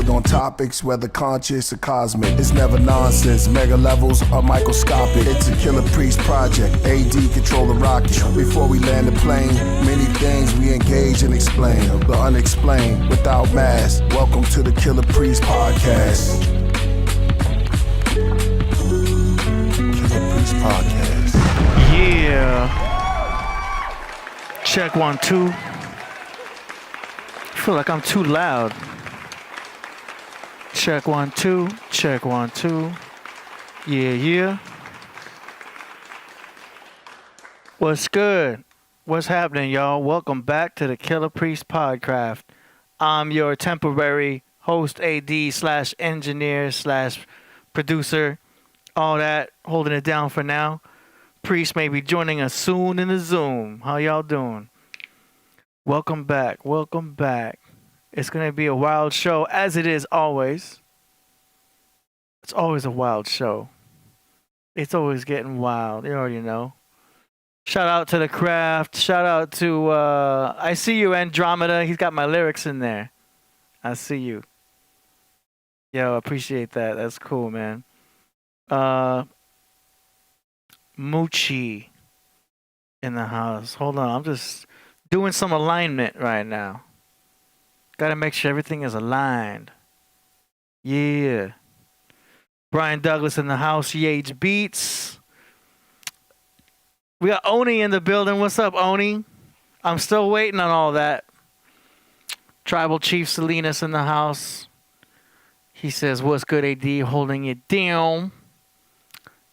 build on topics, whether conscious or cosmic. It's never nonsense, mega levels or microscopic. It's a Killah Priest project, AD control the rocket. Before we land the plane, many things we engage and explain. The unexplained, without mask. Welcome to the Killah Priest podcast. Killah Priest podcast. Yeah. Check 1 2. I feel like I'm too loud. Check 1 2. Check 1 2. Yeah. What's good? What's happening, y'all? Welcome back to the Killah Priest Podcraft. I'm your temporary host, AD/engineer/producer, all that, holding it down for now. Priest may be joining us soon in the Zoom. How y'all doing? Welcome back. It's going to be a wild show, as it is always. It's always a wild show. It's always getting wild. You already know. Shout out to the craft. Shout out to, I see you, Andromeda. He's got my lyrics in there. I see you. Yo, appreciate that. That's cool, man. Moochie in the house. Hold on. I'm just doing some alignment right now. Gotta make sure everything is aligned. Yeah. Brian Douglas in the house. Yates Beats. We got Oni in the building. What's up, Oni? I'm still waiting on all that. Tribal Chief Salinas in the house. He says, what's good, AD? Holding it down.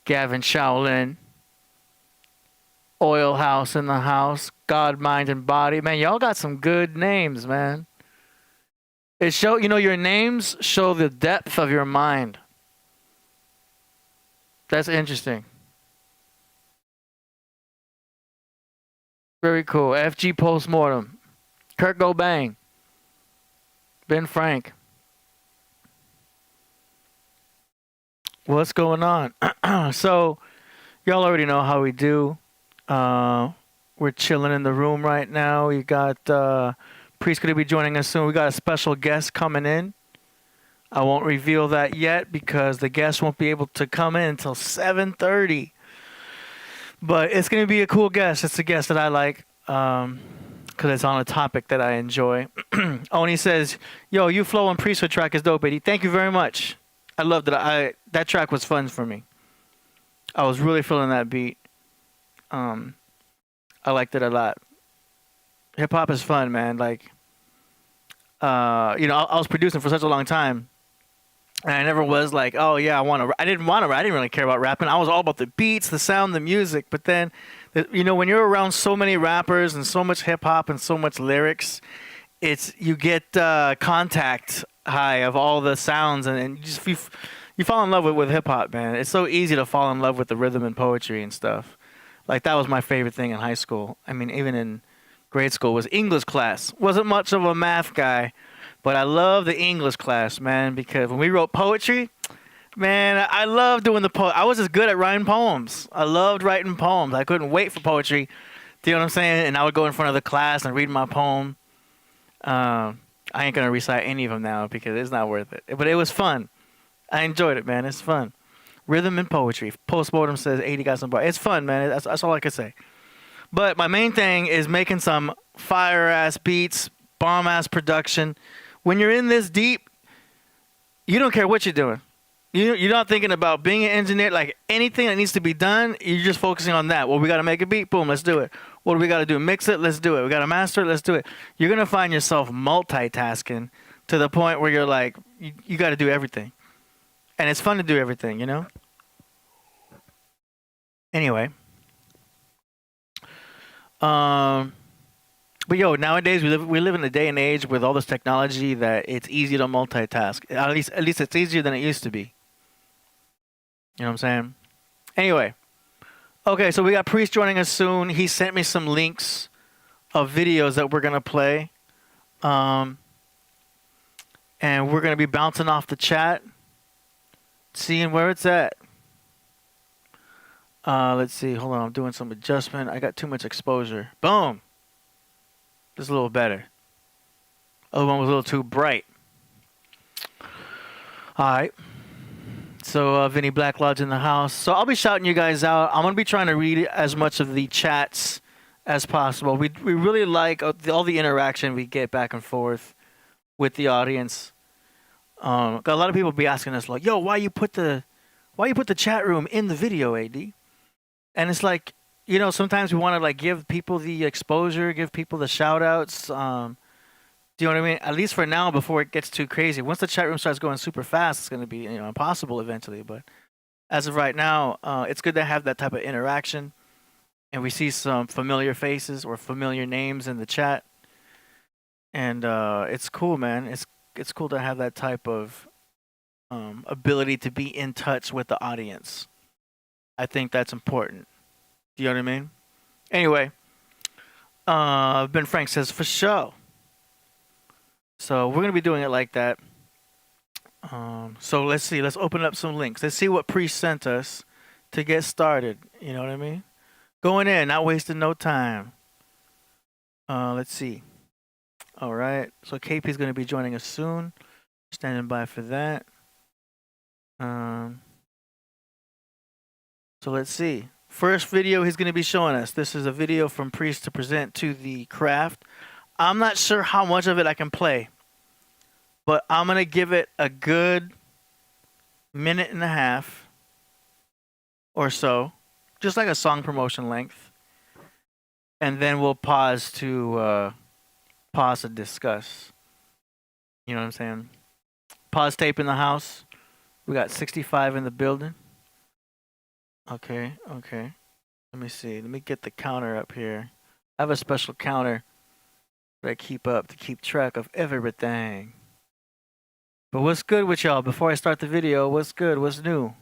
Gavin Shaolin. Oil House in the house. God, Mind, and Body. Man, y'all got some good names, man. It show, your names show the depth of your mind. That's interesting. Very cool. FG Postmortem. Kurt Gobang. Ben Frank. What's going on? So, y'all already know how we do. We're chilling in the room right now. We got Priest going to be joining us soon. We got a special guest coming in. I won't reveal that yet because the guest won't be able to come in until 7:30. But it's going to be a cool guest. It's a guest that I like because it's on a topic that I enjoy. Oni says, yo, you flow on Priesthood track is dope, Eddie. Thank you very much. I loved it. That track was fun for me. I was really feeling that beat. I liked it a lot. Hip hop is fun, man. Like, I was producing for such a long time, and I never was like, oh yeah, I didn't really care about rapping. I was all about the beats, the sound, the music. But then, when you're around so many rappers and so much hip hop and so much lyrics, you get contact high of all the sounds, and you fall in love with hip hop, man. It's so easy to fall in love with the rhythm and poetry and stuff. Like, that was my favorite thing in high school. I mean, even in grade school was English class. Wasn't much of a math guy, but I love the English class, man, because when we wrote poetry, man, I loved doing the I was just good at writing poems. I loved writing poems. I couldn't wait for poetry. Do you know what I'm saying? And I would go in front of the class and read my poem. I ain't going to recite any of them now because it's not worth it. But it was fun. I enjoyed it, man. It's fun. Rhythm and poetry. Postmortem says 80 got some bar. It's fun, man. That's all I can say. But my main thing is making some fire-ass beats, bomb-ass production. When you're in this deep, you don't care what you're doing. You're not thinking about being an engineer. Like, anything that needs to be done, you're just focusing on that. Well, we got to make a beat. Boom, let's do it. What do we got to do? Mix it. Let's do it. We got to master it. Let's do it. You're going to find yourself multitasking to the point where you're like, you got to do everything. And it's fun to do everything, Anyway. But nowadays we live in a day and age with all this technology that it's easy to multitask. At least it's easier than it used to be. You know what I'm saying? Anyway. Okay, so we got Priest joining us soon. He sent me some links of videos that we're gonna play. And we're gonna be bouncing off the chat, seeing where it's at. Let's see. Hold on. I'm doing some adjustment. I got too much exposure. Boom. This is a little better. Other one was a little too bright. All right. So Vinny Black Lodge in the house. So I'll be shouting you guys out. I'm gonna be trying to read as much of the chats as possible. We really like all the interaction we get back and forth with the audience. Got a lot of people be asking us like, "Yo, why you put the chat room in the video, AD?" And it's like, you know, sometimes we want to like give people the exposure, give people the shout outs. Do you know what I mean? At least for now, before it gets too crazy. Once the chat room starts going super fast, it's going to be, you know, impossible eventually. But as of right now, it's good to have that type of interaction. And we see some familiar faces or familiar names in the chat. And it's cool, man. It's cool to have that type of ability to be in touch with the audience. I think that's important. Do you know what I mean? Anyway, Ben Frank says, for sure. So we're going to be doing it like that. So let's see. Let's open up some links. Let's see what Priest sent us to get started. You know what I mean? Going in, not wasting no time. Let's see. All right. So KP is going to be joining us soon. Standing by for that. So let's see. First video he's going to be showing us. This is a video from Priest to present to the craft. I'm not sure how much of it I can play, but I'm going to give it a good minute and a half or so, just like a song promotion length. And then we'll pause to discuss. You know what I'm saying? Pause tape in the house. We got 65 in the building. Okay. Let me see. Let me get the counter up here. I have a special counter that I keep up to keep track of everything. But what's good with y'all? Before I start the video, what's good? What's new? Let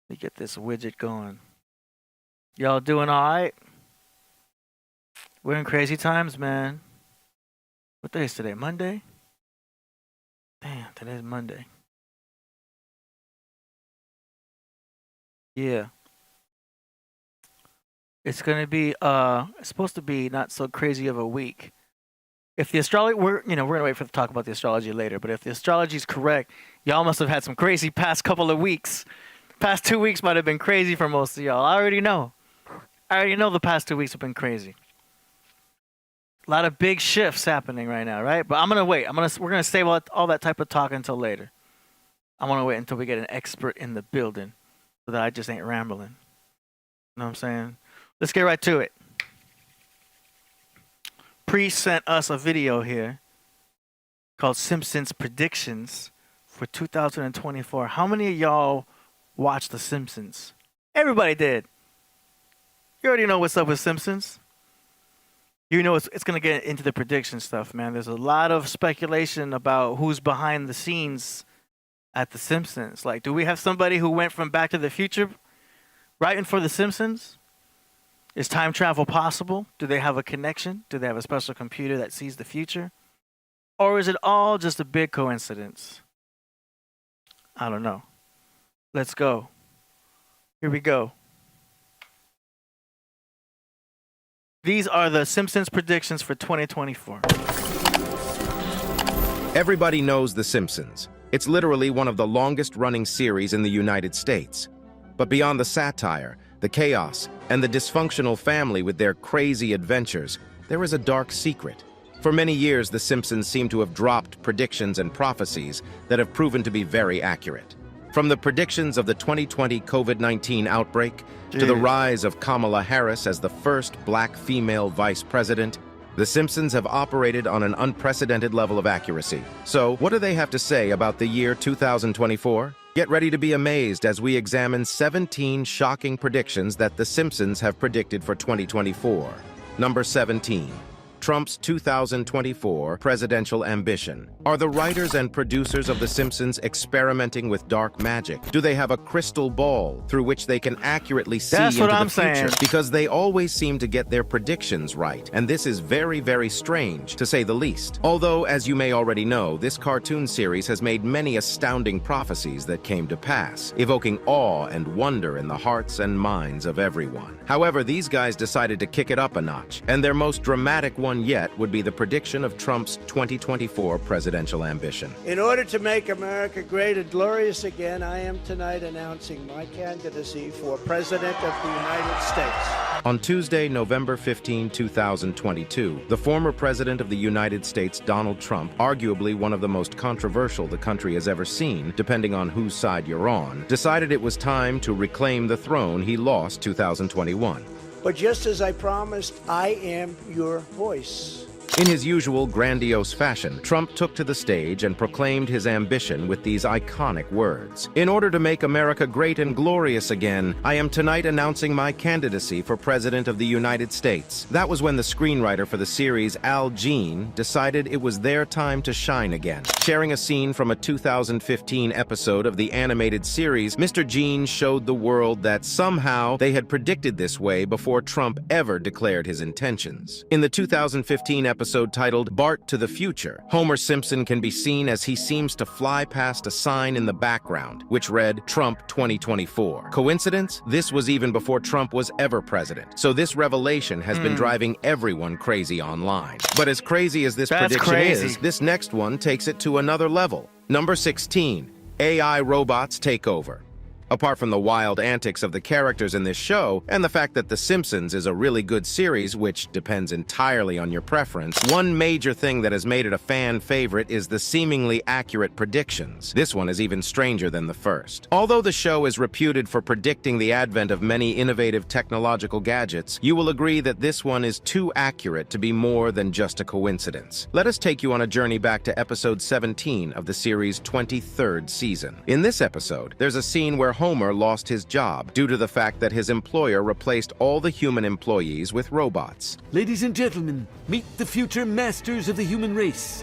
me get this widget going. Y'all doing alright? We're in crazy times, man. What day is today? Monday? Damn, today's Monday. Yeah. It's gonna be it's supposed to be not so crazy of a week. If the astrology we're gonna wait for to talk about the astrology later, but if the astrology is correct, y'all must have had some crazy past couple of weeks. Past 2 weeks might have been crazy for most of y'all. I already know the past 2 weeks have been crazy. A lot of big shifts happening right now, right? But I'm gonna wait. We're gonna save all that type of talk until later. I wanna wait until we get an expert in the building so that I just ain't rambling. You know what I'm saying? Let's get right to it. Priest sent us a video here called Simpsons Predictions for 2024. How many of y'all watched The Simpsons? Everybody did. You already know what's up with Simpsons. You know it's going to get into the prediction stuff, man. There's a lot of speculation about who's behind the scenes at The Simpsons. Like, do we have somebody who went from Back to the Future writing for The Simpsons? Is time travel possible? Do they have a connection? Do they have a special computer that sees the future? Or is it all just a big coincidence? I don't know. Let's go. Here we go. These are the Simpsons predictions for 2024. Everybody knows The Simpsons. It's literally one of the longest-running series in the United States. But beyond the satire, the chaos, and the dysfunctional family with their crazy adventures, there is a dark secret. For many years, The Simpsons seem to have dropped predictions and prophecies that have proven to be very accurate. From the predictions of the 2020 COVID-19 outbreak to the rise of Kamala Harris as the first black female vice president, The Simpsons have operated on an unprecedented level of accuracy. So, what do they have to say about the year 2024? Get ready to be amazed as we examine 17 shocking predictions that The Simpsons have predicted for 2024. Number 17. Trump's 2024 presidential ambition. Are the writers and producers of The Simpsons experimenting with dark magic? Do they have a crystal ball through which they can accurately see into the future? Because they always seem to get their predictions right, and this is very, very strange, to say the least. Although, as you may already know, this cartoon series has made many astounding prophecies that came to pass, evoking awe and wonder in the hearts and minds of everyone. However, these guys decided to kick it up a notch, and their most dramatic one one yet would be the prediction of Trump's 2024 presidential ambition. In order to make America great and glorious again, I am tonight announcing my candidacy for President of the United States. On Tuesday, November 15, 2022, the former president of the United States, Donald Trump, arguably one of the most controversial the country has ever seen, depending on whose side you're on, decided it was time to reclaim the throne he lost 2021. But just as I promised, I am your voice. In his usual grandiose fashion, Trump took to the stage and proclaimed his ambition with these iconic words. In order to make America great and glorious again, I am tonight announcing my candidacy for President of the United States. That was when the screenwriter for the series, Al Jean, decided it was their time to shine again. Sharing a scene from a 2015 episode of the animated series, Mr. Jean showed the world that somehow they had predicted this way before Trump ever declared his intentions. In the 2015 episode titled Bart to the Future, Homer Simpson can be seen as he seems to fly past a sign in the background, which read Trump 2024. Coincidence? This was even before Trump was ever president. So this revelation has been driving everyone crazy online. But as crazy as this prediction is, this next one takes it to another level. Number 16, AI robots take over. Apart from the wild antics of the characters in this show, and the fact that The Simpsons is a really good series, which depends entirely on your preference, one major thing that has made it a fan favorite is the seemingly accurate predictions. This one is even stranger than the first. Although the show is reputed for predicting the advent of many innovative technological gadgets, you will agree that this one is too accurate to be more than just a coincidence. Let us take you on a journey back to episode 17 of the series' 23rd season. In this episode, there's a scene where Homer lost his job due to the fact that his employer replaced all the human employees with robots. Ladies and gentlemen, meet the future masters of the human race.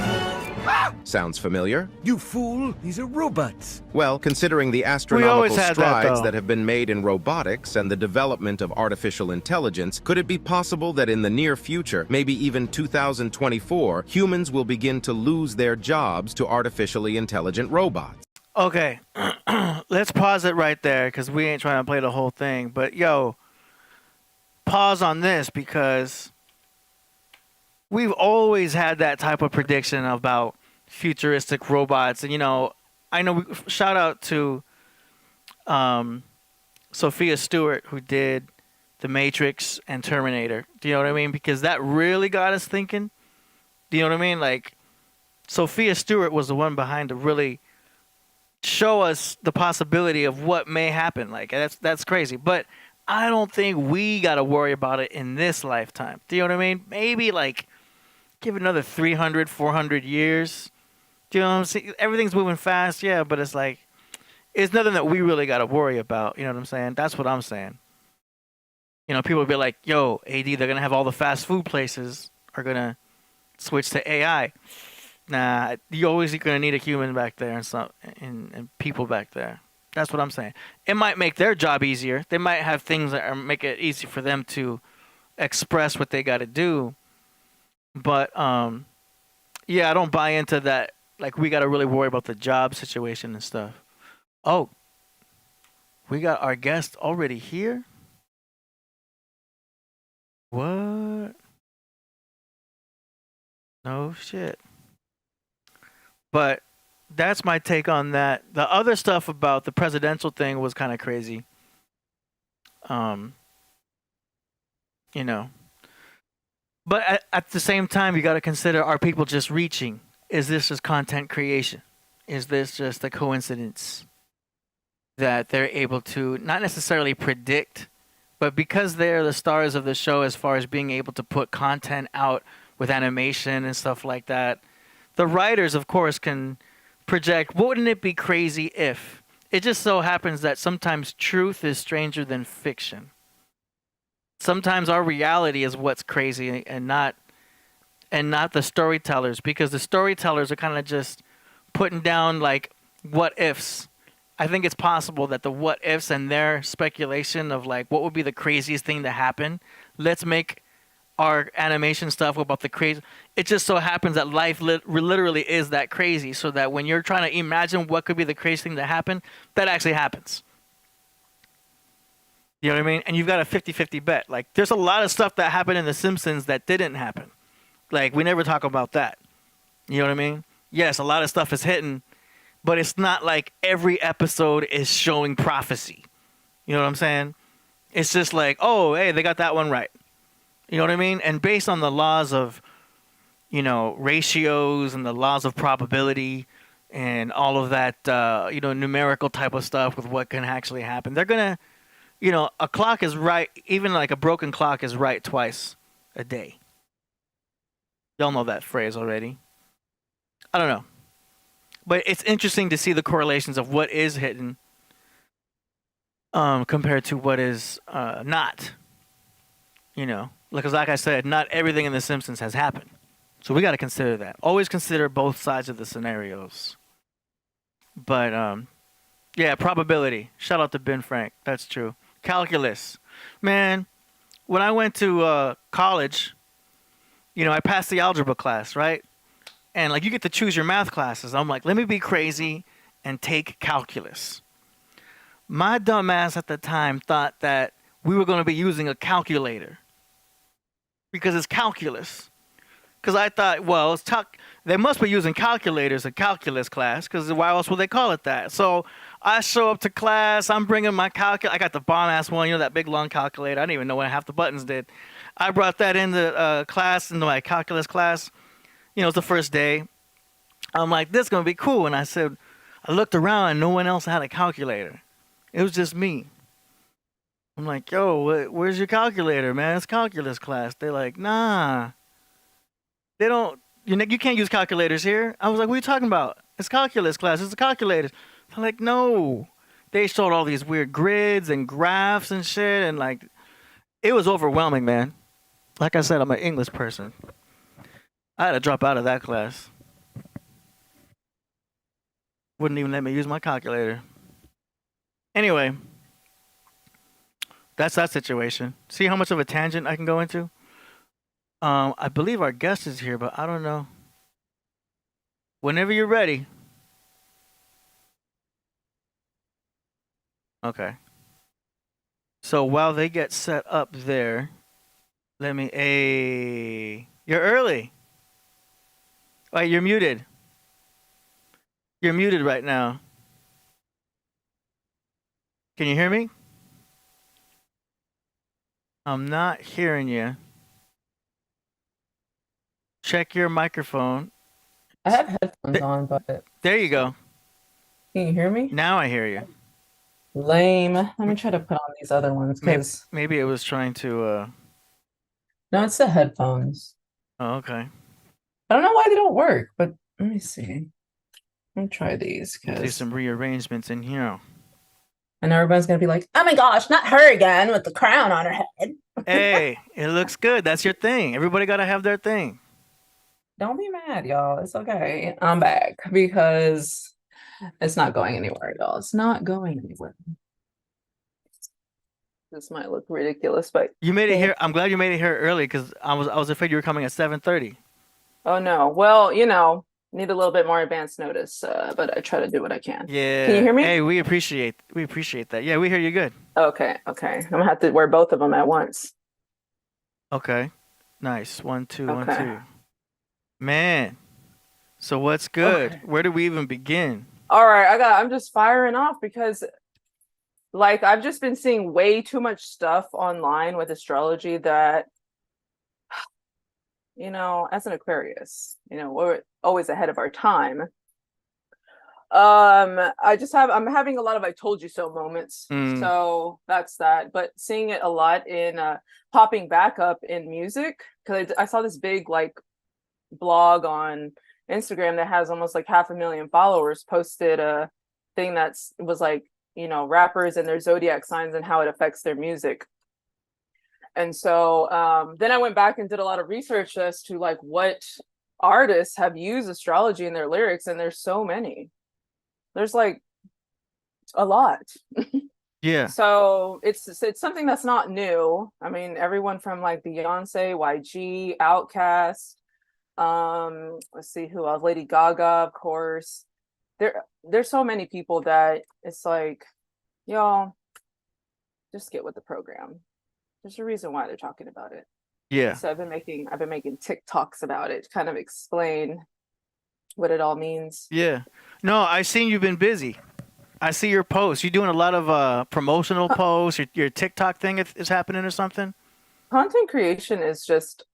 Sounds familiar? You fool, these are robots. Well, considering the astronomical had strides that that have been made in robotics and the development of artificial intelligence, could it be possible that in the near future, maybe even 2024, humans will begin to lose their jobs to artificially intelligent robots? Okay, let's pause it right there because we ain't trying to play the whole thing. But yo, pause on this because we've always had that type of prediction about futuristic robots. And, you know, I know, shout out to Sophia Stewart, who did The Matrix and Terminator. Do you know what I mean? Because that really got us thinking. Do you know what I mean? Like, Sophia Stewart was the one behind to really show us the possibility of what may happen. Like, that's crazy. But I don't think we got to worry about it in this lifetime. Do you know what I mean? Maybe, like, give it another 300, 400 years. Do you know what I'm saying? Everything's moving fast, yeah, but it's like, it's nothing that we really got to worry about. You know what I'm saying? That's what I'm saying. You know, people will be like, yo, AD, they're going to have all the fast food places are going to switch to AI. Nah, you always going to need a human back there and people back there. That's what I'm saying. It might make their job easier. They might have things that make it easy for them to express what they got to do. But, yeah, I don't buy into that. Like, we got to really worry about the job situation and stuff. Oh, we got our guest already here? What? No shit. But that's my take on that. The other stuff about the presidential thing was kind of crazy. You know. But at the same time, you got to consider, are people just reaching? Is this just content creation? Is this just a coincidence that they're able to not necessarily predict, but because they're the stars of the show as far as being able to put content out with animation and stuff like that, the writers, of course, can project, wouldn't it be crazy if? It just so happens that sometimes truth is stranger than fiction. Sometimes our reality is what's crazy and not the storytellers, because the storytellers are kind of just putting down like what ifs. I think it's possible that the what ifs and their speculation of like what would be the craziest thing to happen, let's make our animation stuff about the crazy. It just so happens that life literally is that crazy, so that when you're trying to imagine what could be the craziest thing to happen, that actually happens. You know what I mean? And you've got a 50-50 bet. Like, there's a lot of stuff that happened in The Simpsons that didn't happen. Like, we never talk about that. You know what I mean? Yes, a lot of stuff is hitting, but it's not like every episode is showing prophecy. You know what I'm saying? It's just like, oh, hey, they got that one right. You know what I mean? And based on the laws of, ratios and the laws of probability and all of that, numerical type of stuff with what can actually happen, they're going to, a clock is right, even like a broken clock is right twice a day. Y'all know that phrase already. I don't know. But it's interesting to see the correlations of what is hidden compared to what is not. Because like I said, not everything in The Simpsons has happened. So we got to consider that. Always consider both sides of the scenarios. But, yeah, probability. Shout out to Ben Frank. That's true. Calculus. Man, when I went to college, I passed the algebra class, right? And, like, you get to choose your math classes. I'm like, let me be crazy and take calculus. My dumb ass at the time thought that we were going to be using a calculator because it's calculus. Because I thought, well, they must be using calculators in calculus class, because why else would they call it that? So I show up to class. I'm bringing my calculator. I got the bomb-ass one, that big, long calculator. I didn't even know what half the buttons did. I brought that into into my calculus class. It's the first day. I'm like, this is going to be cool. And I looked around, and no one else had a calculator. It was just me. I'm like, yo, where's your calculator, man? It's calculus class. They're like, nah. They don't, you can't use calculators here. I was like, what are you talking about? It's calculus class. It's a calculator. They're like, no. They showed all these weird grids and graphs and shit. And like, it was overwhelming, man. Like I said, I'm an English person. I had to drop out of that class. Wouldn't even let me use my calculator. Anyway, that's that situation. See how much of a tangent I can go into? I believe our guest is here, but I don't know. Whenever you're ready. Okay. So while they get set up there, you're early. Wait, you're muted. You're muted right now. Can you hear me? I'm not hearing you. Check your microphone. I have headphones on, but There you go. can you hear me? Now I hear you. Lame. Let me try to put on these other ones because Maybe it was trying to. no, it's the headphones. Oh, okay. I don't know why they don't work, but let me see. Let me try these Do because some rearrangements in here. I know everybody's gonna be like, "Oh my gosh, not her again with the crown on her head." Hey, it looks good. That's your thing. Everybody gotta have their thing. Don't be mad, y'all. It's okay. I'm back because it's not going anywhere, y'all. It's not going anywhere. This might look ridiculous, but You made it here. I'm glad you made it here early because I was afraid you were coming at 7:30. oh no. Well, need a little bit more advance notice, but I try to do what I can. Yeah. Can you hear me? Hey, we appreciate that. Yeah, we hear you good. Okay. I'm gonna have to wear both of them at once. Okay. Nice. 1, 2, 1, Okay. 2. Man. So what's good? Okay. Where do we even begin? All right, I'm just firing off because like I've just been seeing way too much stuff online with astrology that as an Aquarius, we're always ahead of our time. I'm having a lot of I told you so moments. So that's that. But seeing it a lot in popping back up in music, because I saw this big like blog on Instagram that has almost like 500,000 followers posted a thing was like, rappers and their zodiac signs and how it affects their music. And so then I went back and did a lot of research as to like what artists have used astrology in their lyrics, and there's so many. There's like a lot. Yeah. So it's something that's not new. I mean, everyone from like Beyonce, YG, Outkast, let's see who else, Lady Gaga, of course. There's so many people that it's like, y'all, just get with the program. There's a reason why they're talking about it. Yeah. So I've been making TikToks about it to kind of explain what it all means. Yeah. No, I seen you've been busy. I see your posts. You're doing a lot of promotional posts. Your TikTok thing is happening or something. Content creation is just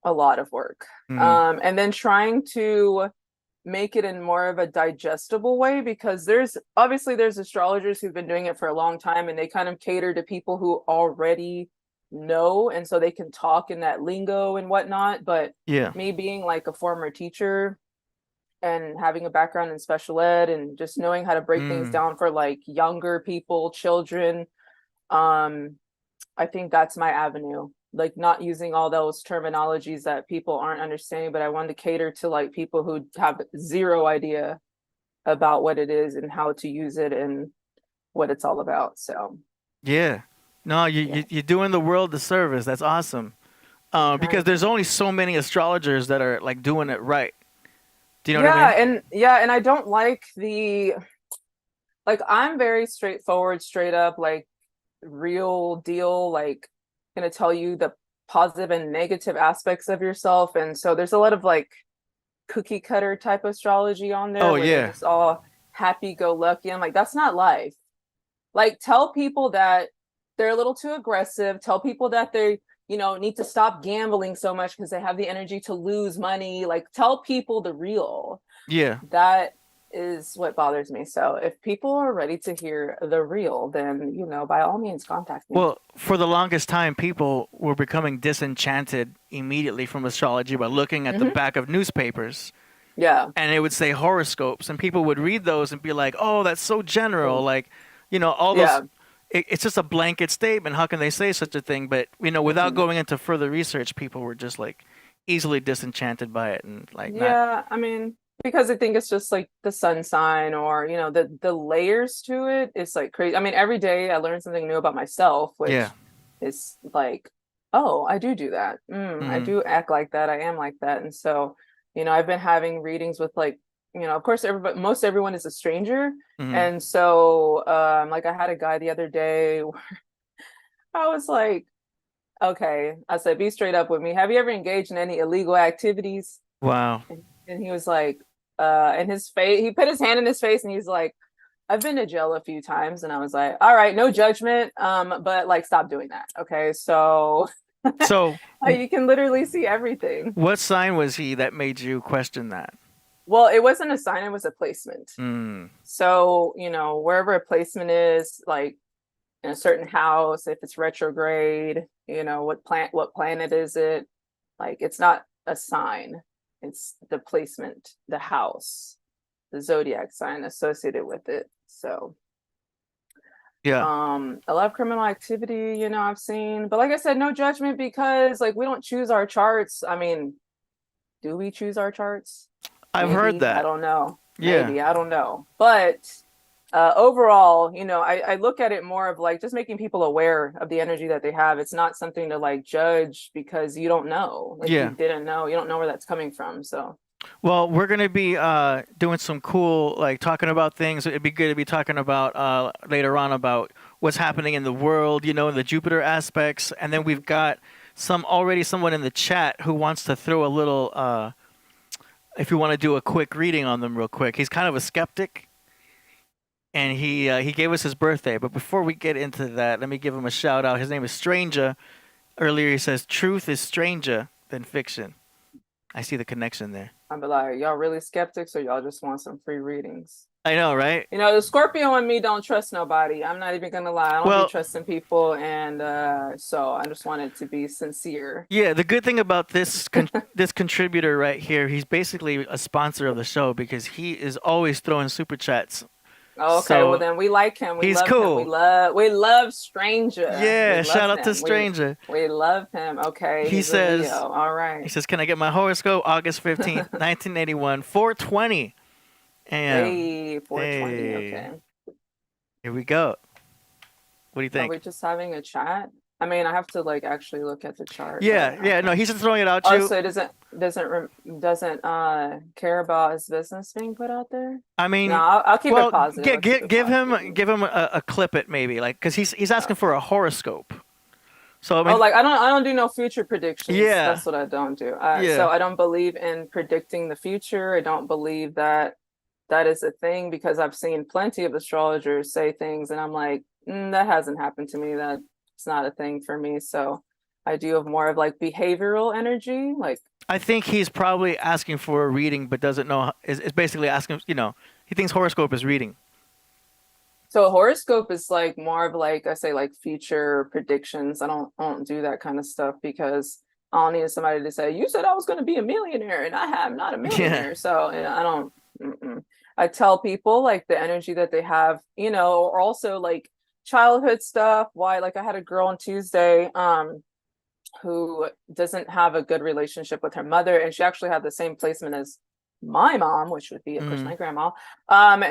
a lot of work. And then trying to make it in more of a digestible way, because there's astrologers who've been doing it for a long time, and they kind of cater to people who already know, and so they can talk in that lingo and whatnot. But Yeah. me being like a former teacher and having a background in special ed and just knowing how to break things down for like younger people, children, I think that's my avenue. Like, not using all those terminologies that people aren't understanding, but I wanted to cater to like people who have zero idea about what it is and how to use it and what it's all about. So Yeah. No, you're doing the world the service. That's awesome. Because there's only so many astrologers that are like doing it right. Do you know what I mean? And I don't like I'm very straightforward, straight up, like real deal, like gonna tell you the positive and negative aspects of yourself. And so there's a lot of like cookie cutter type astrology on there. Oh, where yeah. they're just all happy go lucky. I'm like, that's not life. Like, tell people that they're a little too aggressive. Tell people that they, need to stop gambling so much because they have the energy to lose money. Like, tell people the real. Yeah. That is what bothers me. So if people are ready to hear the real, then, by all means, contact me. Well, for the longest time, people were becoming disenchanted immediately from astrology by looking at the back of newspapers. Yeah. And it would say horoscopes, and people would read those and be like, "Oh, that's so general." Like, all those. Yeah. It's just a blanket statement. How can they say such a thing? But without going into further research, people were just like easily disenchanted by it, and like. Yeah, I mean, because I think it's just like the sun sign, or the layers to it. It's like crazy. I mean, every day I learn something new about myself, which is like, oh, I do that. I do act like that. I am like that. And so, I've been having readings with like, of course, most everyone is a stranger. And so, like I had a guy the other day where I was like, okay, I said, be straight up with me. Have you ever engaged in any illegal activities? Wow. And he was like, in his face, he put his hand in his face and he's like, I've been to jail a few times. And I was like, all right, no judgment. But like, stop doing that. Okay. So you can literally see everything. What sign was he that made you question that? Well, it wasn't a sign, it was a placement. So, wherever a placement is, like in a certain house, if it's retrograde, what planet is it? Like, it's not a sign. It's the placement, the house, the zodiac sign associated with it. So yeah, a lot of criminal activity, I've seen, but like I said, no judgment, because like we don't choose our charts. I mean, do we choose our charts? I've heard that. I don't know. Yeah. Maybe, I don't know. But overall, I look at it more of like just making people aware of the energy that they have. It's not something to like judge because you don't know. Like, you didn't know. You don't know where that's coming from. So. Well, we're going to be doing some cool, like talking about things. It'd be good to be talking about later on about what's happening in the world, in the Jupiter aspects. And then we've got someone in the chat who wants to throw a little, if you want to do a quick reading on them real quick. He's kind of a skeptic. And he gave us his birthday. But before we get into that, let me give him a shout out. His name is Stranger. Earlier he says, truth is stranger than fiction. I see the connection there. I'd be like, y'all really skeptics, or y'all just want some free readings? I know, right? The Scorpio and me don't trust nobody. I'm not even gonna lie. I don't be trusting people, and so I just wanted to be sincere. Yeah, the good thing about this this contributor right here, he's basically a sponsor of the show because he is always throwing super chats. Okay, so, well then we like him. He's love cool. Him. We love Stranger. Yeah, shout out to Stranger. We love him. Okay. He says, all right. He says, can I get my horoscope? August 15th, 1981, 4:20 a.m. Hey, 4:20. Okay. Here we go. What do you think? Are we just having a chat? I mean, I have to like actually look at the chart. Yeah. No, he's just throwing it out to you. So it doesn't care about his business being put out there. I mean, no, I'll keep it positive. Give him a clip it maybe, like, because he's asking for a horoscope. So I mean, like I don't do no future predictions. yeah, That's what I don't do. yeah, So I don't believe in predicting the future. I don't believe that that is a thing, because I've seen plenty of astrologers say things and I'm like, that hasn't happened to me. That's not a thing for me. So I do have more of like behavioral energy. Like, I think he's probably asking for a reading, but doesn't know. Is basically asking. He thinks horoscope is reading. so a horoscope is like more of like, I say, like future predictions. I don't do that kind of stuff because I don't need somebody to say, you said I was going to be a millionaire and I am not a millionaire. So I don't, I tell people like the energy that they have, or also like childhood stuff. Why, like I had a girl on Tuesday, who doesn't have a good relationship with her mother, and she actually had the same placement as my mom, which would be of course my grandma.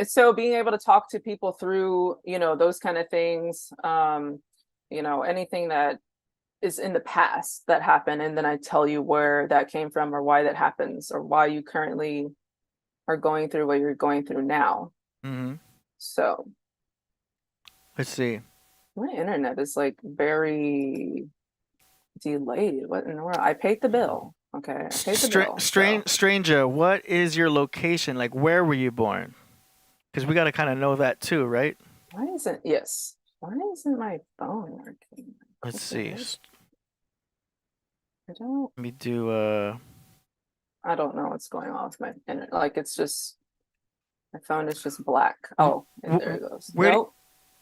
So being able to talk to people through those kind of things, anything that is in the past that happened, and then I tell you where that came from or why that happens or why you currently are going through what you're going through now. So Let's see. my internet is like very delayed. What in the world? I paid the bill. Okay, I paid the bill. Stranger, what is your location? Like, where were you born? Because we got to kind of know that too, right? Why isn't my phone working? Let's see. Let me do. I don't know what's going on with my internet. Like, it's just my phone is just black. Oh, and there it goes.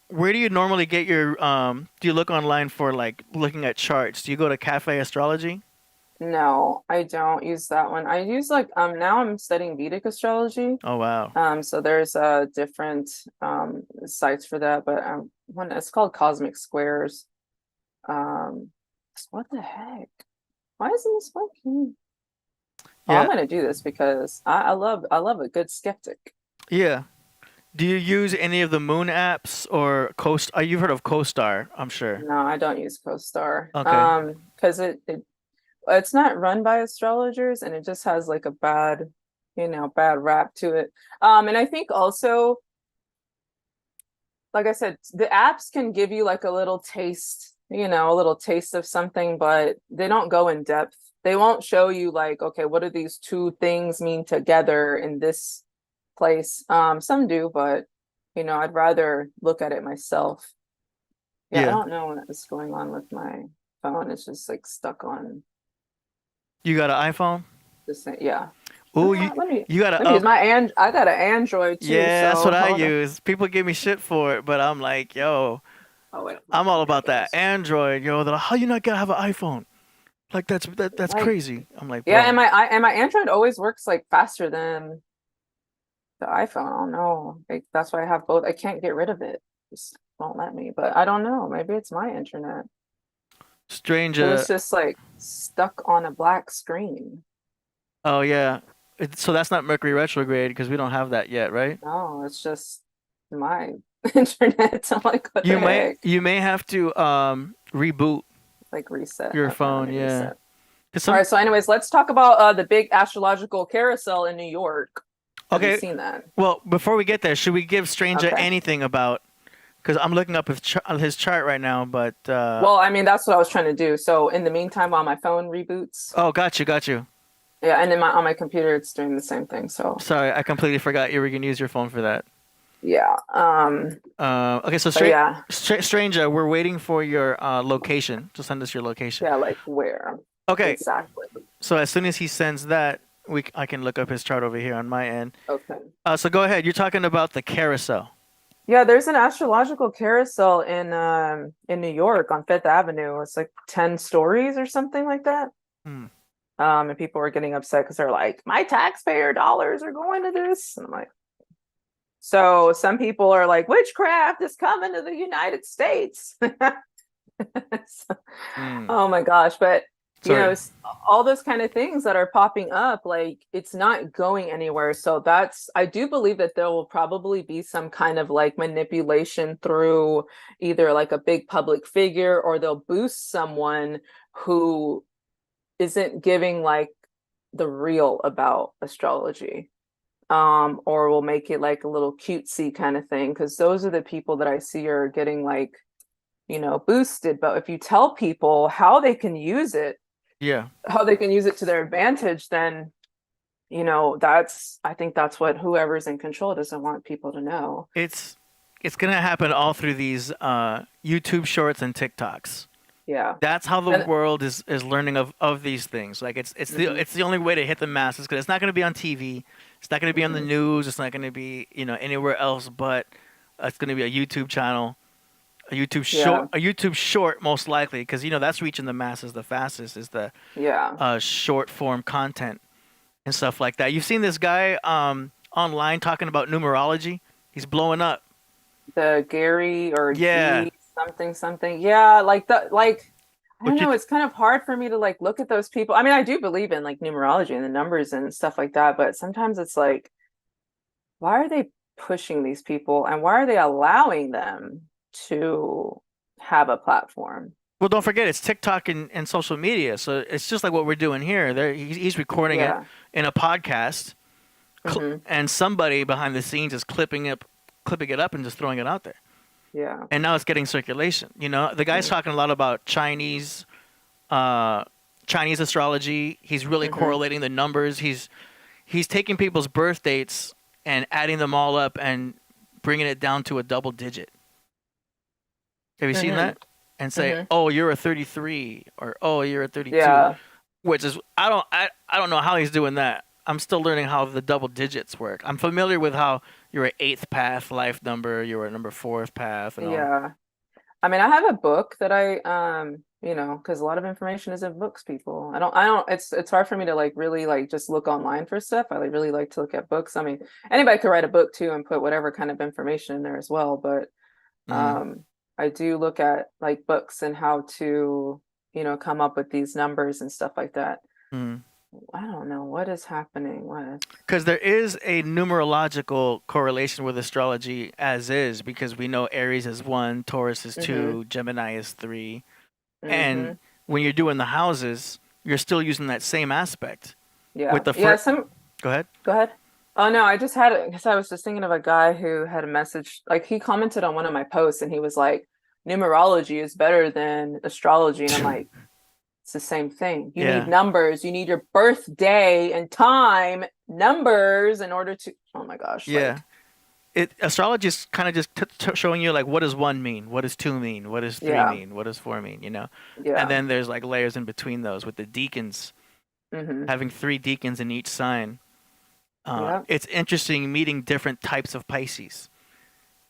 Where do you normally get your do you look online for like looking at charts? Do you go to Cafe Astrology? No, I don't use that one. I use like now I'm studying Vedic astrology. Oh wow. So there's different sites for that, but one, it's called Cosmic Squares. What the heck? Why isn't this working? Yeah. I'm gonna do this because I love a good skeptic. Yeah. Do you use any of the moon apps or you've heard of CoStar, I'm sure. No, I don't use CoStar. Okay. Because it's not run by astrologers, and it just has like a bad rap to it. And I think also, like I said, the apps can give you like a little taste, of something, but they don't go in depth. They won't show you like, okay, what do these two things mean together in this place? Some do, but I'd rather look at it myself. Yeah, I don't know what's going on with my phone. It's just like stuck on. You got an iPhone? Yeah. Oh, you got a. I got an Android too. Yeah, so that's what I use. People give me shit for it, but I'm like, yo, I'm all about that Android. Yo, they're like, how you not gonna have an iPhone? Like that's crazy. I'm like, bro. Yeah, and my Android always works like faster than the iPhone. I don't know. Like, that's why I have both. I can't get rid of it. Just won't let me. But I don't know. Maybe it's my internet. Stranger. It's just like stuck on a black screen. Oh yeah. So that's not Mercury retrograde because we don't have that yet, right? No, it's just my internet. I'm like, what the heck? You may have to reboot. Like reset your phone, yeah. All right, so anyways, let's talk about the big astrological carousel in New York. Have you seen that? Well, before we get there, should we give Stranger anything about, because I'm looking up his chart right now, but well, I mean, that's what I was trying to do. So in the meantime, while my phone reboots. Oh, got you. Yeah, and then on my computer it's doing the same thing. So sorry, I completely forgot you were gonna use your phone for that. Yeah. Okay, so Stranger, we're waiting for your location. To send us your location. Yeah, like where? Okay. Exactly. So as soon as he sends that, I can look up his chart over here on my end. Okay. So go ahead. You're talking about the carousel. Yeah, there's an astrological carousel in New York on Fifth Avenue. It's like 10 stories or something like that. And people were getting upset because they're like, my taxpayer dollars are going to this. And I'm like, so some people are like, witchcraft is coming to the United States. Oh my gosh. But, all those kind of things that are popping up, like it's not going anywhere. So I do believe that there will probably be some kind of like manipulation through either like a big public figure, or they'll boost someone who isn't giving like the real about astrology. Or we'll make it like a little cutesy kind of thing, because those are the people that I see are getting like boosted. But if you tell people how they can use it, how they can use it to their advantage, then I think that's what whoever's in control doesn't want people to know. It's gonna happen all through these YouTube shorts and TikToks. Yeah, that's how the world is learning of these things. Like it's the only way to hit the masses, because it's not going to be on TV, it's not going to be on the news, it's not going to be anywhere else, but it's going to be a YouTube channel, a YouTube short most likely, because that's reaching the masses the fastest is the short form content and stuff like that. You've seen this guy online talking about numerology. He's blowing up. The Gary or G something. Yeah, like I don't know. It's kind of hard for me to look at those people. I mean, I do believe in numerology and the numbers and stuff like that, but sometimes it's like, why are they pushing these people and why are they allowing them to have a platform? Well, don't forget, it's TikTok and social media, so it's just like what we're doing here. He's recording it in a podcast, and somebody behind the scenes is clipping it up and just throwing it out there. Yeah. And now it's getting circulation. The guy's talking a lot about Chinese astrology. He's really correlating the numbers. He's taking people's birth dates and adding them all up and bringing it down to a double digit. Have you seen that? And say, oh, you're a 33, or oh, you're a 32. Yeah. Which is I don't know how he's doing that. I'm still learning how the double digits work. I'm familiar with how you're an 8th path life number, you're a number 4th path. And all. I mean, I have a book that I, because a lot of information is in books, people. I don't, it's hard for me to really just look online for stuff. I really like to look at books. I mean, anybody could write a book too and put whatever kind of information in there as well. But, I do look at books and how to, come up with these numbers and stuff like that. I don't know what is happening. Because there is a numerological correlation with astrology as is, because we know Aries is 1, Taurus is 2, Gemini is 3. And when you're doing the houses, you're still using that same aspect. Yeah. With the Go ahead. Oh, no, I just had it because I was just thinking of a guy who had a message. He commented on one of my posts and he was like, numerology is better than astrology. And I'm like, it's the same thing. You need numbers. You need your birthday and time numbers in order to. Oh my gosh. Yeah. Astrology is kind of just showing you what does 1 mean? What does 2 mean? What does 3 mean? What does 4 mean? Yeah. And then there's layers in between those with the deacons, having 3 deacons in each sign. It's interesting meeting different types of Pisces.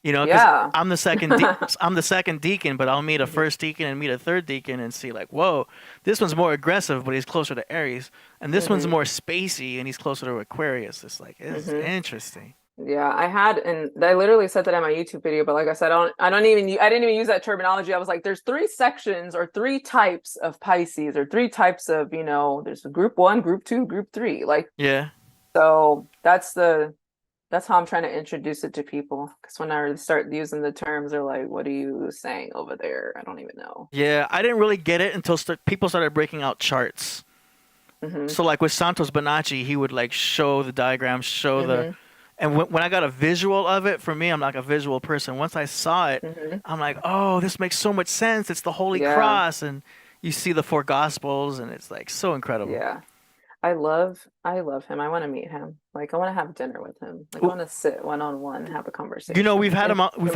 Because I'm the second deacon, but I'll meet a first deacon and meet a third deacon and see whoa, this one's more aggressive, but he's closer to Aries, and this one's more spacey and he's closer to Aquarius. It's it's interesting. Yeah, I literally said that in my YouTube video, but like I said, I didn't even use that terminology. I was like, there's 3 sections or 3 types of Pisces, or 3 types of, there's a group 1, group 2, group 3. So that's how I'm trying to introduce it to people. Because when I start using the terms, they're like, what are you saying over there? I don't even know. Yeah, I didn't really get it until people started breaking out charts. So with Santos Bonacci, he would show the diagrams, and when I got a visual of it, for me, I'm a visual person. Once I saw it, I'm like, oh, this makes so much sense. It's the Holy Cross, and you see the 4 Gospels, and it's so incredible. Yeah. I love him. I want to meet him. I want to have dinner with him. I want to sit one-on-one, have a conversation. We've had him on, we've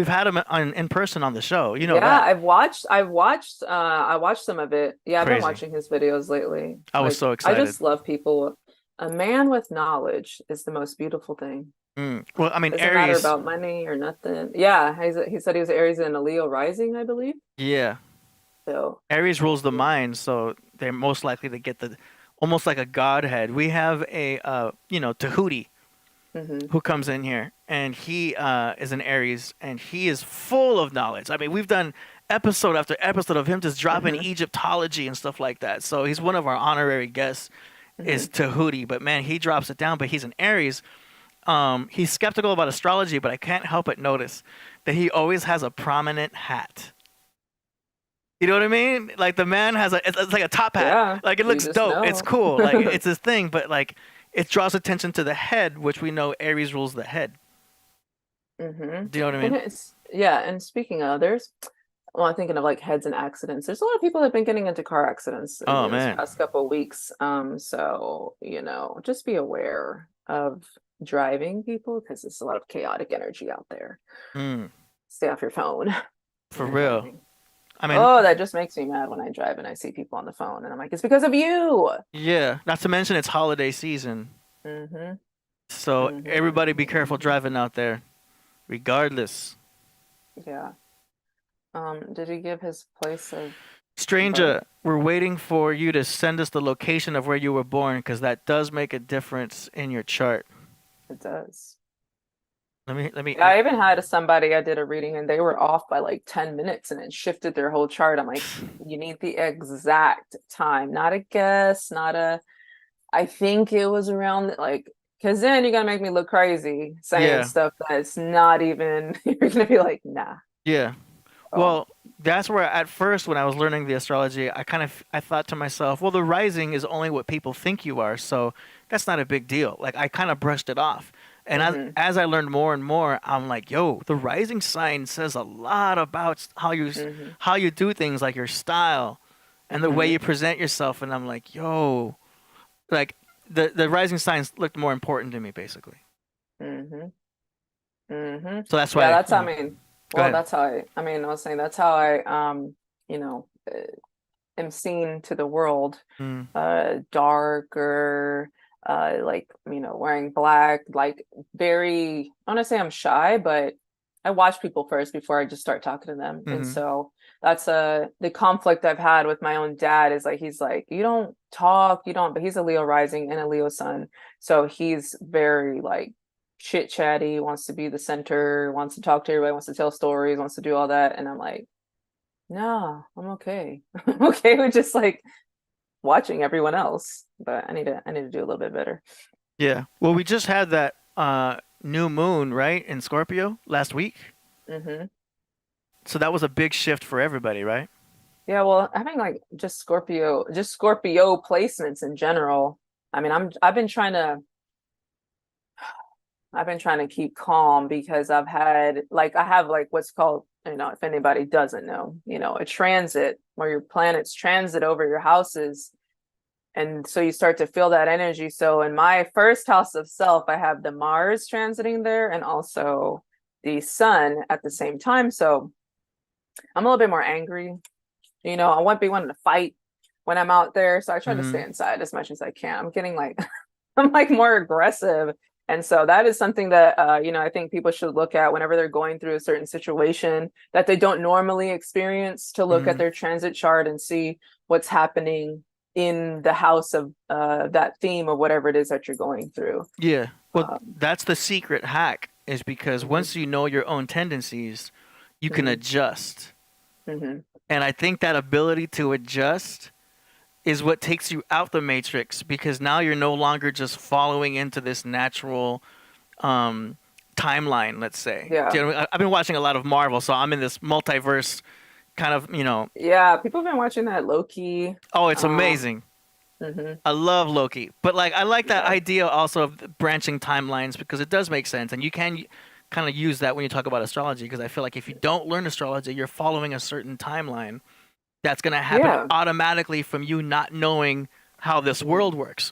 had him in person on the show. That. I've watched some of it. Yeah, I've been watching his videos lately. I was so excited. I just love people. A man with knowledge is the most beautiful thing. Well, I mean, doesn't Aries matter about money or nothing. Yeah, he said he was Aries and a Leo rising, I believe. Yeah. So Aries rules the mind, so they're most likely to get almost like a godhead. We have a Tahuti who comes in here, and he is an Aries, and he is full of knowledge. I mean, we've done episode after episode of him just dropping Egyptology and stuff like that. So he's one of our honorary guests, is Tahuti. But man, he drops it down. But he's an Aries. He's skeptical about astrology, but I can't help but notice that he always has a prominent hat. You know what I mean? The man has it's like a top hat. Yeah, it looks dope. Know. It's cool. It's his thing, but it draws attention to the head, which we know Aries rules the head. Do you know what I mean? And speaking of others, well, I'm thinking of like heads and accidents. There's a lot of people that have been getting into car accidents in Oh this man. past couple of weeks. So, just be aware of driving people because there's a lot of chaotic energy out there. Mm, Stay off your phone for when you're real. driving. I mean, Oh, that just makes me mad when I drive and I see people on the phone and I'm like, it's because of you. yeah. Not to mention it's holiday season, Mm-hmm. so Mm-hmm. everybody be careful driving out there, regardless. Yeah. Did he give his place of birth? Stranger, we're waiting for you to send us the location of where you were born because that does make a difference in your chart. It does. Let me. Yeah, I even had somebody I did a reading and they were off by like 10 minutes and it shifted their whole chart. I'm like, you need the exact time, not a guess, not a, I think it was around like, because then you're gonna make me look crazy saying Yeah. stuff that's not even, you're gonna be like, nah. Yeah. Oh. Well, that's where at first when I was learning the astrology, I thought to myself, well, the rising is only what people think you are, so that's not a big deal. Like I kind of brushed it off. And Mhm. as I learned more and more, I'm like, yo, the rising sign says a lot about Mhm. how you do things, like your style and the way Mhm. you present yourself. And I'm like, yo, like the rising signs looked more important to me, basically. Mhm. Mhm. So that's Yeah, why, that's you I know, mean, go well, ahead. that's how I was saying that's how I you know, am seen to the world. Mm, Darker, like, wearing black, like very, I want to say I'm shy, but I watch people first before I just start talking to them. And hmm so that's the conflict I've had with my own dad is like, he's like, you don't talk, you don't, but he's a Leo rising and a Leo sun. So he's very like chit chatty, wants to be the center, wants to talk to everybody, wants to tell stories, wants to do all that. And I'm like, no, I'm okay. I'm okay with just like watching everyone else, but I need to do a little bit better. Yeah. Well, we just had that new moon, right, in Scorpio last week. Hmm. So that was a big shift for everybody, right? Yeah, well, having like just Scorpio placements in general. I mean, I've been trying to keep calm because I have like what's called, if anybody doesn't know, a transit where your planets transit over your houses. And so you start to feel that energy. So in my first house of self, I have the Mars transiting there and also the sun at the same time. So I'm a little bit more angry. I won't be wanting to fight when I'm out there. So I try to Mm-hmm. stay inside as much as I can. I'm getting like, I'm like more aggressive. And so that is something that, I think people should look at whenever they're going through a certain situation that they don't normally experience, to look at Mm-hmm. their transit chart and see what's happening in the house of that theme of whatever it is that you're going through. Yeah. Well, Um, that's the secret hack is because mhm, once you know your own tendencies, you can mhm, adjust. mhm. And I think that ability to adjust is what takes you out the matrix because now you're no longer just following into this natural um, timeline, let's say. Yeah. I've been watching a lot of Marvel, so I'm in this multiverse kind of, Yeah. People have been watching that low key. oh, it's Um, amazing. mhm, I love Loki, but like I like that yeah. idea also of branching timelines because it does make sense, and you can kind of use that when you talk about astrology. Because I feel like if you don't learn astrology, you're following a certain timeline that's going to happen Yeah. automatically from you not knowing how this Mhm, world works,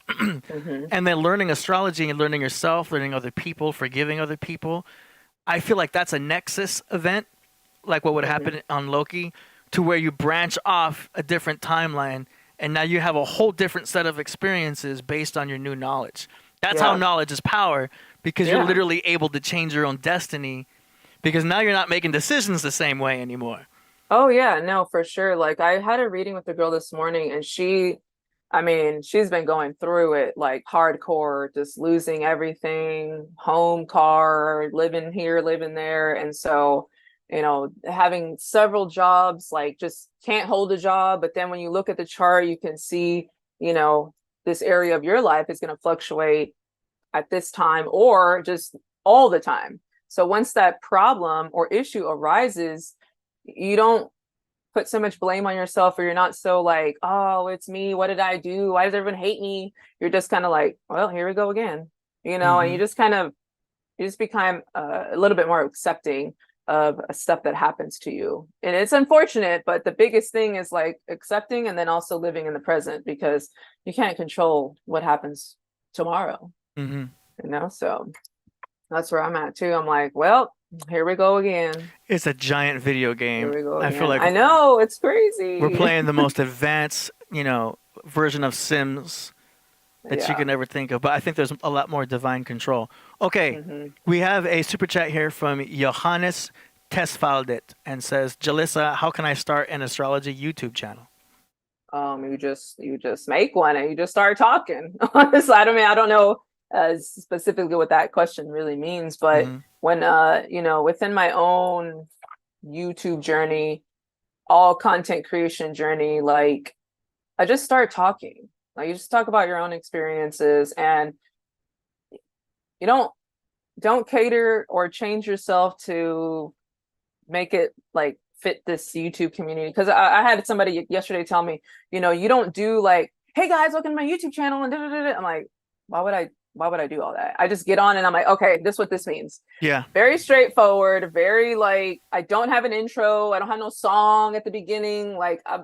mhm. and then learning astrology and learning yourself, learning other people, forgiving other people. I feel like that's a nexus event, like what would Mhm. happen on Loki, to where you branch off a different timeline and now you have a whole different set of experiences based on your new knowledge. That's how Yeah. knowledge is power because you're Yeah. literally able to change your own destiny because now you're not making decisions the same way anymore. Oh yeah, no, for sure. Like I had a reading with the girl this morning and she's been going through it like hardcore, just losing everything, home, car, living here, living there. And so, having several jobs, like just can't hold a job. But then when you look at the chart, you can see, you know, this area of your life is going to fluctuate at this time or just all the time. So once that problem or issue arises, you don't put so much blame on yourself, or you're not so like, oh, it's me, what did I do, why does everyone hate me? You're just kind of like, well, here we go again, and Mm-hmm. you just become a little bit more accepting of stuff that happens to you. And it's unfortunate, but the biggest thing is like accepting and then also living in the present, because you can't control what happens tomorrow. Mm-hmm. You know, so that's where I'm at too. I'm like, well, here we go again. It's a giant video game. Here we go I again. feel like I know, it's crazy. we're playing the most advanced, version of Sims that you can ever think of. But I think there's a lot more divine control. Okay, we have a super chat here from Johannes Tesfaldet and says, Jalisa, how can I start an astrology YouTube channel? You just make one and you just start talking. Honestly, I don't know specifically what that question really means, but when within my own YouTube journey, all content creation journey, like I just start talking. Like you just talk about your own experiences, and you don't cater or change yourself to make it like fit this YouTube community. Because I had somebody yesterday tell me, you don't do like, hey guys, welcome to my YouTube channel and I'm like, why would I do all that? I just get on and I'm like, okay, this is what this means. Yeah. Very straightforward, very like, I don't have an intro. I don't have no song at the beginning. Like I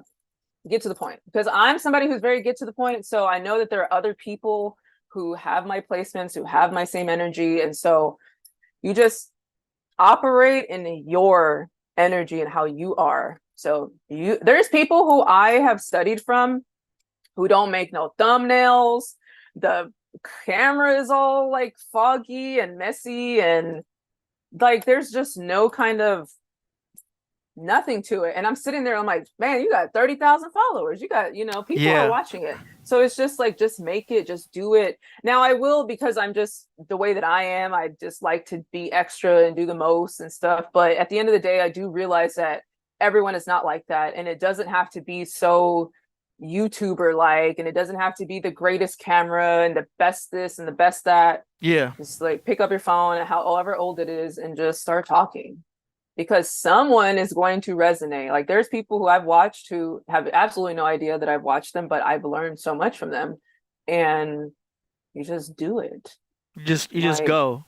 get to the point, because I'm somebody who's very get to the point. So I know that there are other people who have my placements, who have my same energy. And so you just operate in your energy and how you are. So there's people who I have studied from who don't make no thumbnails. The camera is all like foggy and messy, and like there's just no kind of nothing to it. And I'm sitting there, I'm like, man, you got 30,000 followers, you got, people are watching it. So it's just like, just make it, just do it. Now I will, because I'm just the way that I am. I just like to be extra and do the most and stuff. But at the end of the day, I do realize that everyone is not like that. And it doesn't have to be so YouTuber like, and it doesn't have to be the greatest camera and the best this and the best that. Yeah. Just like pick up your phone, however old it is, and just start talking, because someone is going to resonate. Like there's people who I've watched who have absolutely no idea that I've watched them, but I've learned so much from them. And you just do it. You just go.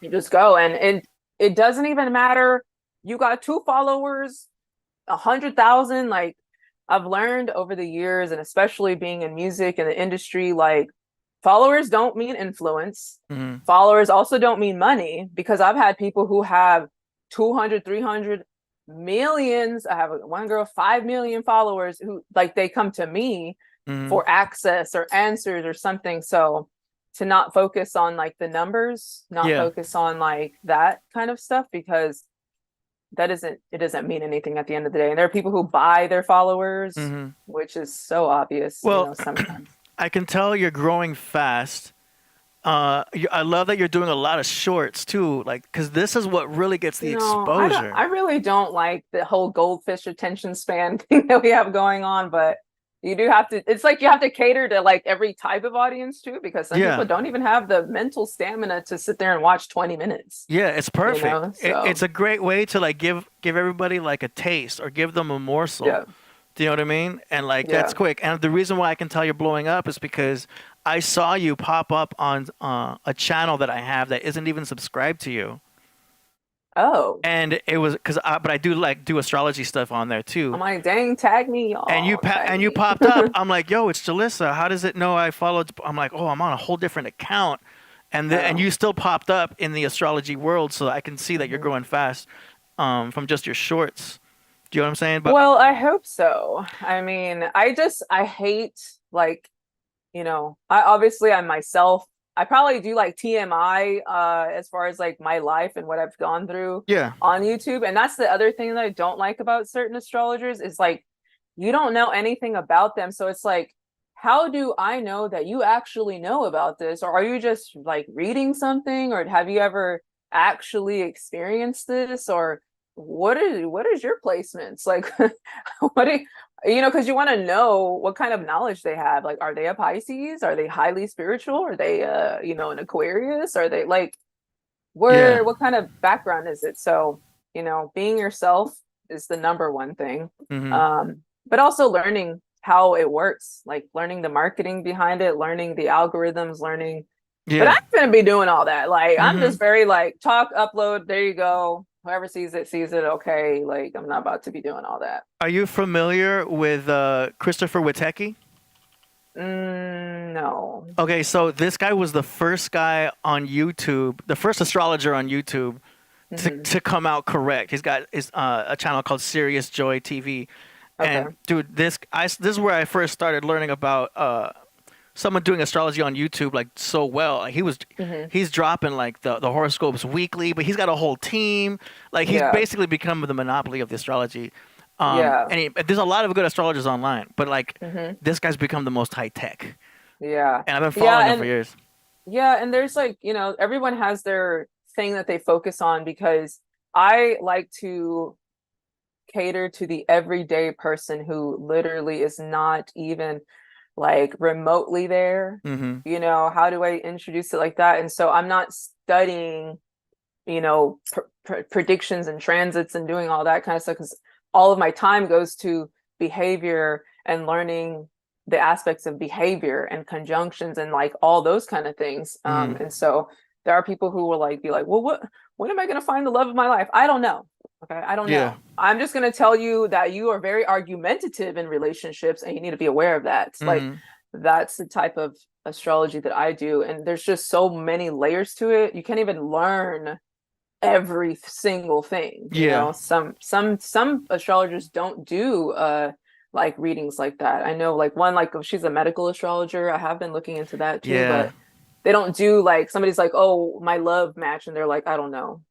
You just go. And it doesn't even matter. You got 2 followers, 100,000. Like I've learned over the years, and especially being in music and the industry, like followers don't mean influence. Followers also don't mean money, because I've had people who have 200, 300 millions. I have one girl, 5 million followers, who like they come to me for access or answers or something. So to not focus on like the numbers, not focus on like that kind of stuff, because it doesn't mean anything at the end of the day. And there are people who buy their followers, which is so obvious. Well, sometimes. I can tell you're growing fast. I love that you're doing a lot of shorts too, like, because this is what really gets the exposure. I really don't like the whole goldfish attention span thing that we have going on, but you do have to, it's like you have to cater to like every type of audience too, because some people don't even have the mental stamina to sit there and watch 20 minutes. Yeah, it's perfect. So. It's a great way to like give everybody like a taste, or give them a morsel. Yeah. Do you know what I mean? And like that's quick. And the reason why I can tell you're blowing up is because I saw you pop up on a channel that I have that isn't even subscribed to you. Oh. And it was but I do astrology stuff on there too. I'm like, dang, tag me, y'all. And you popped up. I'm like, yo, it's Jalisa. How does it know I followed? I'm like, oh, I'm on a whole different account. And you still popped up in the astrology world, so I can see that you're growing fast from just your shorts. Do you know what I'm saying? But, well, I hope so. I mean, I hate like, I'm myself. I probably do like TMI as far as like my life and what I've gone through on YouTube. And that's the other thing that I don't like about certain astrologers is like, you don't know anything about them. So it's like, how do I know that you actually know about this? Or are you just like reading something? Or have you ever actually experienced this? Or what is your placements? Like, because you want to know what kind of knowledge they have. Like, are they a Pisces? Are they highly spiritual? Are they, an Aquarius? Are they like, what kind of background is it? So, being yourself is the number one thing. But also learning how it works, like learning the marketing behind it, learning the algorithms, but I'm going to be doing all that. Like, I'm just very like talk, upload, there you go. whoever sees it, okay. Like, I'm not about to be doing all that. Are you familiar with Christopher Witecki? No. Okay, so this guy was the first guy on YouTube, the first astrologer on YouTube to come out correct. He's got a channel called Serious Joy TV. Okay. And dude, this is where I first started learning about someone doing astrology on YouTube like so well. Like he's dropping like the horoscopes weekly, but he's got a whole team. Like he's basically become the monopoly of the astrology. And there's a lot of good astrologers online, but like this guy's become the most high tech. Yeah. And I've been following him for years. Yeah, and there's like, everyone has their thing that they focus on, because I like to cater to the everyday person who literally is not even like remotely there. How do I introduce it like that? And so I'm not studying predictions and transits and doing all that kind of stuff, because all of my time goes to behavior and learning the aspects of behavior and conjunctions and like all those kind of things. And so there are people who will be like, well, when am I going to find the love of my life? I don't know. Okay. I don't know. I'm just going to tell you that you are very argumentative in relationships, and you need to be aware of that. Like, that's the type of astrology that I do. And there's just so many layers to it. You can't even learn every single thing. Some astrologers don't do like readings like that. I know like one, like she's a medical astrologer. I have been looking into that too, but they don't do like somebody's like, oh, my love match, and they're like, I don't know.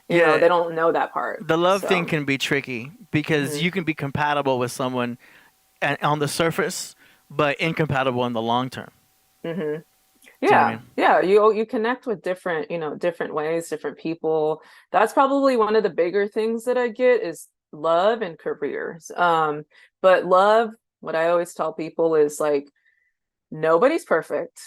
They don't know that part. The love thing can be tricky because you can be compatible with someone on the surface, but incompatible in the long term. Yeah. You connect with different ways, different people. That's probably one of the bigger things that I get is love and careers. But love, what I always tell people is like, nobody's perfect.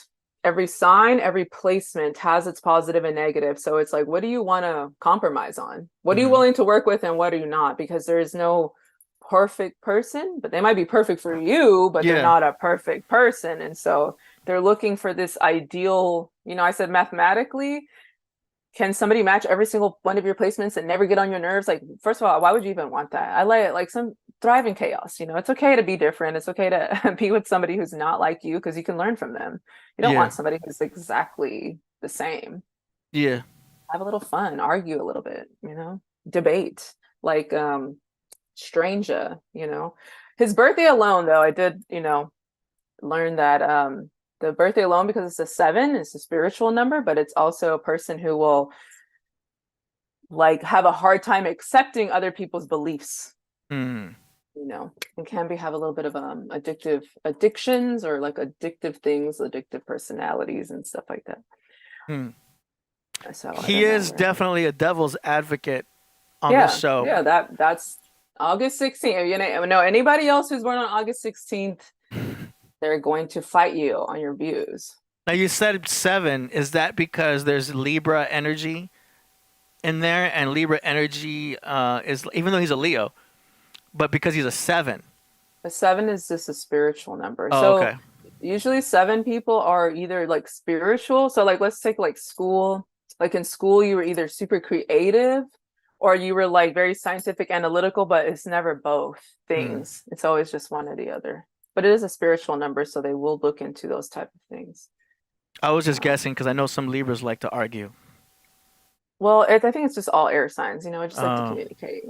Every sign, every placement has its positive and negative. So it's like, what do you want to compromise on? What are you willing to work with, and what are you not? Because there is no perfect person, but they might be perfect for you, but they're not a perfect person. And so they're looking for this ideal, I said mathematically, can somebody match every single one of your placements and never get on your nerves? Like, first of all, why would you even want that? I like some thrive in chaos. It's okay to be different. It's okay to be with somebody who's not like you, because you can learn from them. You don't want somebody who's exactly the same. Yeah. Have a little fun, argue a little bit, debate. Like Stranger, his birthday alone, though, I did, learn that the birthday alone, because it's a 7, it's a spiritual number, but it's also a person who will like have a hard time accepting other people's beliefs. And can have a little bit of addictions, or like addictive things, addictive personalities and stuff like that. So he is definitely a devil's advocate on this show. Yeah, that's August 16th. Anybody else who's born on August 16th, they're going to fight you on your views. Now you said 7. Is that because there's Libra energy in there, and Libra energy is, even though he's a Leo, but because he's a 7? A 7 is just a spiritual number. Okay. Usually 7 people are either like spiritual. So like, let's take like school. Like in school, you were either super creative or you were like very scientific, analytical, but it's never both things. It's always just one or the other. But it is a spiritual number, so they will look into those type of things. I was just guessing because I know some Libras like to argue. Well, I think it's just all air signs, just like to communicate,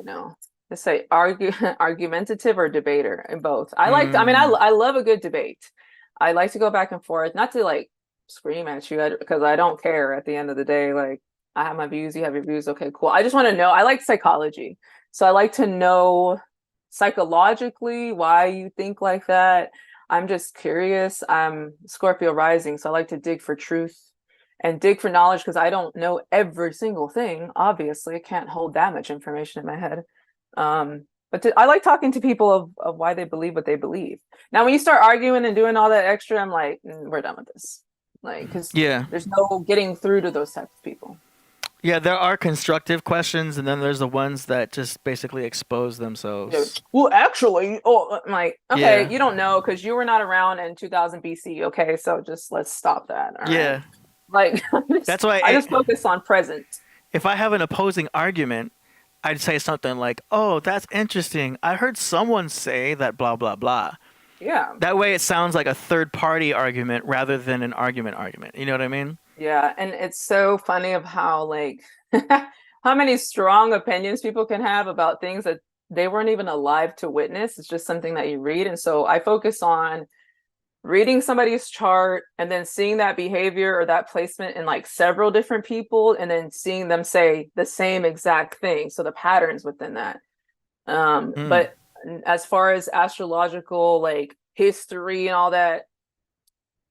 Let's say argumentative or debater, and both. I love a good debate. I like to go back and forth, not to like scream at you, because I don't care at the end of the day. Like, I have my views, you have your views. Okay, cool. I just want to know. I like psychology. So I like to know psychologically why you think like that. I'm just curious. I'm Scorpio rising, so I like to dig for truth and dig for knowledge, because I don't know every single thing. Obviously, I can't hold that much information in my head. But I like talking to people of why they believe what they believe. Now, when you start arguing and doing all that extra, I'm like, we're done with this. Like, because there's no getting through to those types of people. Yeah, there are constructive questions, and then there's the ones that just basically expose themselves. Well, actually, I'm like, okay, you don't know because you were not around in 2000 BC. Okay, so just let's stop that. All right? Like, that's why I just focus on present. If I have an opposing argument, I'd say something like, "Oh, that's interesting. I heard someone say that blah blah blah." Yeah. That way, it sounds like a third party argument rather than an argument. You know what I mean? Yeah, and it's so funny of how like how many strong opinions people can have about things that they weren't even alive to witness. It's just something that you read. And so I focus on reading somebody's chart and then seeing that behavior or that placement in like several different people and then seeing them say the same exact thing. So the patterns within that. But as far as astrological like history and all that,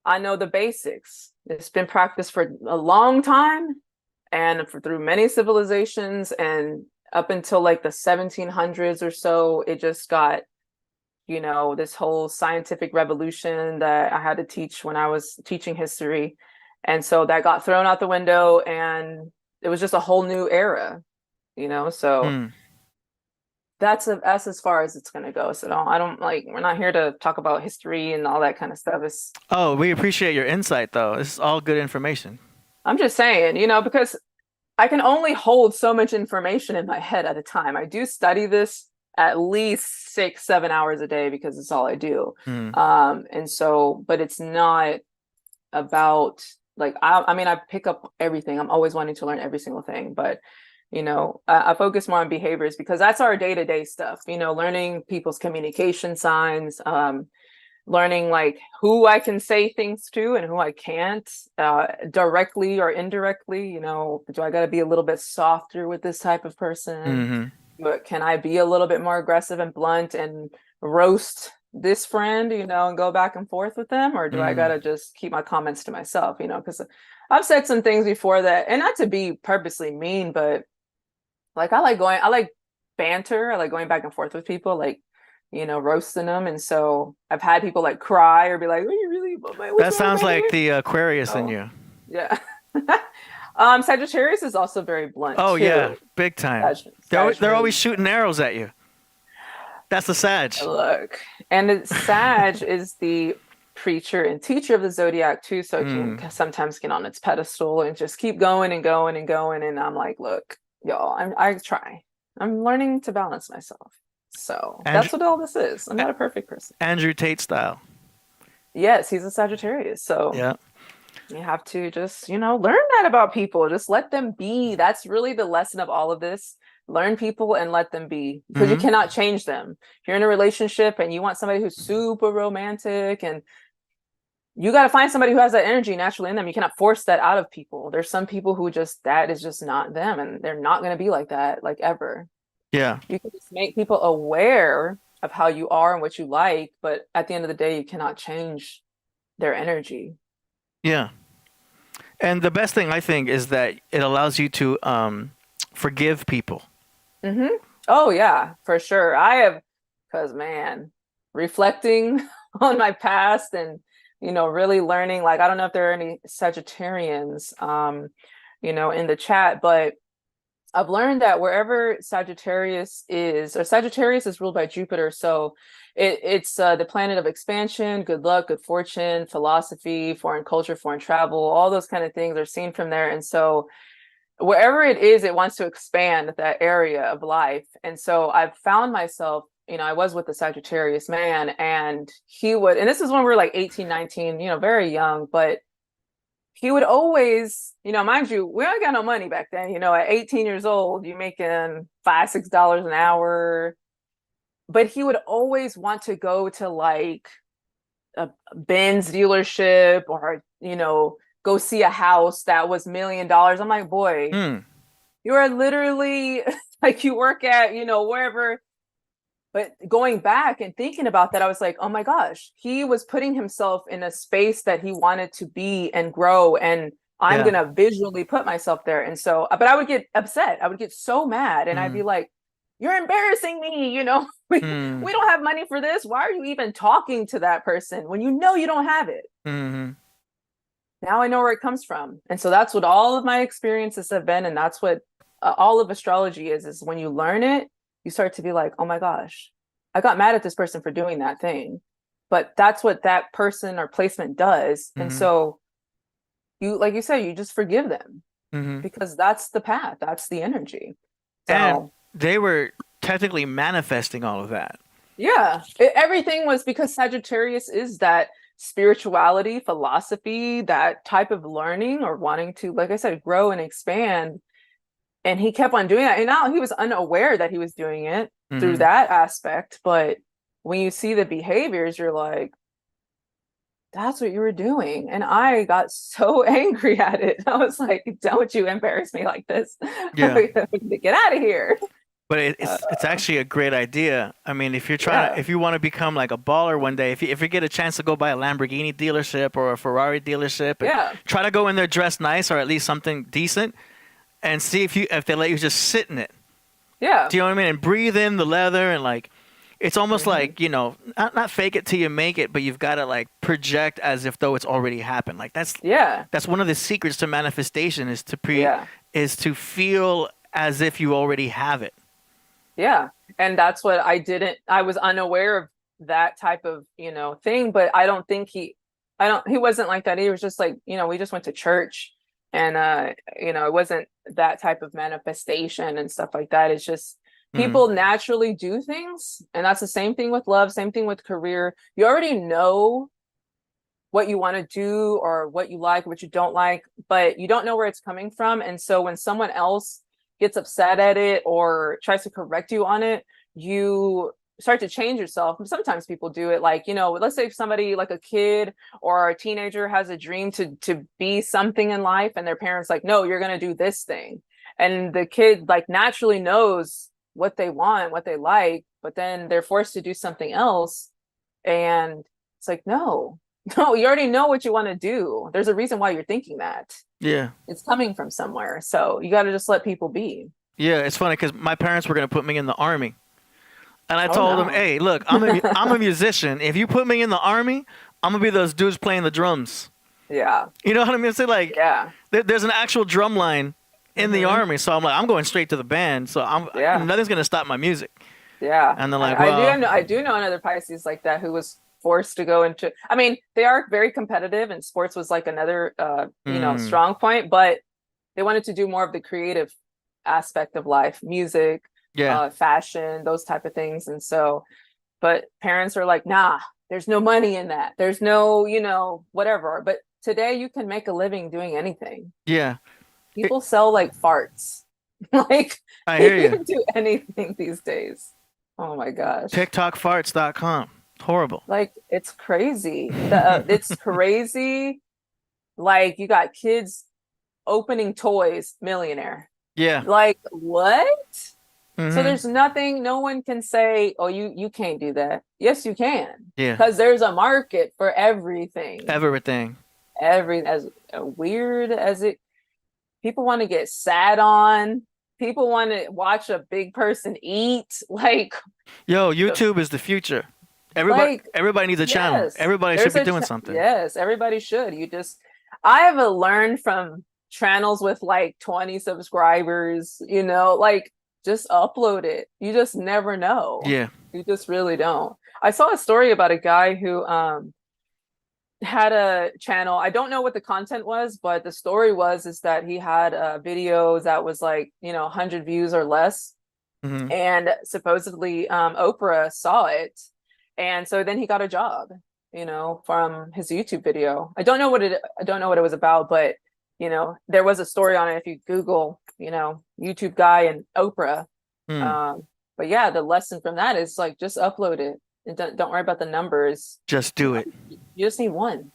I know the basics. It's been practiced for a long time and through many civilizations, and up until like the 1700s or so, it just got, you know, this whole scientific revolution that I had to teach when I was teaching history. And so that got thrown out the window and it was just a whole new era, you know? So that's as far as it's going to go. So I don't like, we're not here to talk about history and all that kind of stuff. Oh, we appreciate your insight though. This is all good information. I'm just saying, you know, because I can only hold so much information in my head at a time. I do study this at least 6-7 hours a day because it's all I do. And so, but it's not about like, I mean, I pick up everything. I'm always wanting to learn every single thing, but you know, I focus more on behaviors because that's our day-to-day stuff, you know, learning people's communication signs, learning like who I can say things to and who I can't, directly or indirectly. You know, do I got to be a little bit softer with this type of person? But can I be a little bit more aggressive and blunt and roast this friend, you know, and go back and forth with them? Or do I got to just keep my comments to myself, you know, because I've said some things before that, and not to be purposely mean, but like I like banter. I like going back and forth with people, like, you know, roasting them. And so I've had people like cry or be like, "Are you really?" That sounds like the Aquarius in you. Yeah. Sagittarius is also very blunt. Oh too. Yeah, big time. They're always shooting arrows at you. That's the Sag. Look, and Sag is the preacher and teacher of the zodiac too, so it can sometimes get on its pedestal and just keep going and going and going. And I'm like, look, y'all, I'm learning to balance myself. So that's what all this is. I'm not a perfect person. Andrew Tate style. Yes, he's a Sagittarius. So yeah, you have to just, you know, learn that about people. Just let them be. That's really the lesson of all of this. Learn people and let them be, because you cannot change them. If you're in a relationship and you want somebody who's super romantic, and you got to find somebody who has that energy naturally in them. You cannot force that out of people. There's some people who just, that is just not them, and they're not going to be like that, like ever. Yeah. You can just make people aware of how you are and what you like, but at the end of the day, you cannot change their energy. Yeah. And the best thing I think is that it allows you to forgive people. Oh yeah, for sure. I have, because man, reflecting on my past and, you know, really learning, like, I don't know if there are any Sagittarians, you know, in the chat, but I've learned that wherever Sagittarius is ruled by Jupiter. So it's the planet of expansion, good luck, good fortune, philosophy, foreign culture, foreign travel, all those kind of things are seen from there. And so wherever it is, it wants to expand that area of life. And so I've found myself, you know, I was with a Sagittarius man, and he would, and this is when we were like 18, 19, you know, very young, but he would always, you know, mind you, we ain't got no money back then, you know, at 18 years old, you're making $5-6 an hour. But he would always want to go to like a Benz dealership, or, you know, go see a house that was $1 million. I'm like, boy, you are literally like, you work at, you know, wherever. But going back and thinking about that, I was like, oh my gosh, he was putting himself in a space that he wanted to be and grow. And I'm going to visually put myself there. And so, but I would get upset. I would get so mad. And I'd be like, you're embarrassing me. You know, we don't have money for this. Why are you even talking to that person when you know you don't have it? Now I know where it comes from. And so that's what all of my experiences have been. And that's what all of astrology is when you learn it, you start to be like, oh my gosh, I got mad at this person for doing that thing. But that's what that person or placement does. And so you, like you said, you just forgive them because that's the path. That's the energy. So, they were technically manifesting all of that. Yeah, everything was because Sagittarius is that spirituality, philosophy, that type of learning or wanting to, like I said, grow and expand. And he kept on doing that. And now he was unaware that he was doing it through that aspect. But when you see the behaviors, you're like, that's what you were doing. And I got so angry at it. I was like, don't you embarrass me like this. Yeah. Get out of here. But it's actually a great idea. I mean, if you're trying to, if you want to become like a baller one day, if you get a chance to go by a Lamborghini dealership or a Ferrari dealership, and try to go in there dressed nice or at least something decent, and see if they let you just sit in it. Yeah. Do you know what I mean? And breathe in the leather and like, it's almost like, you know, not fake it till you make it, but you've got to like project as if though it's already happened. Like that's one of the secrets to manifestation is to feel as if you already have it. Yeah. And that's what I was unaware of that type of, you know, thing, but I don't think he wasn't like that. He was just like, you know, we just went to church and, you know, it wasn't that type of manifestation and stuff like that. It's just people naturally do things. And that's the same thing with love, same thing with career. You already know what you want to do or what you like, what you don't like, but you don't know where it's coming from. And so when someone else gets upset at it or tries to correct you on it, you start to change yourself. Sometimes people do it like, you know, let's say if somebody like a kid or a teenager has a dream to be something in life and their parents like, no, you're going to do this thing. And the kid like naturally knows what they want, what they like, but then they're forced to do something else. And it's like, no, you already know what you want to do. There's a reason why you're thinking that. Yeah. It's coming from somewhere. So you got to just let people be. Yeah. It's funny because my parents were going to put me in the army. And I told them, hey, look, I'm a musician. If you put me in the army, I'm going to be those dudes playing the drums. Yeah. You know what I mean? It's like, there's an actual drum line in the army. So I'm like, I'm going straight to the band. So nothing's going to stop my music. Yeah. And they're like, I do know another Pisces like that who was forced to go into, I mean, they are very competitive and sports was like another, you know, strong point, but they wanted to do more of the creative aspect of life, music, fashion, those type of things. And so, but parents are like, nah, there's no money in that. There's no, you know, whatever. But today you can make a living doing anything. Yeah. People sell like farts. Like, I hear you. Can do anything these days. Oh my gosh. TikTokfarts.com. Horrible. Like, it's crazy. It's crazy. Like, you got kids opening toys, millionaire. Yeah. Like, what? So there's nothing, no one can say, oh, you can't do that. Yes, you can. Yeah. Because there's a market for everything. Everything. As weird as it, people want to get sat on. People want to watch a big person eat. Like, yo, YouTube is the future. Everybody needs a channel. Everybody should be doing something. Yes, everybody should. I have learned from channels with like 20 subscribers, you know, like just upload it. You just never know. Yeah. You just really don't. I saw a story about a guy who had a channel. I don't know what the content was, but the story is that he had videos that was like, you know, 100 views or less. And supposedly Oprah saw it. And so then he got a job, you know, from his YouTube video. I don't know what it was about, but you know, there was a story on it if you Google, you know, YouTube guy and Oprah. But yeah, the lesson from that is like, just upload it and don't worry about the numbers. Just do it. You just need one.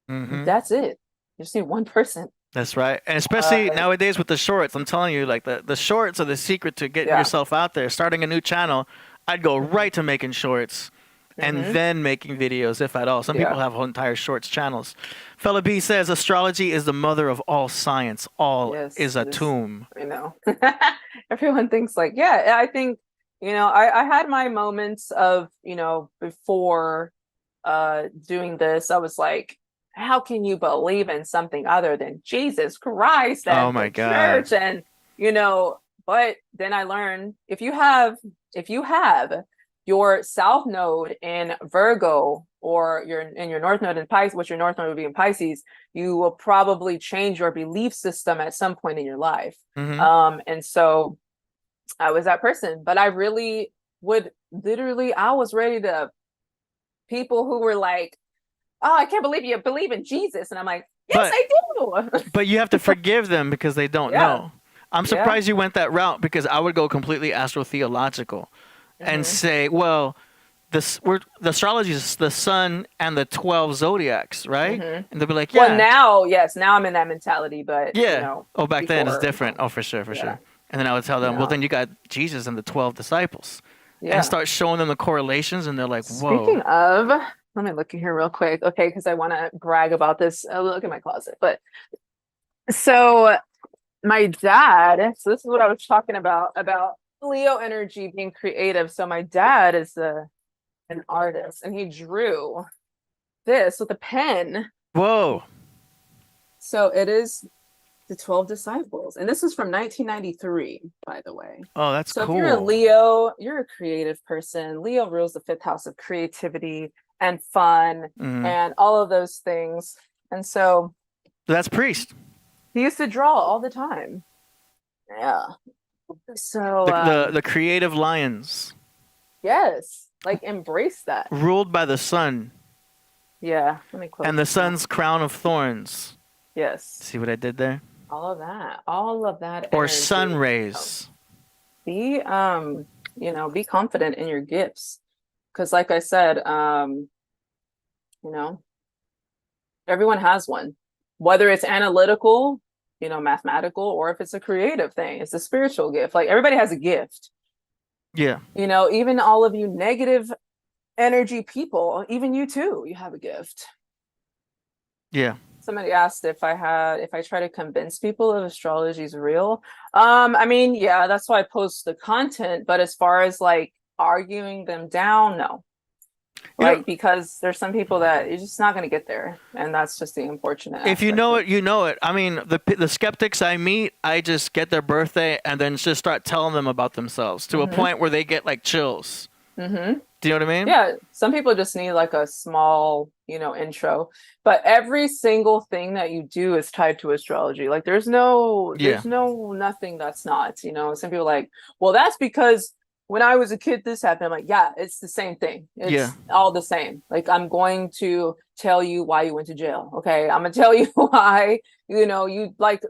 That's it. You just need one person. That's right. And especially nowadays with the shorts, I'm telling you, like the shorts are the secret to getting yourself out there. Starting a new channel, I'd go right to making shorts. And then making videos, if at all. Some people have whole entire shorts channels. Fella B says, astrology is the mother of all science. All is a tomb. I know. Everyone thinks like, yeah, I think, you know, I had my moments of, you know, before doing this, I was like, how can you believe in something other than Jesus Christ and oh my God. church? And, you know, but then I learned if you have your south node in Virgo or your north node in Pisces, which your north node would be in Pisces, you will probably change your belief system at some point in your life. And so I was that person. But I really would literally, I was ready to people who were like, oh, I can't believe you believe in Jesus. And I'm like, yes, I do. But you have to forgive them because they don't know. I'm surprised you went that route, because I would go completely astrotheological and say, well, the astrology is the sun and the 12 zodiacs, right? And they'll be like, yeah. Well, now, yes, now I'm in that mentality, but yeah. you know, Oh, back then it's before, different. Oh, for sure, for sure. And then I would tell them, well, then you got Jesus and the 12 disciples. And start showing them the correlations, and they're like, whoa. Speaking of, let me look in here real quick, okay, because I want to brag about this. Look at my closet. But so my dad, so this is what I was talking about Leo energy being creative. So my dad is an artist, and he drew this with a pen. Whoa. So it is the 12 disciples, and this is from 1993, by the way. Oh, that's cool. So if you're a Leo, you're a creative person. Leo rules the 5th house of creativity and fun and all of those things. And so that's Priest. He used to draw all the time. Yeah. So the creative lions. Yes, like embrace that. Ruled by the sun. Yeah. Let me close. And the sun's crown of thorns. Yes. See what I did there? All of that. All of that. Or energy. sun rays. Be be confident in your gifts. Because like I said, everyone has one. Whether it's analytical, mathematical, or if it's a creative thing, it's a spiritual gift. Like everybody has a gift. Yeah. Even all of you negative energy people, even you too, you have a gift. Yeah. Somebody asked if I try to convince people that astrology is real. Yeah, that's why I post the content. But as far as like arguing them down, no. Because there's some people that you're just not going to get there, and that's just the unfortunate. If you know it, you know it. I mean, the skeptics I meet, I just get their birthday and then just start telling them about themselves to a point where they get like chills. Mm-hmm. Do you know what I mean? Yeah. Some people just need like a small, intro. But every single thing that you do is tied to astrology. Like there's nothing that's not. Some people are like, well, that's because when I was a kid, this happened. I'm like, yeah, it's the same thing. It's all the same. Like, I'm going to tell you why you went to jail. Okay. I'm going to tell you why, you like,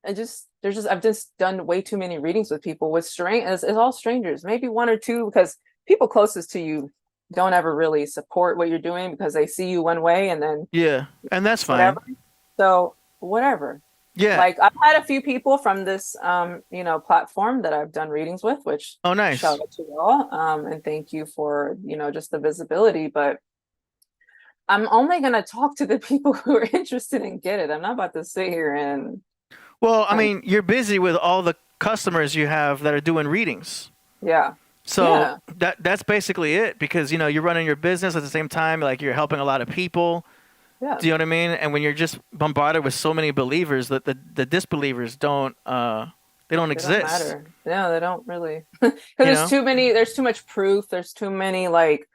I've just done way too many readings with people with it's all strangers, maybe one or two, because people closest to you don't ever really support what you're doing because they see you one way and then. Yeah. And that's fine. Whatever. So whatever. Yeah. Like I've had a few people from this, platform that I've done readings with, which nice. Shout out to you all. And thank you for, just the visibility, but I'm only going to talk to the people who are interested and get it. I'm not about to sit here and. Well, I mean, you're busy with all the customers you have that are doing readings. Yeah. So that's basically it, because, you're running your business at the same time, like you're helping a lot of people. Yeah. Do you know what I mean? And when you're just bombarded with so many believers, that the disbelievers don't exist. Don't matter. No, they don't really. Because there's too much proof. There's too many like,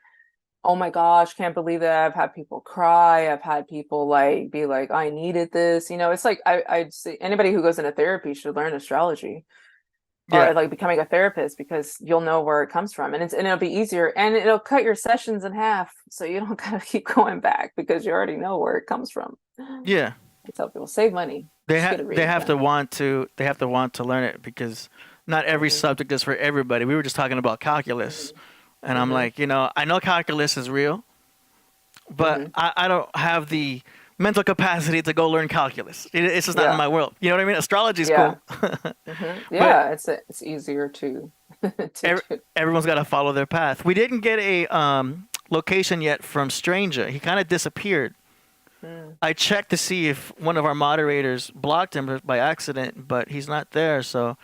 oh my gosh, can't believe that. I've had people cry. I've had people like be like, I needed this. It's like I'd say anybody who goes into therapy should learn astrology. Or like becoming a therapist, because you'll know where it comes from, and it'll be easier, and it'll cut your sessions in half, so you don't gotta keep going back because you already know where it comes from. Yeah, I tell people save money. They have to want to learn it, because not every subject is for everybody. We were just talking about calculus, and I'm like, I know calculus is real, but I don't have the mental capacity to go learn calculus. It's just not in my world. You know what I mean? Astrology is cool. Yeah, it's easier to do. Everyone's got to follow their path. We didn't get a location yet from Stranger. He kind of disappeared. I checked to see if one of our moderators blocked him by accident, but he's not there. So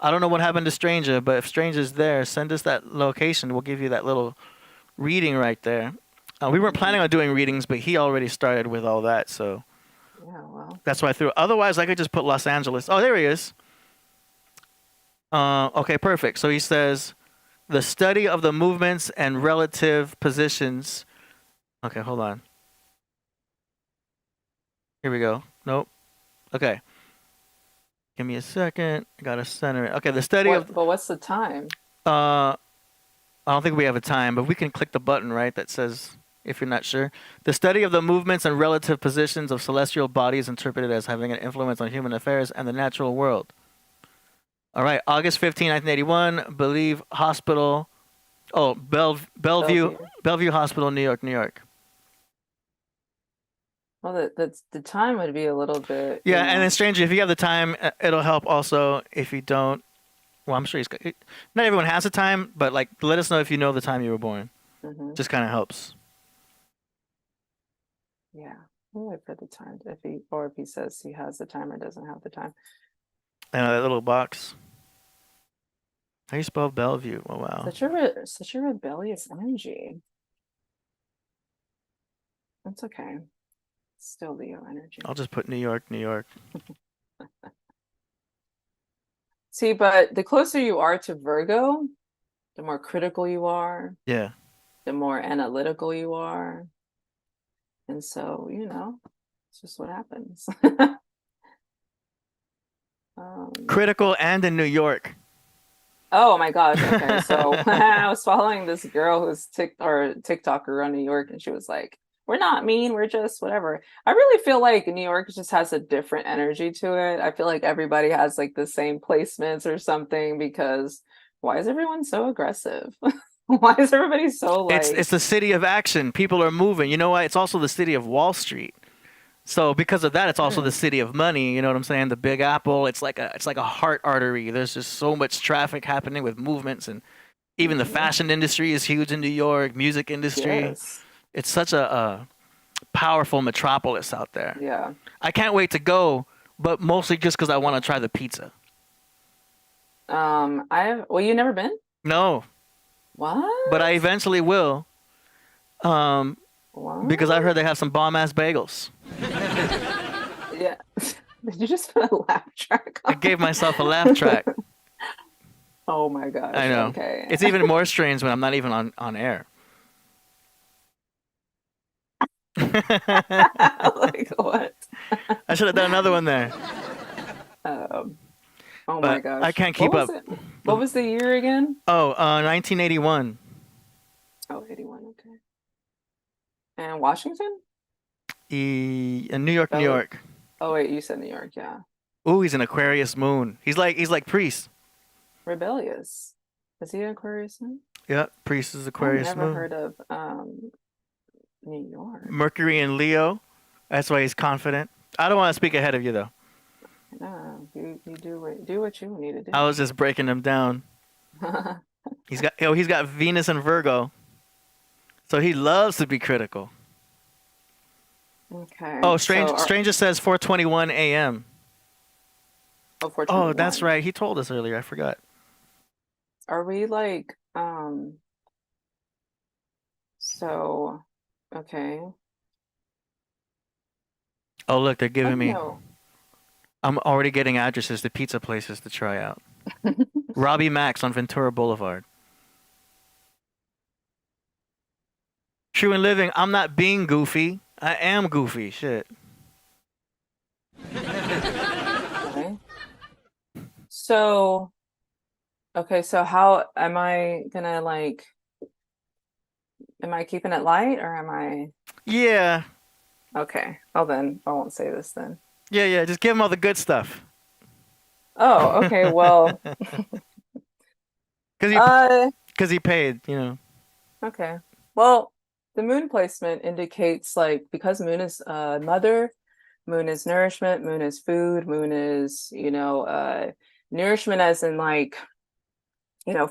I don't know what happened to Stranger, but if Stranger's there, send us that location. We'll give you that little reading right there. We weren't planning on doing readings, but he already started with all that, so that's why I threw it. Otherwise, I could just put Los Angeles. Oh, there he is. Okay, perfect. So he says, the study of the movements and relative positions. Okay, hold on. Here we go. Nope. Okay. Give me a second. I gotta center it. Okay, the study of But what's the time? I don't think we have a time, but we can click the button, right, that says if you're not sure. The study of the movements and relative positions of celestial bodies interpreted as having an influence on human affairs and the natural world. All right, August 15, 1981, Believe Hospital. Oh, Bellevue Hospital, New York, New York. Well, the time would be a little bit. Yeah, and then strangely, if you have the time, it'll help also. If you don't, well, I'm sure not everyone has the time, but like, let us know if you know the time you were born. Just kind of helps. Yeah, we'll wait for the time. If he says he has the time or doesn't have the time. And that little box. How do you spell Bellevue? Oh wow. Such a rebellious energy. That's okay. Still Leo energy. I'll just put New York, New York. See, but the closer you are to Virgo, the more critical you are. Yeah. The more analytical you are. And so, it's just what happens. Critical and in New York. Oh my gosh. Okay. So I was following this girl who's TikToker on New York, and she was like, we're not mean, we're just whatever. I really feel like New York just has a different energy to it. I feel like everybody has like the same placements or something, because why is everyone so aggressive? Why is everybody so like... It's the city of action. People are moving. You know what? It's also the city of Wall Street. So because of that, it's also the city of money. You know what I'm saying? The Big Apple. It's like a heart artery. There's just so much traffic happening with movements, and even the fashion industry is huge in New York. Music industry. Yes. It's such a powerful metropolis out there. Yeah. I can't wait to go, but mostly just because I want to try the pizza. You never been? No. What? But I eventually will. What? Because I heard they have some bomb ass bagels. Yeah. Did you just put a laugh track on? I gave myself a laugh track. Oh my gosh. I know. Okay. It's even more strange when I'm not even on air. Like what? I should have done another one there. Oh my But gosh. I can't keep up. What was the year again? 1981. Oh, 81. Okay. And Washington? In New York, New York. Oh wait, you said New York, yeah. Ooh, he's an Aquarius moon. He's like Priest. Rebellious. Is he an Aquarius moon? Yep, Priest is Aquarius I've never moon. heard of New York. Mercury in Leo. That's why he's confident. I don't want to speak ahead of you though. No, you do what you need to do. I was just breaking them down. He's got Venus and Virgo. So he loves to be critical. Okay. Oh, Stranger says 4:21 a.m. Oh, 4:21. Oh, that's right. He told us earlier. I forgot. Are we like so okay. Oh, look, they're giving me. No. I'm already getting addresses to pizza places to try out. Robbie Max on Ventura Boulevard. True and Living. I'm not being goofy. I am goofy. Shit. Okay. So how am I gonna like? Am I keeping it light or am I? Yeah. Okay. Well then, I won't say this then. Yeah. Just give him all the good stuff. Oh, okay. Well, because he paid. You know. Okay. Well, the moon placement indicates like, because moon is mother, moon is nourishment, moon is food, moon is nourishment as in like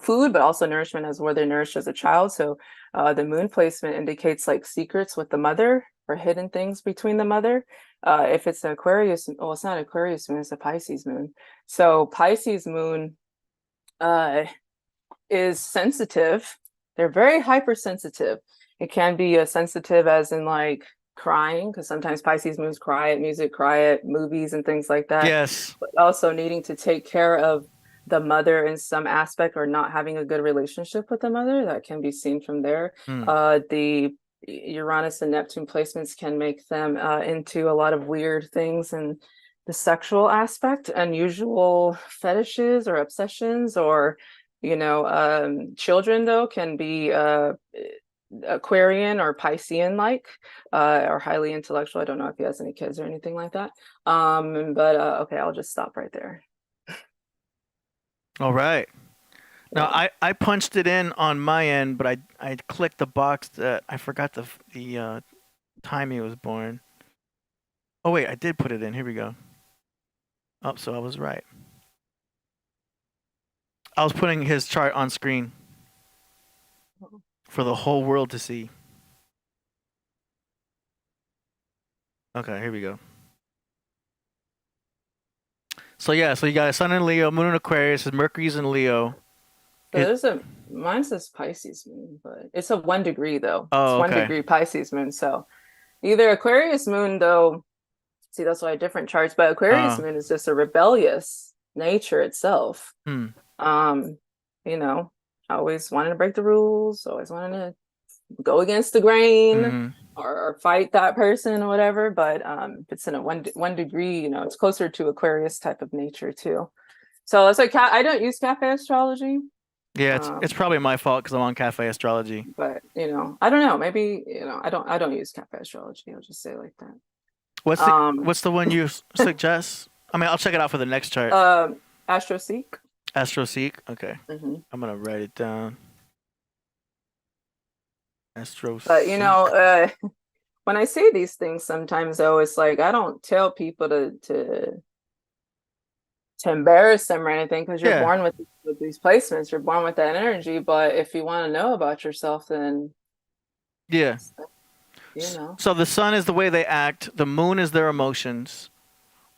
food, but also nourishment as where they're nourished as a child. So the moon placement indicates like secrets with the mother or hidden things between the mother. If it's an Aquarius, well, it's not Aquarius moon, it's a Pisces moon. So Pisces moon is sensitive. They're very hypersensitive. It can be sensitive as in like crying, because sometimes Pisces moons cry at music, cry at movies and things like that. Yes. But also needing to take care of the mother in some aspect, or not having a good relationship with the mother. That can be seen from there. The Uranus and Neptune placements can make them into a lot of weird things, and the sexual aspect, unusual fetishes or obsessions, or children though can be Aquarian or Piscean like, or highly intellectual. I don't know if he has any kids or anything like that. But okay, I'll just stop right there. All right. Now I punched it in on my end, but I clicked the box that I forgot the time he was born. Oh wait, I did put it in. Here we go. Oh, so I was right. I was putting his chart on screen for the whole world to see. Okay, here we go. So yeah, so you got a Sun in Leo, Moon in Aquarius, his Mercury's in Leo. So mine says Pisces moon, but it's a 1 degree though. Oh, it's 1 degree Pisces moon. So either Aquarius moon though, see that's why I have different charts, but Aquarius moon is just a rebellious nature itself. Always wanting to break the rules, always wanting to go against the grain or fight that person or whatever. But if it's in a one degree, it's closer to Aquarius type of nature too. So it's like I don't use cafe astrology. Yeah, it's probably my fault because I'm on cafe astrology. But I don't know. Maybe I don't use cafe astrology. I'll just say it like that. What's the one you suggest? I mean, I'll check it out for the next chart. AstroSeek. AstroSeek. Okay, I'm gonna write it down. AstroSeek. But when I say these things, sometimes though, it's like I don't tell people to embarrass them or anything, because you're born with these placements, you're born with that energy. But if you want to know about yourself, then So the sun is the way they act. The moon is their emotions.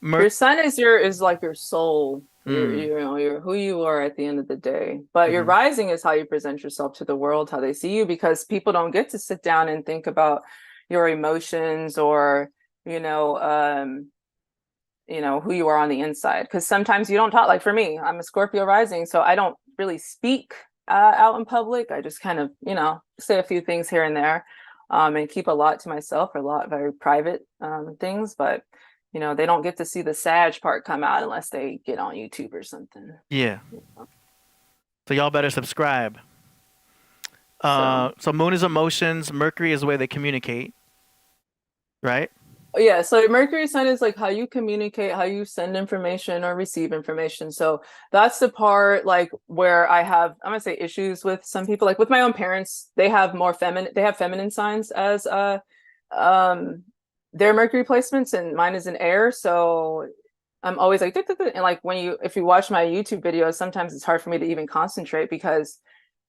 Your sun is like your soul. You're who you are at the end of the day. But your rising is how you present yourself to the world, how they see you, because people don't get to sit down and think about your emotions or who you are on the inside. Because sometimes you don't talk. Like for me, I'm a Scorpio rising, so I don't really speak out in public. I just kind of say a few things here and there, and keep a lot to myself, or a lot of very private things. But they don't get to see the Sag part come out unless they get on YouTube or something. Yeah. So y'all better subscribe. So moon is emotions. Mercury is the way they communicate. Right? Yeah. So Mercury sun is like how you communicate, how you send information or receive information. So that's the part like where I'm going to say issues with some people. Like with my own parents, they have feminine signs as their Mercury placements, and mine is in air. So I'm always like, and like if you watch my YouTube videos, sometimes it's hard for me to even concentrate because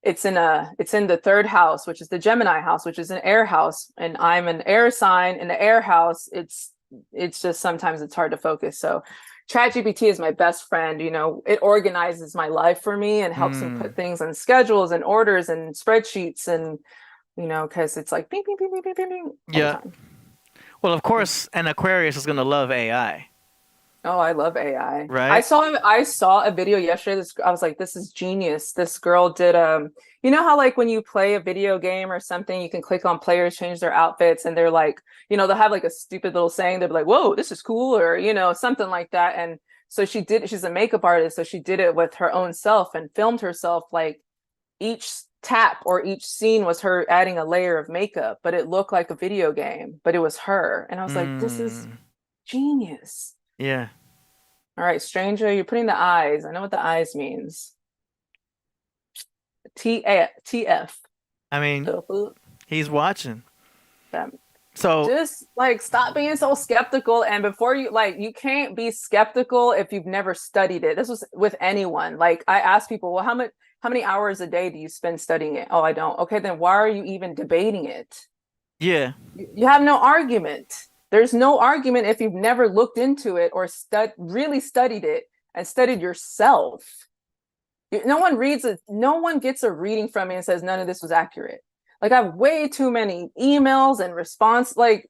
it's in the third house, which is the Gemini house, which is an air house. And I'm an air sign in the air house. It's just, sometimes it's hard to focus. So ChatGPT is my best friend. It organizes my life for me and helps me put things on schedules and orders and spreadsheets, and, cause it's like, bing, bing, bing, bing, bing, bing, bing. Yeah. Well, of course, an Aquarius is going to love AI. Oh, I love AI. Right. I saw a video yesterday. I was like, this is genius. This girl did, how like when you play a video game or something, you can click on players, change their outfits, and they're like, they'll have like a stupid little saying. They'll be like, whoa, this is cool, or, something like that. And so she's a makeup artist. So she did it with her own self and filmed herself. Like each tap or each scene was her adding a layer of makeup, but it looked like a video game, but it was her. And I was like, this is genius. Yeah. All right, stranger, you're putting the eyes. I know what the eyes means. TF. I mean, he's watching. So just like stop being so skeptical. And before you can't be skeptical if you've never studied it. This was with anyone. Like I asked people, well, how many hours a day do you spend studying it? Oh, I don't. Okay, then why are you even debating it? Yeah. You have no argument. There's no argument if you've never looked into it or really studied it and studied yourself. No one reads it. No one gets a reading from me and says none of this was accurate. Like I have way too many emails and response. Like,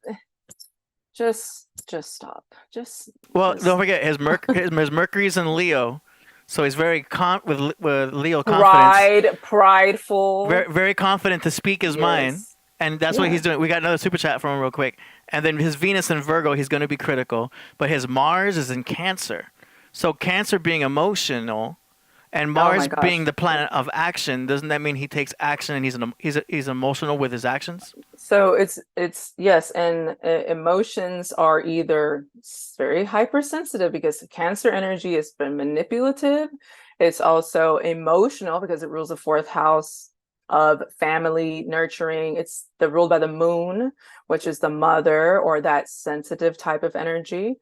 just stop. Don't forget his Mercury's in Leo, so he's very with Leo confidence. Prideful. Very, very confident to speak his mind. And that's what he's doing. We got another super chat from him real quick. And then his Venus in Virgo, he's going to be critical. But his Mars is in Cancer. So Cancer being emotional and Mars being the planet of action, doesn't that mean he takes action and he's emotional with his actions? So it's yes, and emotions are either very hypersensitive because Cancer energy has been manipulative. It's also emotional because it rules the fourth house of family nurturing. It's ruled by the moon, which is the mother or that sensitive type of energy.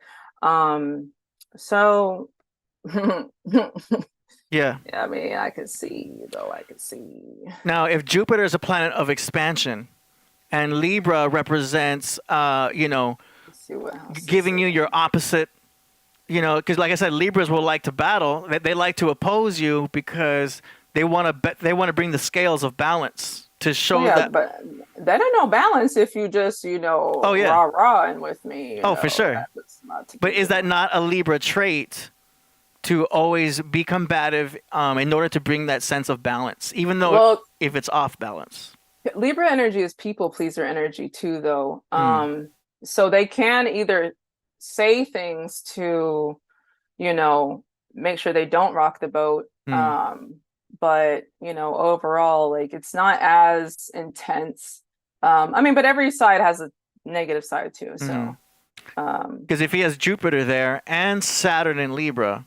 So yeah, I mean, I can see. Now, if Jupiter is a planet of expansion and Libra represents, giving you your opposite, because like I said, Libras will like to battle. They like to oppose you because they want to bring the scales of balance to show that. But that ain't no balance if you just, rah and with me. For sure. But is that not a Libra trait to always be combative in order to bring that sense of balance, even though if it's off balance? Libra energy is people pleaser energy too, though. So they can either say things to, make sure they don't rock the boat. But, overall, like, it's not as intense. But every side has a negative side too. So, because if he has Jupiter there and Saturn in Libra,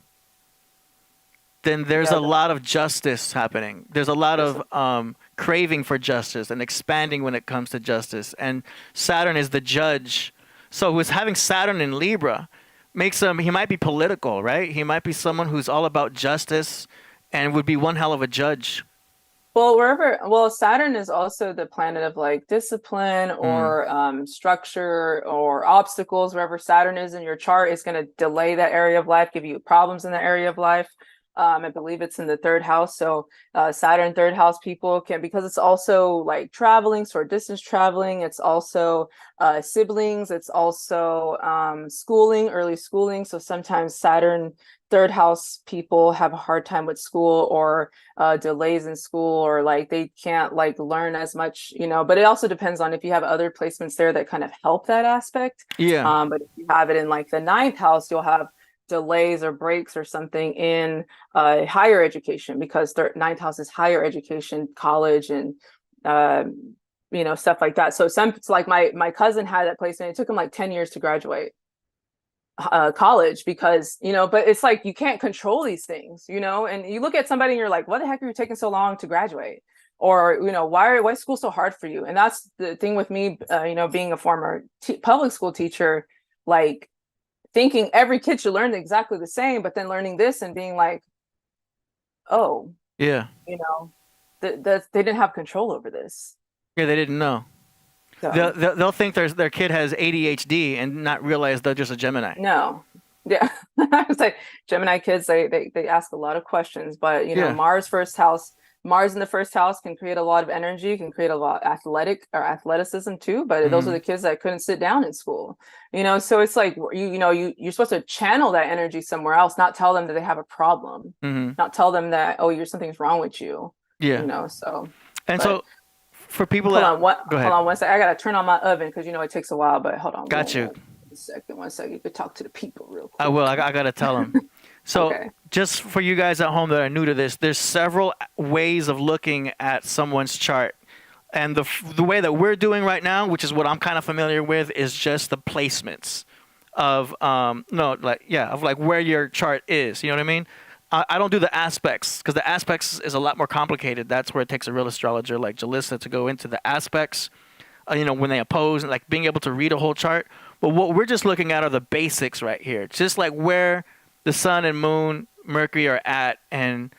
then there's a lot of justice happening. There's a lot of craving for justice and expanding when it comes to justice. And Saturn is the judge. So with having Saturn in Libra makes he might be political, right? He might be someone who's all about justice and would be one hell of a judge. Well, Saturn is also the planet of like discipline or structure or obstacles. Wherever Saturn is in your chart, it's going to delay that area of life, give you problems in that area of life. I believe it's in the third house. So Saturn third house people can, because it's also like traveling, short distance traveling. It's also siblings. It's also schooling, early schooling. So sometimes Saturn third house people have a hard time with school or delays in school, or like they can't like learn as much, but it also depends on if you have other placements there that kind of help that aspect. But if you have it in like the ninth house, you'll have delays or breaks or something in higher education, because ninth house is higher education, college, and stuff like that. So it's like my cousin had that placement. It took him like 10 years to graduate college because but it's like you can't control these things, and you look at somebody and you're like, what the heck are you taking so long to graduate? Or why is school so hard for you? And that's the thing with me, being a former public school teacher, like thinking every kid should learn exactly the same, but then learning this and being like, oh, yeah, they didn't have control over this. Yeah, they didn't know. So, they'll think their kid has ADHD and not realize they're just a Gemini. No, yeah, it's like Gemini kids. They ask a lot of questions, but Mars first house. Mars in the first house can create a lot of energy, can create a lot of athleticism too. But those are the kids that couldn't sit down in school, So it's like you're supposed to channel that energy somewhere else, not tell them that they have a problem, not tell them that something's wrong with you. Yeah. So. So for people hold on one second. I gotta turn on my oven because it takes a while. But hold on. Got you. One second. You could talk to the people real quick. I will. I gotta tell them. So just for you guys at home that are new to this, there's several ways of looking at someone's chart. And the way that we're doing right now, which is what I'm kind of familiar with, is just the placements of where your chart is. You know what I mean? I don't do the aspects because the aspects is a lot more complicated. That's where it takes a real astrologer like Jalisa to go into the aspects, when they oppose and like being able to read a whole chart. But what we're just looking at are the basics right here. Just like where the sun and moon, Mercury are at and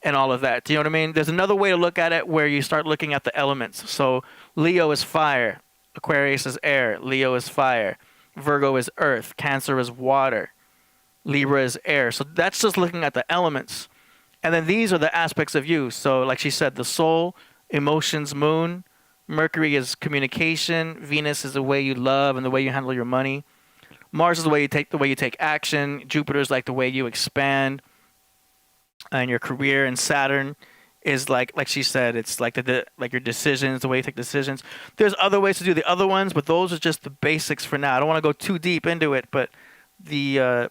all of that. Do you know what I mean? There's another way to look at it where you start looking at the elements. So Leo is fire, Aquarius is air, Leo is fire, Virgo is earth, Cancer is water, Libra is air. So that's just looking at the elements. And then these are the aspects of you. So like she said, the soul, emotions, moon, Mercury is communication, Venus is the way you love and the way you handle your money. Mars is the way you take action. Jupiter is like the way you expand in your career, and Saturn is like she said, it's like like your decisions, the way you take decisions. There's other ways to do the other ones, but those are just the basics for now. I don't want to go too deep into it, but the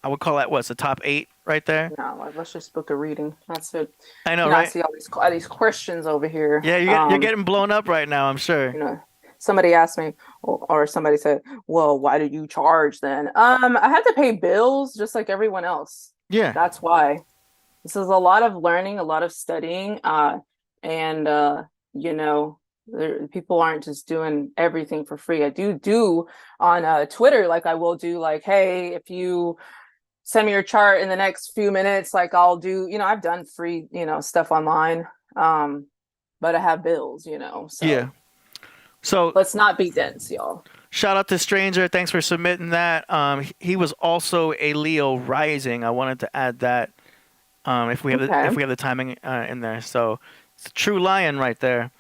I would call that, what's the top 8 right there? No, like, let's just book a reading. That's it. I know, I right? see all these questions over here. Yeah, you're getting blown up right now, I'm sure. You know, somebody asked me, or somebody said, "Well, why did you charge then?" I had to pay bills just like everyone else. Yeah. That's why. This is a lot of learning, a lot of studying, and you know, people aren't just doing everything for free. I do on Twitter, like I will do, like, hey, if you send me your chart in the next few minutes, like I'll do, you know, I've done free, you know, stuff online, but I have bills, you know. So yeah. So let's not be dense, y'all. shout out to Stranger. Thanks for submitting that. He was also a Leo rising. I wanted to add that. If we have the timing in there, so it's a true lion right there.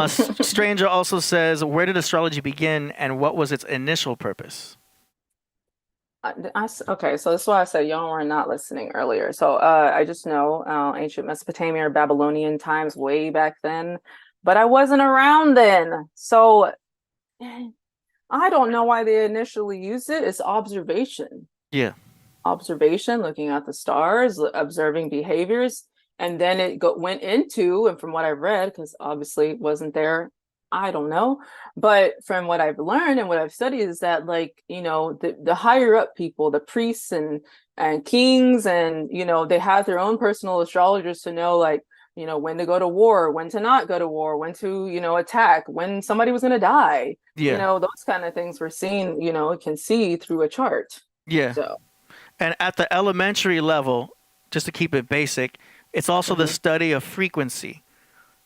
Stranger also says, where did astrology begin, and what was its initial purpose? Okay, so this is why I said y'all were not listening earlier. So I just know ancient Mesopotamia or Babylonian times way back then, but I wasn't around then, so I don't know why they initially used it. It's observation. Yeah. Observation, looking at the stars, observing behaviors, and then it went into, and from what I've read, because obviously it wasn't there, I don't know, but from what I've learned and what I've studied is that, like, you know, the higher up people, the priests and kings, and, you know, they have their own personal astrologers to know, like, you know, when to go to war, when to not go to war, when to, you know, attack, when somebody was going to die. Yeah. You know, those kind of things we're seeing, you know, can see through a chart. Yeah. So. And at the elementary level, just to keep it basic, it's also the study of frequency.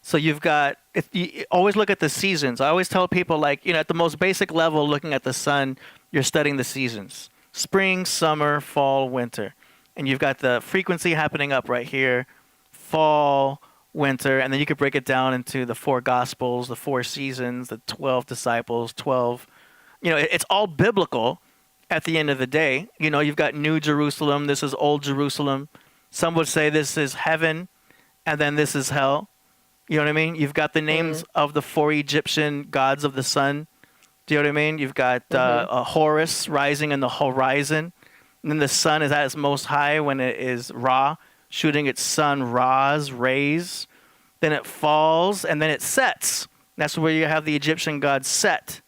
So you've got, if you always look at the seasons. I always tell people, like, you know, at the most basic level, looking at the sun, you're studying the seasons: spring, summer, fall, winter. And you've got the frequency happening up right here: fall, winter, and then you could break it down into the 4 gospels, the 4 seasons, the 12 disciples, 12. You know, it's all biblical at the end of the day. You know, you've got New Jerusalem, this is Old Jerusalem. Some would say this is heaven, and then this is hell. You know what I mean? You've got the names of the 4 Egyptian gods of the sun. Do you know what I mean? You've got Horus rising in the horizon. And then the sun is at its most high when it is Ra, shooting its sun Ra's rays. Then it falls, and then it sets. That's where you have the Egyptian god Set.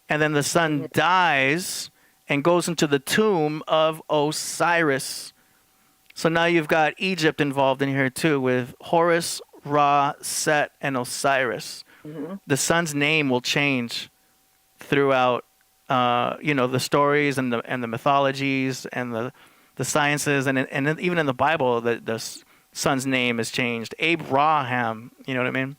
And then the sun dies and goes into the tomb of Osiris. So now you've got Egypt involved in here too, with Horus, Ra, Set, and Osiris. The sun's name will change throughout, you know, the stories and the mythologies and the sciences, and even in the Bible, the son's name is changed. Abraham, you know what I mean?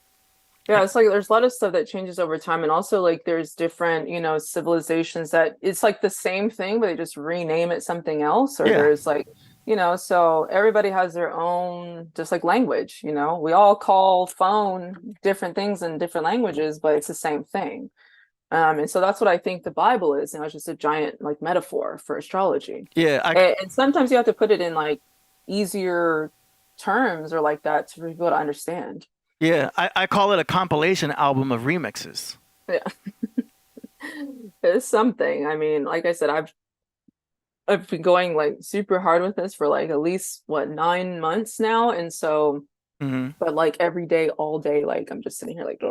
Yeah, it's like there's a lot of stuff that changes over time, and also, like, there's different, you know, civilizations that it's like the same thing, but they just rename it something else, or there's, like, you know, so everybody has their own, just like language, you know, we all call phone different things in different languages, but it's the same thing. And so that's what I think the Bible is, you know, it's just a giant, like, metaphor for astrology. Yeah. And sometimes you have to put it in, like, easier terms or like that for people to understand. Yeah, I call it a compilation album of remixes. Yeah. It's something. I mean, like I said, I've been going, like, super hard with this for, like, at least 9 months now, and so but, like, every day, all day, like, I'm just sitting here like,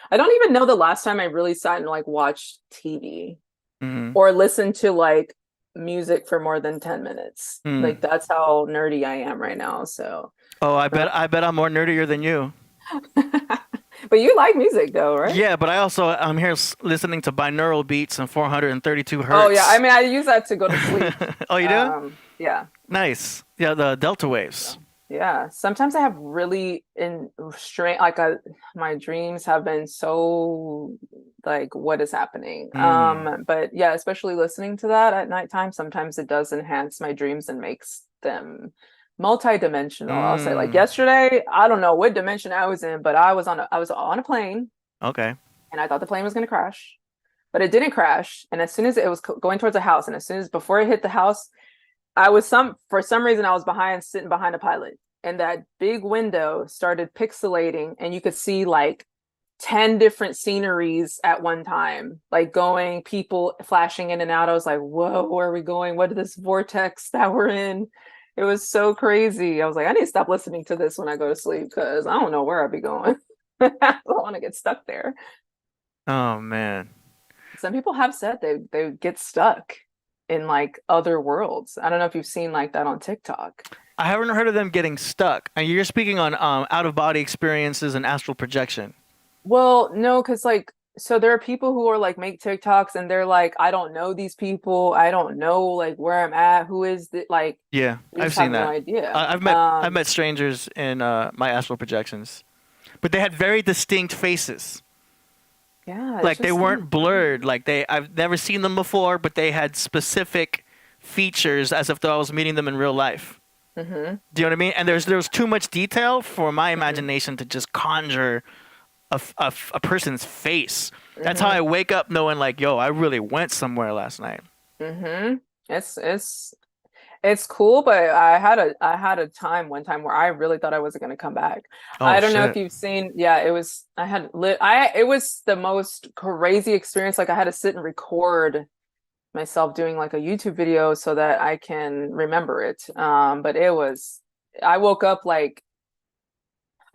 I don't even know the last time I really sat and, like, watched TV or listened to, like, music for more than 10 minutes. Like, that's how nerdy I am right now. So I bet I'm more nerdier than you. But you like music though, right? Yeah, but I'm here listening to binaural beats and 432 hertz. Oh yeah, I mean, I use that to go to sleep. Oh, you do? Yeah. Nice. Yeah, the delta waves. Yeah. Sometimes I have really my dreams have been so, like, what is happening? But yeah, especially listening to that at nighttime, sometimes it does enhance my dreams and makes them multi-dimensional. I'll say, like, yesterday, I don't know what dimension I was in, but I was on a plane. Okay. And I thought the plane was going to crash, but it didn't crash. And as soon as it was going towards a house, and before it hit the house, for some reason I was sitting behind a pilot. and that big window started pixelating, and you could see like 10 different sceneries at one time, like going, people flashing in and out. I was like, whoa, where are we going? What is this vortex that we're in? It was so crazy. I was like, I need to stop listening to this when I go to sleep, because I don't know where I'll be going. I don't want to get stuck there. Oh man. Some people have said they get stuck in like other worlds. I don't know if you've seen like that on TikTok. I haven't heard of them getting stuck. And you're speaking on out of body experiences and astral projection. Well, no, because like, so there are people who are like make TikToks and they're like, I don't know these people. I don't know like where I'm at. Who is it? Like, Yeah, we I've just have seen no that. idea. I've met strangers in my astral projections, but they had very distinct faces. Yeah, Like they weren't blurred. Like I've never seen them before, but they had specific features as if though I was meeting them in real life. Mm-hmm. Do you know what I mean? And there was too much detail for my imagination to just conjure a person's face. That's how I wake up knowing like, yo, I really went somewhere last night. Mm-hmm. It's cool, but I had a time one time where I really thought I wasn't going to come back. Oh, I don't know if shit. you've seen, yeah, it was it was the most crazy experience. Like I had to sit and record myself doing like a YouTube video so that I can remember it. But I woke up like,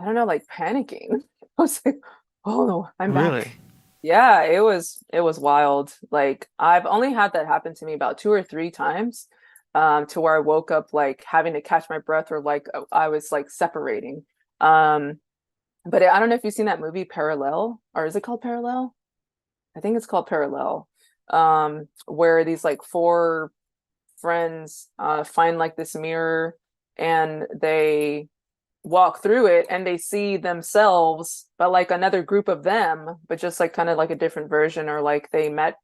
I don't know, like panicking. I was like, oh no, I'm back. Really? Yeah, it was wild. Like I've only had that happen to me about 2 or 3 times, to where I woke up like having to catch my breath, or like I was like separating. But I don't know if you've seen that movie Parallel, or is it called Parallel? I think it's called Parallel. Where these like 4 friends find like this mirror, and they walk through it and they see themselves, but like another group of them, but just like kind of like a different version, or like they met,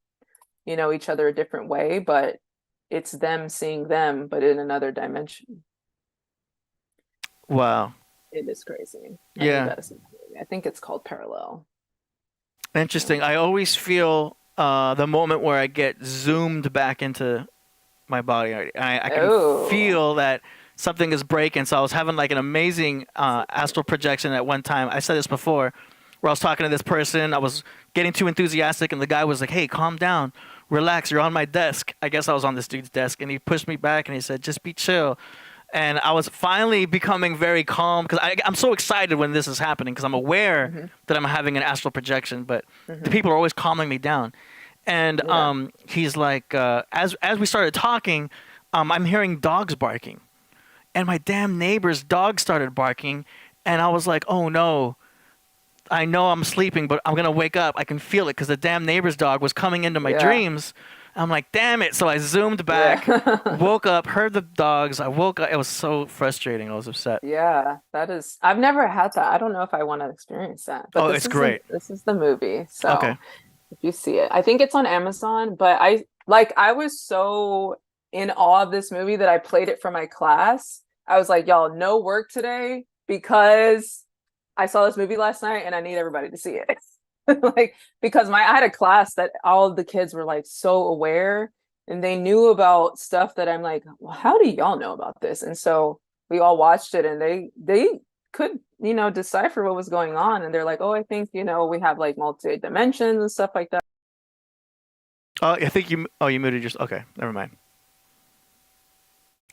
each other a different way, but it's them seeing them, but in another dimension. Wow. It is crazy. Yeah. I think it's called Parallel. Interesting. I always feel the moment where I get zoomed back into my body. I can feel that something is breaking. So I was having like an amazing astral projection at one time. I said this before, where I was talking to this person. I was getting too enthusiastic, and the guy was like, hey, calm down. Relax. You're on my desk. I guess I was on this dude's desk, and he pushed me back, and he said, just be chill. And I was finally becoming very calm, because I'm so excited when this is happening, because I'm aware that I'm having an astral projection, but the people are always calming me down. And he's like, as we started talking, I'm hearing dogs barking. And my damn neighbor's dog started barking, and I was like, oh no, I know I'm sleeping, but I'm going to wake up. I can feel it, because the damn neighbor's dog was coming into my dreams. I'm like, damn it. So I zoomed back, woke up, heard the dogs. I woke up. It was so frustrating. I was upset. Yeah, I've never had that. I don't know if I want to experience that. But it's great. This is the movie. So okay. If you see it, I think it's on Amazon, but I was so in awe of this movie that I played it for my class. I was like, y'all, no work today, because I saw this movie last night and I need everybody to see it. Like, because I had a class that all of the kids were like so aware, and they knew about stuff that I'm like, well, how do y'all know about this? And so we all watched it, and they could, decipher what was going on. And they're like, oh, I think, we have like multi dimensions and stuff like that. Oh, I think you muted yourself. Okay, never mind.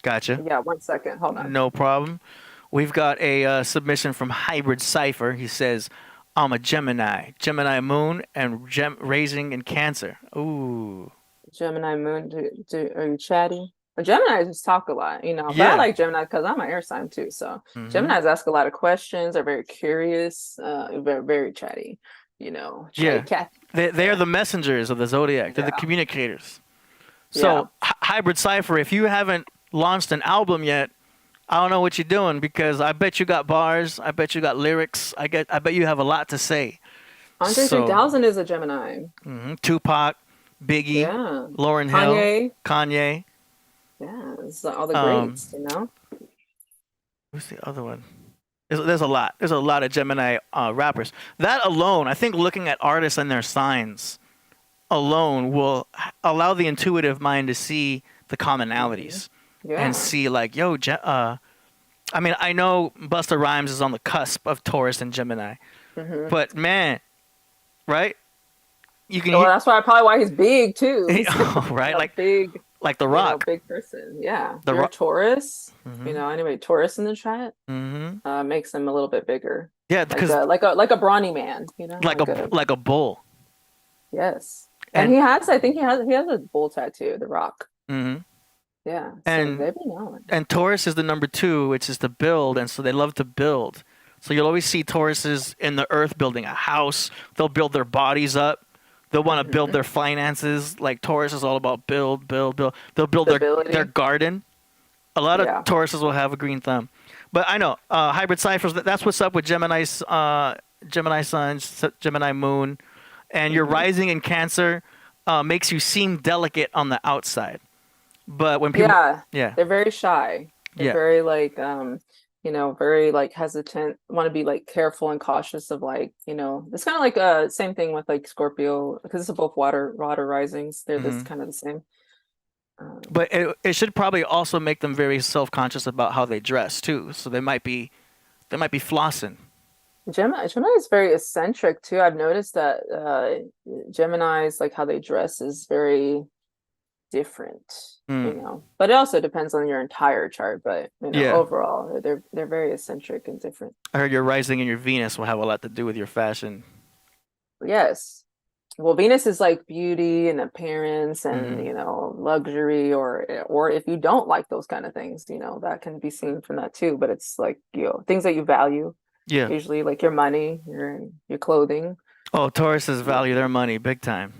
Gotcha. Yeah, 1 second. Hold on. No problem. We've got a submission from Hybrid Cipher. He says, I'm a Gemini moon, and raising in Cancer. Ooh. Gemini moon, are you chatty? Well, Geminis just talk a lot, But Yeah. I like Gemini because I'm an air sign too. So Geminis ask a lot of questions, are very curious, very, very chatty, Yeah. Cat. They are the messengers of the zodiac. They're the communicators. So Hybrid Cipher, if you haven't launched an album yet, I don't know what you're doing, because I bet you got bars. I bet you got lyrics. I bet you have a lot to say. Andre 3000 is a Gemini. Tupac, Biggie, Lauryn Hill, Kanye. Yeah, it's all the greats, Who's the other one? There's a lot. There's a lot of Gemini rappers. That alone, I think looking at artists and their signs alone will allow the intuitive mind to see the commonalities. And see like, yo, I mean, I know Busta Rhymes is on the cusp of Taurus and Gemini, but man, right? You can Well, that's probably why he's big too. He's right, like big, The Rock. big person. Yeah, The you're a Rock. Taurus. Anybody Taurus in the chat makes him a little bit bigger. Yeah, because like a brawny man. like a bull. Yes, and I think he has a bull tattoo. The Rock. Yeah, so And they be knowing. And Taurus is the number 2, which is to build, and so they love to build. So you'll always see Tauruses in the earth building a house. They'll build their bodies up. They'll want to build their finances. Like Taurus is all about build. They'll build their garden. A lot of Tauruses will have a green thumb. But I know, hybrid ciphers, that's what's up with Gemini Sun, Gemini Moon. And your rising in Cancer makes you seem delicate on the outside. But when people, they're very shy. They're very like, very like hesitant. Want to be like careful and cautious of like, it's kind of like same thing with like Scorpio because it's both water risings. They're this kind of the same. But it should probably also make them very self-conscious about how they dress too. So they might be flossing. Gemini is very eccentric too. I've noticed that Gemini's like how they dress is very different, but it also depends on your entire chart. But overall, they're very eccentric and different. I heard your rising and your Venus will have a lot to do with your fashion. Yes, well, Venus is like beauty and appearance and luxury, or if you don't like those kind of things, that can be seen from that too. But it's like things that you value. Yeah, usually like your money, your clothing. Oh, Tauruses value their money big time.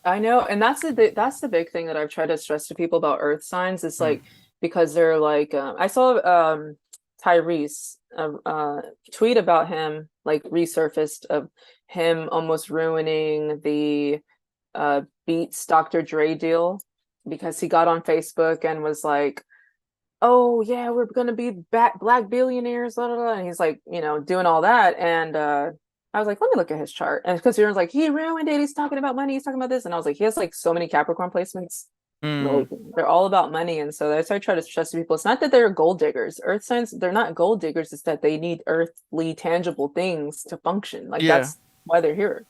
I know, and that's the big thing that I've tried to stress to people about Earth signs. It's like because they're like I saw Tyrese tweet about him like resurfaced of him almost ruining the Beats Dr. Dre deal because he got on Facebook and was like, oh yeah, we're gonna be black billionaires, blah, blah, blah. And he's like, doing all that, and I was like, let me look at his chart, and because was like, he ruined it. He's talking about money. He's talking about this, and I was like, he has like so many Capricorn placements. They're all about money, and so that's why I try to stress to people. It's not that they're gold diggers. Earth signs, they're not gold diggers. It's that they need earthly, tangible things to function. Like that's why they're here.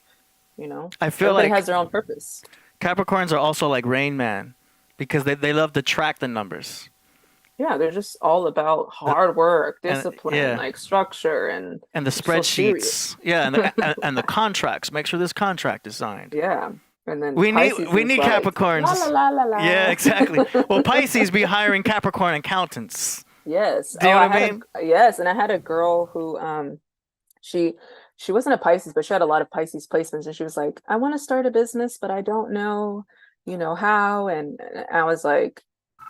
I feel everybody like has their own purpose. Capricorns are also like Rain Man because they love to track the numbers. Yeah, they're just all about hard work, discipline, like structure, and the spreadsheets. And the contracts. Make sure this contract is signed. Yeah, and then we need Capricorns. La, la, la, la. Yeah, exactly. Well, Pisces be hiring Capricorn accountants. Yes. Do you know what I mean? Yes, and I had a girl who she wasn't a Pisces, but she had a lot of Pisces placements, and she was like, I want to start a business, but I don't know, how. And I was like,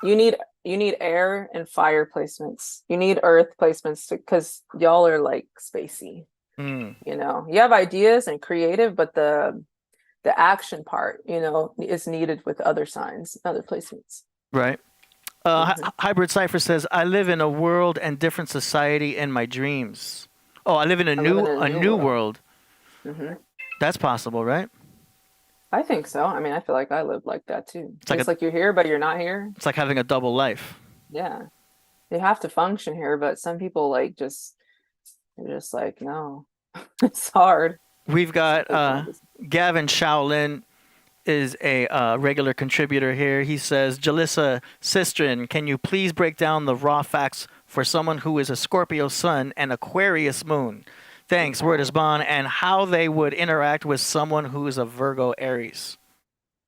you need air and fire placements. You need earth placements because y'all are like spacey. You have ideas and creative, but the action part, is needed with other signs, other placements. Right. Hybrid Cipher says, I live in a world and different society in my dreams. Oh, I live in a new world. That's possible, right? I think so. I mean, I feel like I live like that too. It's like you're here, but you're not here. It's like having a double life. Yeah. You have to function here, but some people they're just like, no, it's hard. We've got Gavin Shaolin is a regular contributor here. He says, Jalisa Sistrin, can you please break down the raw facts for someone who is a Scorpio sun and Aquarius moon? Thanks, word is bond, and how they would interact with someone who is a Virgo Aries.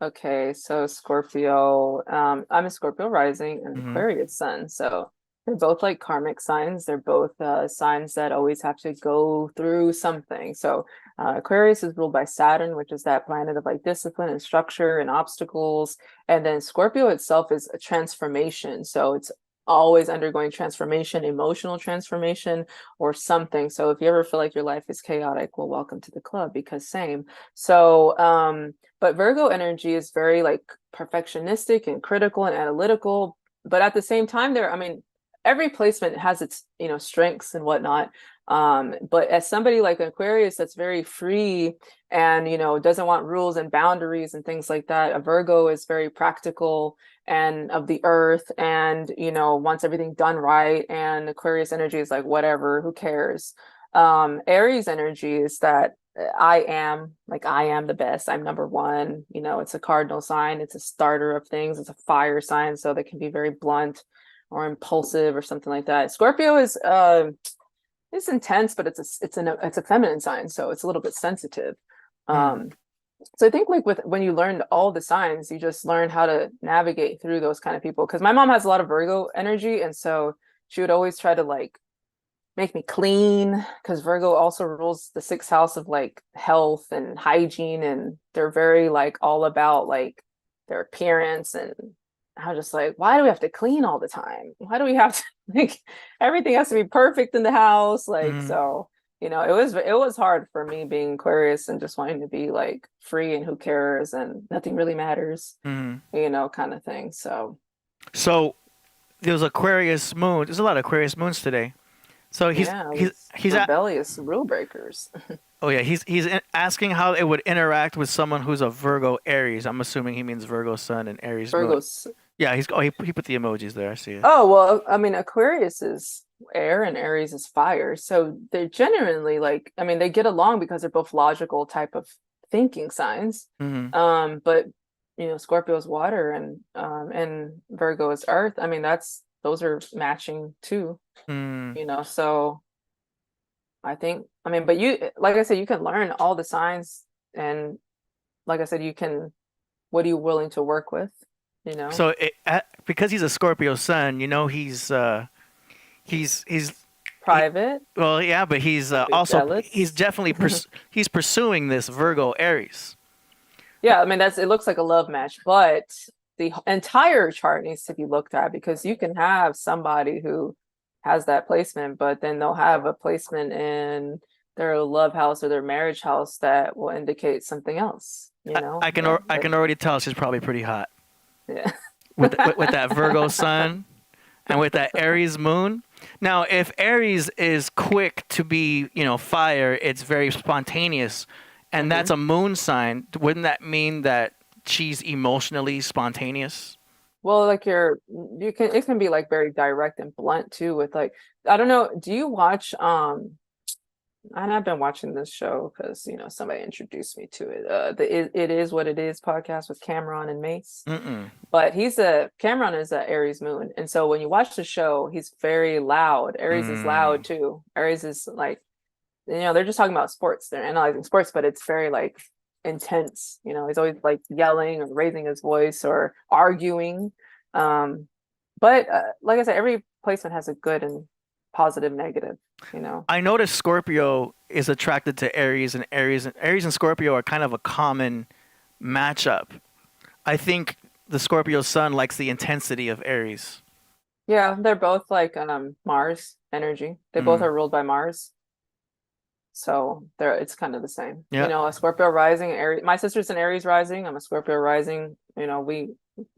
Okay, so Scorpio, I'm a Scorpio rising and Aquarius sun, so they're both like karmic signs. They're both signs that always have to go through something. So Aquarius is ruled by Saturn, which is that planet of like discipline and structure and obstacles. And then Scorpio itself is a transformation. So it's always undergoing transformation, emotional transformation or something. So if you ever feel like your life is chaotic, well, welcome to the club, because same. So, but Virgo energy is very like perfectionistic and critical and analytical, but at the same time every placement has its, you know, strengths and whatnot. But as somebody like Aquarius that's very free and, you know, doesn't want rules and boundaries and things like that, a Virgo is very practical and of the earth and, you know, wants everything done right. And Aquarius energy is like, whatever, who cares? Aries energy is that I am the best. I'm number one. You know, it's a cardinal sign. It's a starter of things. It's a fire sign. So they can be very blunt or impulsive or something like that. Scorpio is it's intense, but it's a feminine sign, so it's a little bit sensitive. So I think like when you learn all the signs, you just learn how to navigate through those kind of people. Because my mom has a lot of Virgo energy, and so she would always try to like make me clean, because Virgo also rules the sixth house of like health and hygiene, and they're very like all about like their appearance. And I was just like, why do we have to clean all the time? Why do we have to like everything has to be perfect in the house? Like, so, you know, it was hard for me being Aquarius and just wanting to be like free and who cares and nothing really matters, you know, kind of thing. So there's Aquarius moon. There's a lot of Aquarius moons today. So he's rebellious rule breakers. Oh yeah, he's asking how it would interact with someone who's a Virgo Aries. I'm assuming he means Virgo Sun and Aries Moon. Yeah, he put the emojis there. I see it. Oh well, I mean Aquarius is air and Aries is fire, so they're genuinely like, I mean, they get along because they're both logical type of thinking signs. But you know, Scorpio is water and Virgo is earth. I mean, those are matching too. You know, so I think, I mean, but you, like I said, you can learn all the signs, and like I said, what are you willing to work with, you know? So because he's a Scorpio sun, you know, he's private. Well, yeah, but he's also jealous. He's definitely he's pursuing this Virgo Aries. Yeah, I mean, it looks like a love match, but the entire chart needs to be looked at, because you can have somebody who has that placement, but then they'll have a placement in their love house or their marriage house that will indicate something else. You know, I can already tell she's probably pretty hot. Yeah, with that Virgo sun and with that Aries moon. Now, if Aries is quick to be, you know, fire, it's very spontaneous, and that's a moon sign. Wouldn't that mean that she's emotionally spontaneous? Well, like it can be like very direct and blunt too, with like, I don't know, do you watch and I've been watching this show because, you know, somebody introduced me to it, the It Is What It Is podcast with Cameron and Mace. But Cameron is a Aries moon, and so when you watch the show, he's very loud. Aries is loud too. Aries is like, you know, they're just talking about sports, they're analyzing sports, but it's very like intense. You know, he's always like yelling or raising his voice or arguing. But like I said, every placement has a good and positive, negative, you know. I noticed Scorpio is attracted to Aries, and Aries and Scorpio are kind of a common matchup. I think the Scorpio sun likes the intensity of Aries. Yeah, they're both like Mars energy. They both are ruled by Mars. So it's kind of the same. Yeah. You know, a Scorpio rising, Aries. My sister's an Aries rising. I'm a Scorpio rising. You know,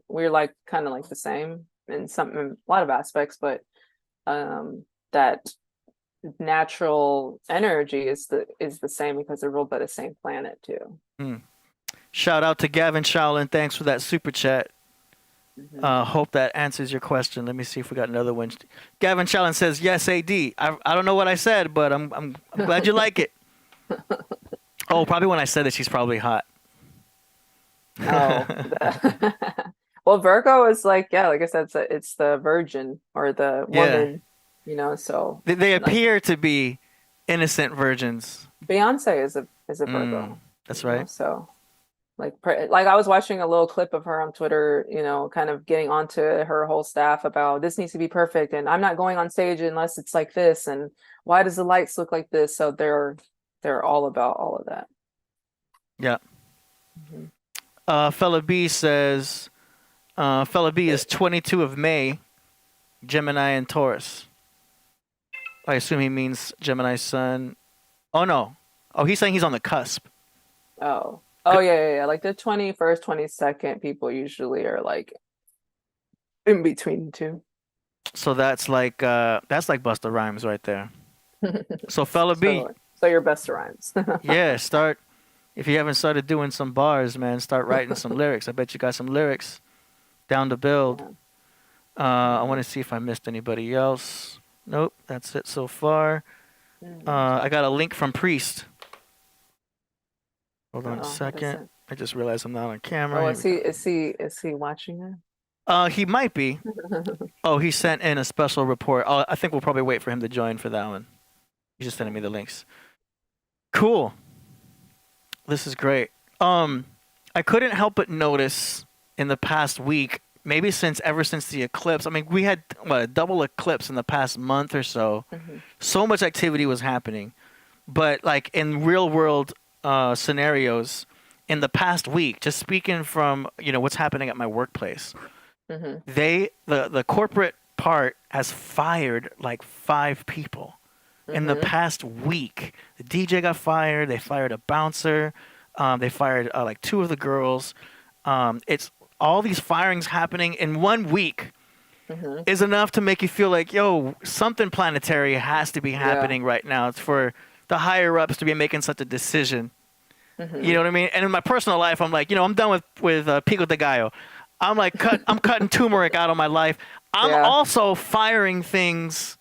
we're like kind of like the same in a lot of aspects, but that natural energy is the same because they're ruled by the same planet too. Shout out to Gavin Shaolin. Thanks for that super chat. Hope that answers your question. Let me see if we got another one. Gavin Shaolin says, yes, AD. I don't know what I said, but I'm glad you like it. Oh, probably when I said that she's probably hot. Oh. Well, Virgo is like, yeah, like I said, it's the virgin or the woman, you know, so. They appear to be innocent virgins. Beyonce is a Virgo. That's right. Know, so. Like I was watching a little clip of her on Twitter, you know, kind of getting onto her whole staff about this needs to be perfect, and I'm not going on stage unless it's like this, and why does the lights look like this? So they're all about all of that. Yeah. Fella B says, Fella B is 22 of May, Gemini and Taurus. I assume he means Gemini sun. Oh no. Oh, he's saying he's on the cusp. Oh yeah. Like the 21st, 22nd people usually are like in between the two. So that's like Busta Rhymes right there. So fella B, So your best rhymes. yeah, start if you haven't started doing some bars, man, start writing some lyrics. I bet you got some lyrics down to build. I want to see if I missed anybody else. Nope, that's it so far. I got a link from Priest. Hold on a second. I just realized I'm not on camera. Oh, is he watching it? He might be. Oh, he sent in a special report. I think we'll probably wait for him to join for that one. He's just sending me the links. Cool. This is great. I couldn't help but notice in the past week, maybe ever since the eclipse. I mean, we had a double eclipse in the past month or so. So much activity was happening, but like in real world scenarios, in the past week, just speaking from what's happening at my workplace, the corporate part has fired like 5 people. In the past week, the DJ got fired. They fired a bouncer. They fired like 2 of the girls. It's all these firings happening in 1 week is enough to make you feel like, yo, something planetary has to be happening right now. It's for the higher ups to be making such a decision. You know what I mean? And in my personal life, I'm like, I'm done with Pico de Gallo. I'm like, I'm cutting turmeric out of my life. I'm also firing things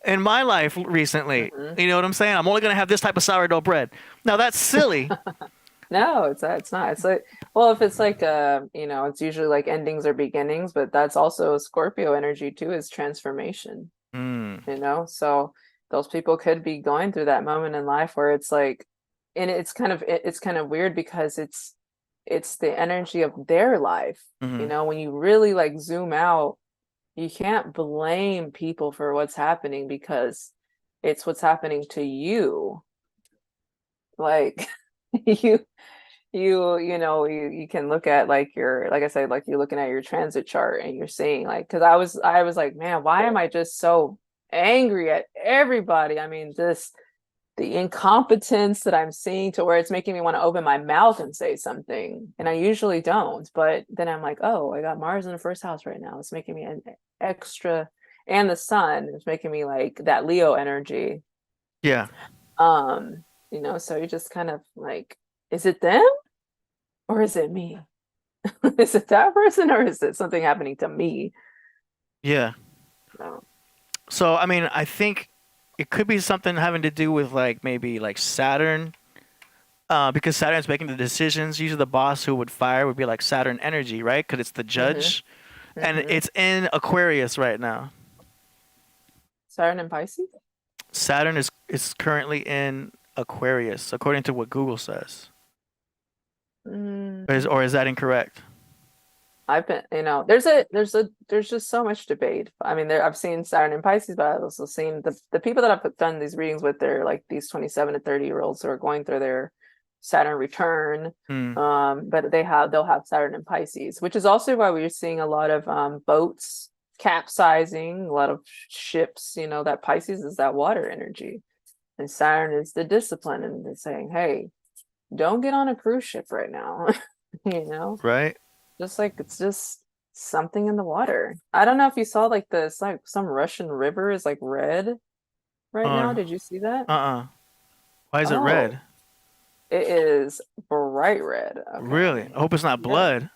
in my life recently. You know what I'm saying? I'm only going to have this type of sourdough bread. Now that's silly. No, it's not. It's like, well, if it's like it's usually like endings or beginnings, but that's also Scorpio energy too, is transformation. So those people could be going through that moment in life where it's like, and it's kind of weird because it's the energy of their life. When you really like zoom out, you can't blame people for what's happening because it's what's happening to you. Like you can look at like like I said, like you're looking at your transit chart and you're seeing like, because I was like, man, why am I just so angry at everybody? I mean, the incompetence that I'm seeing to where it's making me want to open my mouth and say something. And I usually don't, but then I'm like, oh, I got Mars in the first house right now. It's making me an extra, and the sun is making me like that Leo energy. Yeah. So you just kind of like, is it them or is it me? Is it that person or is it something happening to me? Yeah. So, I mean, I think it could be something having to do with like maybe like Saturn, because Saturn's making the decisions. Usually the boss who would fire would be like Saturn energy, right? Because it's the judge. And it's in Aquarius right now. Saturn and Pisces? Saturn is currently in Aquarius, according to what Google says. Or is that incorrect? I've been, there's just so much debate. I mean, I've seen Saturn and Pisces, but I've also seen the people that I've done these readings with. They're like these 27 to 30-year-olds who are going through their Saturn return. But they'll have Saturn and Pisces, which is also why we're seeing a lot of boats capsizing, a lot of ships. That Pisces is that water energy, and Saturn is the discipline, and they're saying, hey, don't get on a cruise ship right now. Right. Just like it's just something in the water. I don't know if you saw like this, like some Russian river is like red right now. Did you see that? Why is it red? It is bright red. Okay. Really? I hope it's not blood.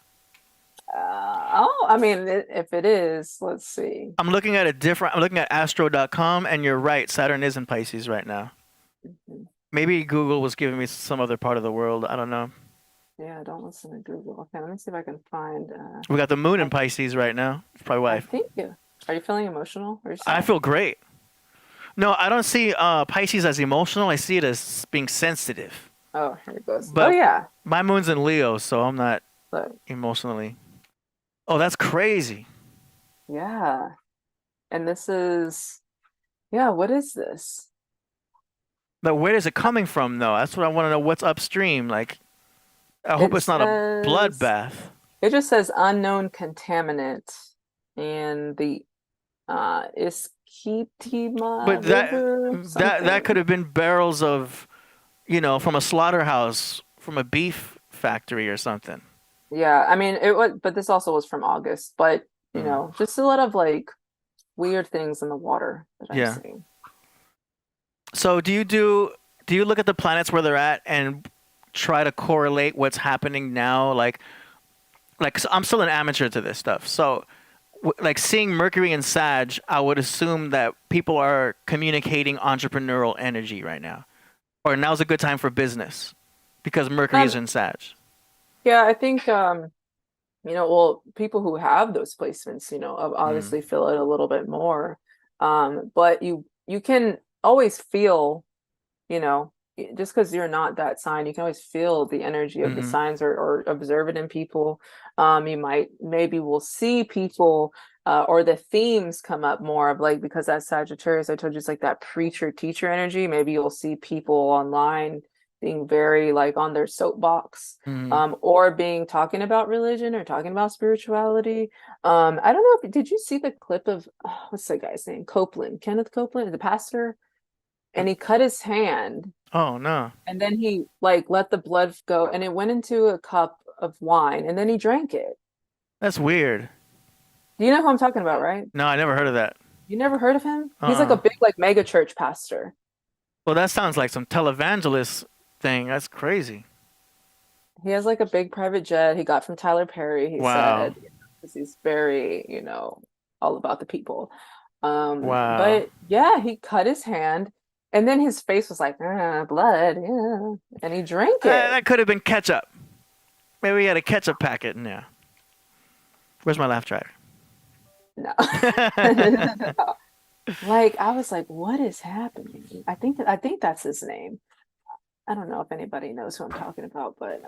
I mean, if it is, let's see. I'm looking at astro.com, and you're right. Saturn is in Pisces right now. Maybe Google was giving me some other part of the world. I don't know. Yeah, don't listen to Google. Okay, let me see if I can find. We got the moon in Pisces right now. It's probably why. Thank you. Are you feeling emotional? I feel great. No, I don't see Pisces as emotional. I see it as being sensitive. Oh, here it goes. But yeah. My moon's in Leo, so I'm not emotionally. Oh, that's crazy. Yeah. And this is, what is this? But where is it coming from, though? That's what I want to know. What's upstream? Like, I hope it's not a bloodbath. It just says unknown contaminant, and the Iskitima. But that could have been barrels of, from a slaughterhouse, from a beef factory or something. Yeah, I mean it was, but this also was from August. But just a lot of like weird things in the water that I'm seeing. So do you look at the planets where they're at and try to correlate what's happening now? Like so I'm still an amateur to this stuff. So like seeing Mercury in Sag, I would assume that people are communicating entrepreneurial energy right now. Or now's a good time for business because Mercury is in Sag. Yeah, I think well, people who have those placements, obviously feel it a little bit more. But you can always feel, just because you're not that sign, you can always feel the energy of the signs or observe it in people. You maybe will see people or the themes come up more of like, because that's Sagittarius, I told you it's like that preacher teacher energy. Maybe you'll see people online being very like on their soapbox, or talking about religion or talking about spirituality. I don't know did you see the clip of what's that guy's name? Kenneth Copeland, the pastor, and he cut his hand. Oh no. And then he like let the blood go and it went into a cup of wine and then he drank it. That's weird. You know who I'm talking about, right? No, I never heard of that. You never heard of him? He's like a big like mega church pastor. Well, that sounds like some televangelist thing. That's crazy. He has like a big private jet he got from Tyler Perry. He said, because he's very, all about the people. Wow. But yeah, he cut his hand and then his face was like, blood, yeah. And he drank it. That could have been ketchup. Maybe he had a ketchup packet in there. Where's my laugh track? No. Like, I was like, what is happening? I think that's his name. I don't know if anybody knows who I'm talking about, but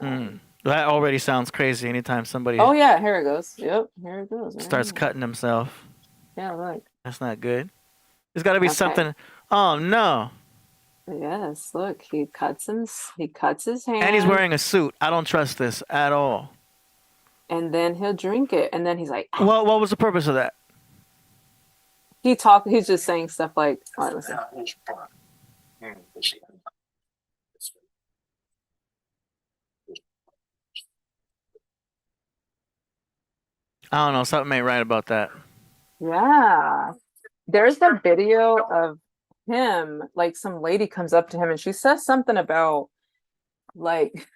that already sounds crazy. Anytime somebody oh yeah, here it goes. Yep, here it goes. Starts cutting himself. Yeah, look. That's not good. There's got to be something. Oh no. Yes, look, he cuts his hand. And he's wearing a suit. I don't trust this at all. And then he'll drink it, and then he's like, what was the purpose of that? He's just saying stuff like, all right, listen. I don't know. Something ain't right about that. Yeah. There's the video of him, like some lady comes up to him and she says something about like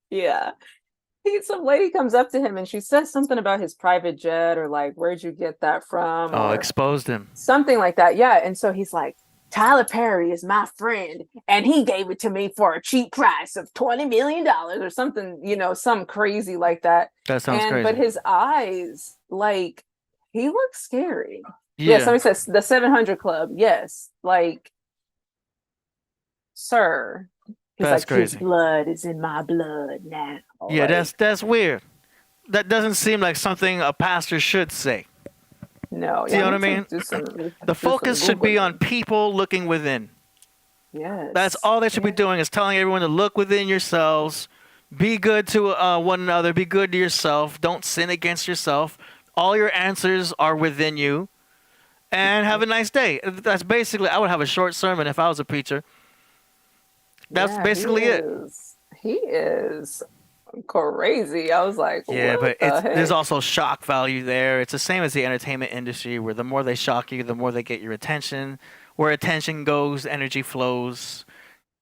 yeah. Some lady comes up to him and she says something about his private jet or like, where'd you get that from? Oh, exposed him. Something like that. Yeah. And so he's like, Tyler Perry is my friend and he gave it to me for a cheap price of $20 million or something, some crazy like that. That sounds crazy. But his eyes, like, he looks scary. Yeah. Somebody says the 700 Club. Yes. Like, sir. He's that's like, crazy. His blood is in my blood now. Yeah, like, that's weird. That doesn't seem like something a pastor should say. No. Do you know what I mean? The focus should be on people looking within. Yes. That's all they should be doing is telling everyone to look within yourselves. Be good to one another. Be good to yourself. Don't sin against yourself. All your answers are within you. And have a nice day. That's basically, I would have a short sermon if I was a preacher. That's basically it. He is crazy. I was like, yeah, what but there's also shock value there. It's the same as the entertainment industry where the more they shock you, the more they get your attention. Where attention goes, energy flows.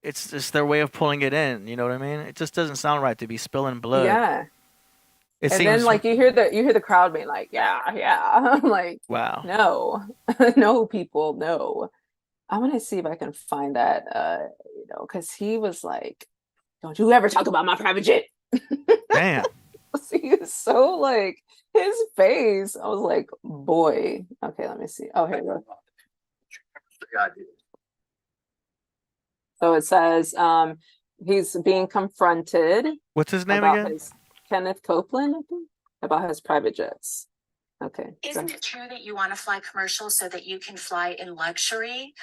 It's just their way of pulling it in. You know what I mean? It just doesn't sound right to be spilling blood. Yeah. And then like you hear the crowd being like, yeah. I'm like, wow. No. No, people, no. I want to see if I can find that, because he was like, don't you ever talk about my private jet. Damn. He was so like, his face. I was like, boy. Okay, let me see. Oh, here we go. So it says he's being confronted. What's his name again? Kenneth Copeland, I think, about his private jets. Okay. Isn't it true that you want to fly commercial so that you can fly in luxury?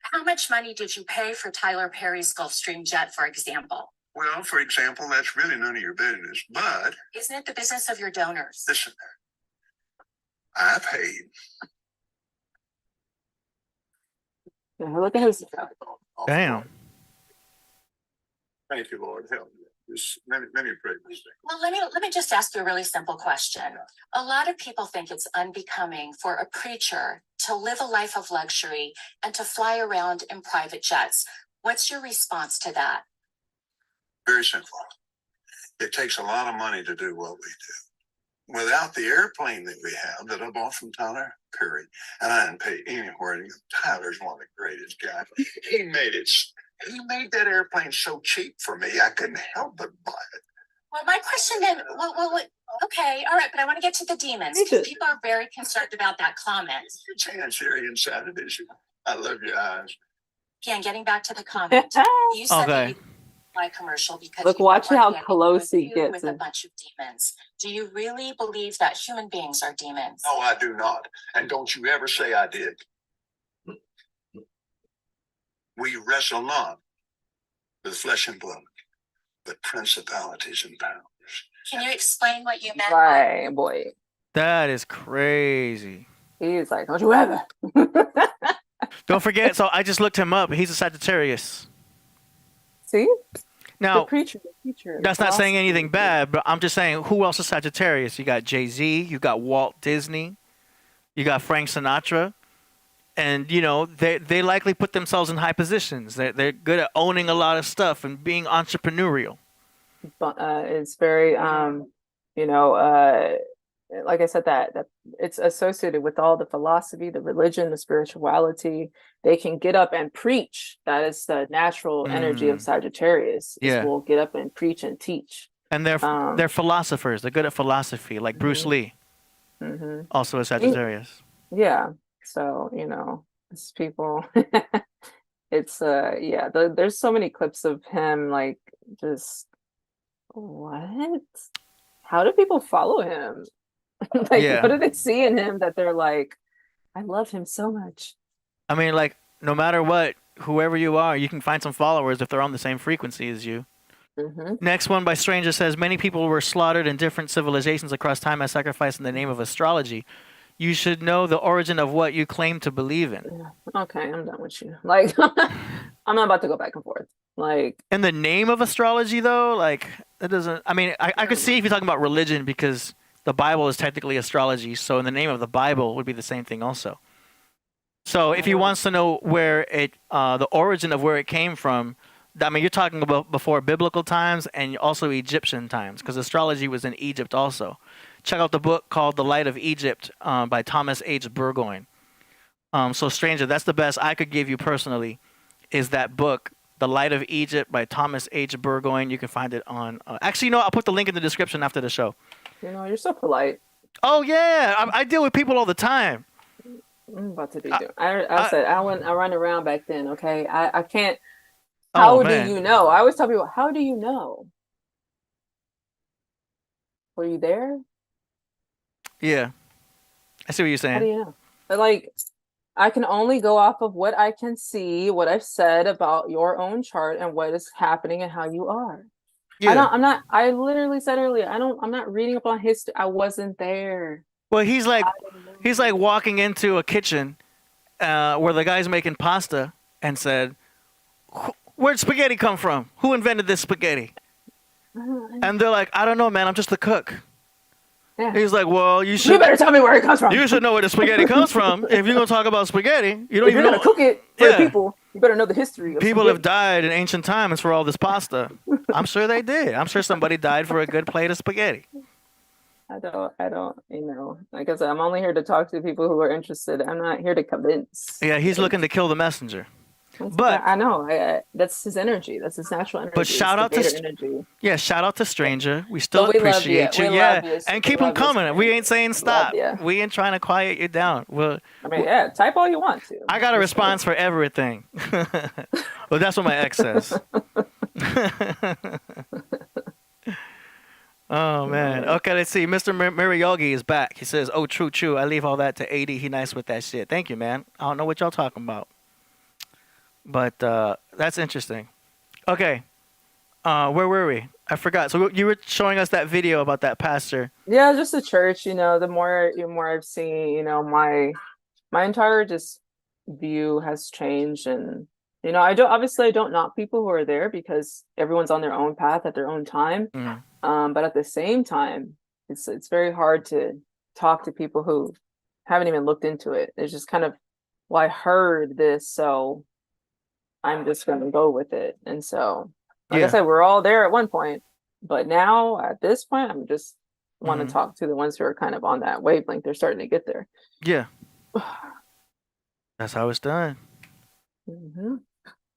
How much money did you pay for Tyler Perry's Gulfstream jet, for example? Well, for example, that's really none of your business, but... Isn't it the business of your donors? Listen, I paid. Yeah, look at his... Damn. Thank you, Lord. Help me. let me pray this thing. Well, let me just ask you a really simple question. A lot of people think it's unbecoming for a preacher to live a life of luxury and to fly around in private jets. What's your response to that? Very simple. It takes a lot of money to do what we do. Without the airplane that we have that I bought from Tyler Perry, and I didn't pay anywhere. Tyler's one of the greatest guys. He made it. He made that airplane so cheap for me, I couldn't help but buy it. Well, my question then, okay, all right, but I want to get to the demons. People are very concerned about that comment. Chance here inside of this. I love your eyes. Again, getting back to the comment, you said that you buy commercial because Look, you watch don't want how to close he get gets with a bunch of demons. Do you really believe that human beings are demons? No, I do not. And don't you ever say I did. We wrestle not with flesh and blood, but principalities and powers. Can you explain what you meant? Right, boy. That is crazy. He's like, don't you ever. Don't forget, so I just looked him up. He's a Sagittarius. See? Now, The preacher. that's not saying anything bad, but I'm just saying, who else is Sagittarius? You got Jay-Z, you got Walt Disney, you got Frank Sinatra, and, you know, they likely put themselves in high positions. They're good at owning a lot of stuff and being entrepreneurial. It's very, like I said, that it's associated with all the philosophy, the religion, the spirituality. They can get up and preach. That is the natural energy of Sagittarius. Yeah. Will get up and preach and teach. And they're philosophers. They're good at philosophy, like Bruce Lee, also a Sagittarius. Yeah. So, it's people. It's there's so many clips of him, like, just what? How do people follow him? What do they see in him that they're like, I love him so much? I mean, like, no matter what, whoever you are, you can find some followers if they're on the same frequency as you. Next one by Stranger says, many people were slaughtered in different civilizations across time as sacrifice in the name of astrology. You should know the origin of what you claim to believe in. Yeah. Okay, I'm done with you. Like, I'm not about to go back and forth. Like, in the name of astrology, though, like, that doesn't. I mean, I could see if you're talking about religion because the Bible is technically astrology. So in the name of the Bible would be the same thing also. So if he wants to know where the origin of where it came from, I mean, you're talking about before biblical times and also Egyptian times, because astrology was in Egypt also. Check out the book called The Light of Egypt by Thomas H. Burgoyne. So Stranger, that's the best I could give you personally, is that book, The Light of Egypt by Thomas H. Burgoyne. You can find it on... actually, I'll put the link in the description after the show. you're so polite. Oh, yeah. I deal with people all the time. I'm about to be doing. I said I run around back then. Okay, I can't. How do you know? I always tell people, how do you know? Were you there? Yeah, I see what you're saying. How do you know? But like, I can only go off of what I can see, what I've said about your own chart and what is happening and how you are. Yeah. I literally said earlier, I'm not reading up on history. I wasn't there. Well, he's like walking into a kitchen where the guy's making pasta and said, where'd spaghetti come from? Who invented this spaghetti? And they're like, I don't know, man. I'm just the cook. Yeah. He's like, well, you better tell me where it comes from. You should know where the spaghetti comes from. If you're going to talk about spaghetti, you don't even know. If you're going to cook it for people, you better know the history of people have died in ancient times for all this pasta. I'm sure they did. I'm sure somebody died for a good plate of spaghetti. I don't, like I said, I'm only here to talk to people who are interested. I'm not here to convince. Yeah, he's looking to kill the messenger. But I know that's his energy. That's his natural energy. But shout out to Stranger. We still appreciate you. And keep them coming. We ain't saying stop. We ain't trying to quiet you down. Type all you want to. I got a response for everything. Well, that's what my ex says. Oh, man. Okay, let's see. Mr. Mariyogi is back. He says, oh, true. I leave all that to AD. He nice with that shit. Thank you, man. I don't know what y'all talking about. But that's interesting. Okay. Where were we? I forgot. So you were showing us that video about that pastor. Yeah, just the church. The more I've seen, my entire just view has changed, and You know, I don't knock people who are there because everyone's on their own path at their own time. But at the same time, it's very hard to talk to people who haven't even looked into it. It's just kind of, well, I heard this, so I'm just going to go with it. And so, like I said, we're all there at one point, but now at this point, I'm just want to talk to the ones who are kind of on that wavelength. They're starting to get there. Yeah. That's how it's done.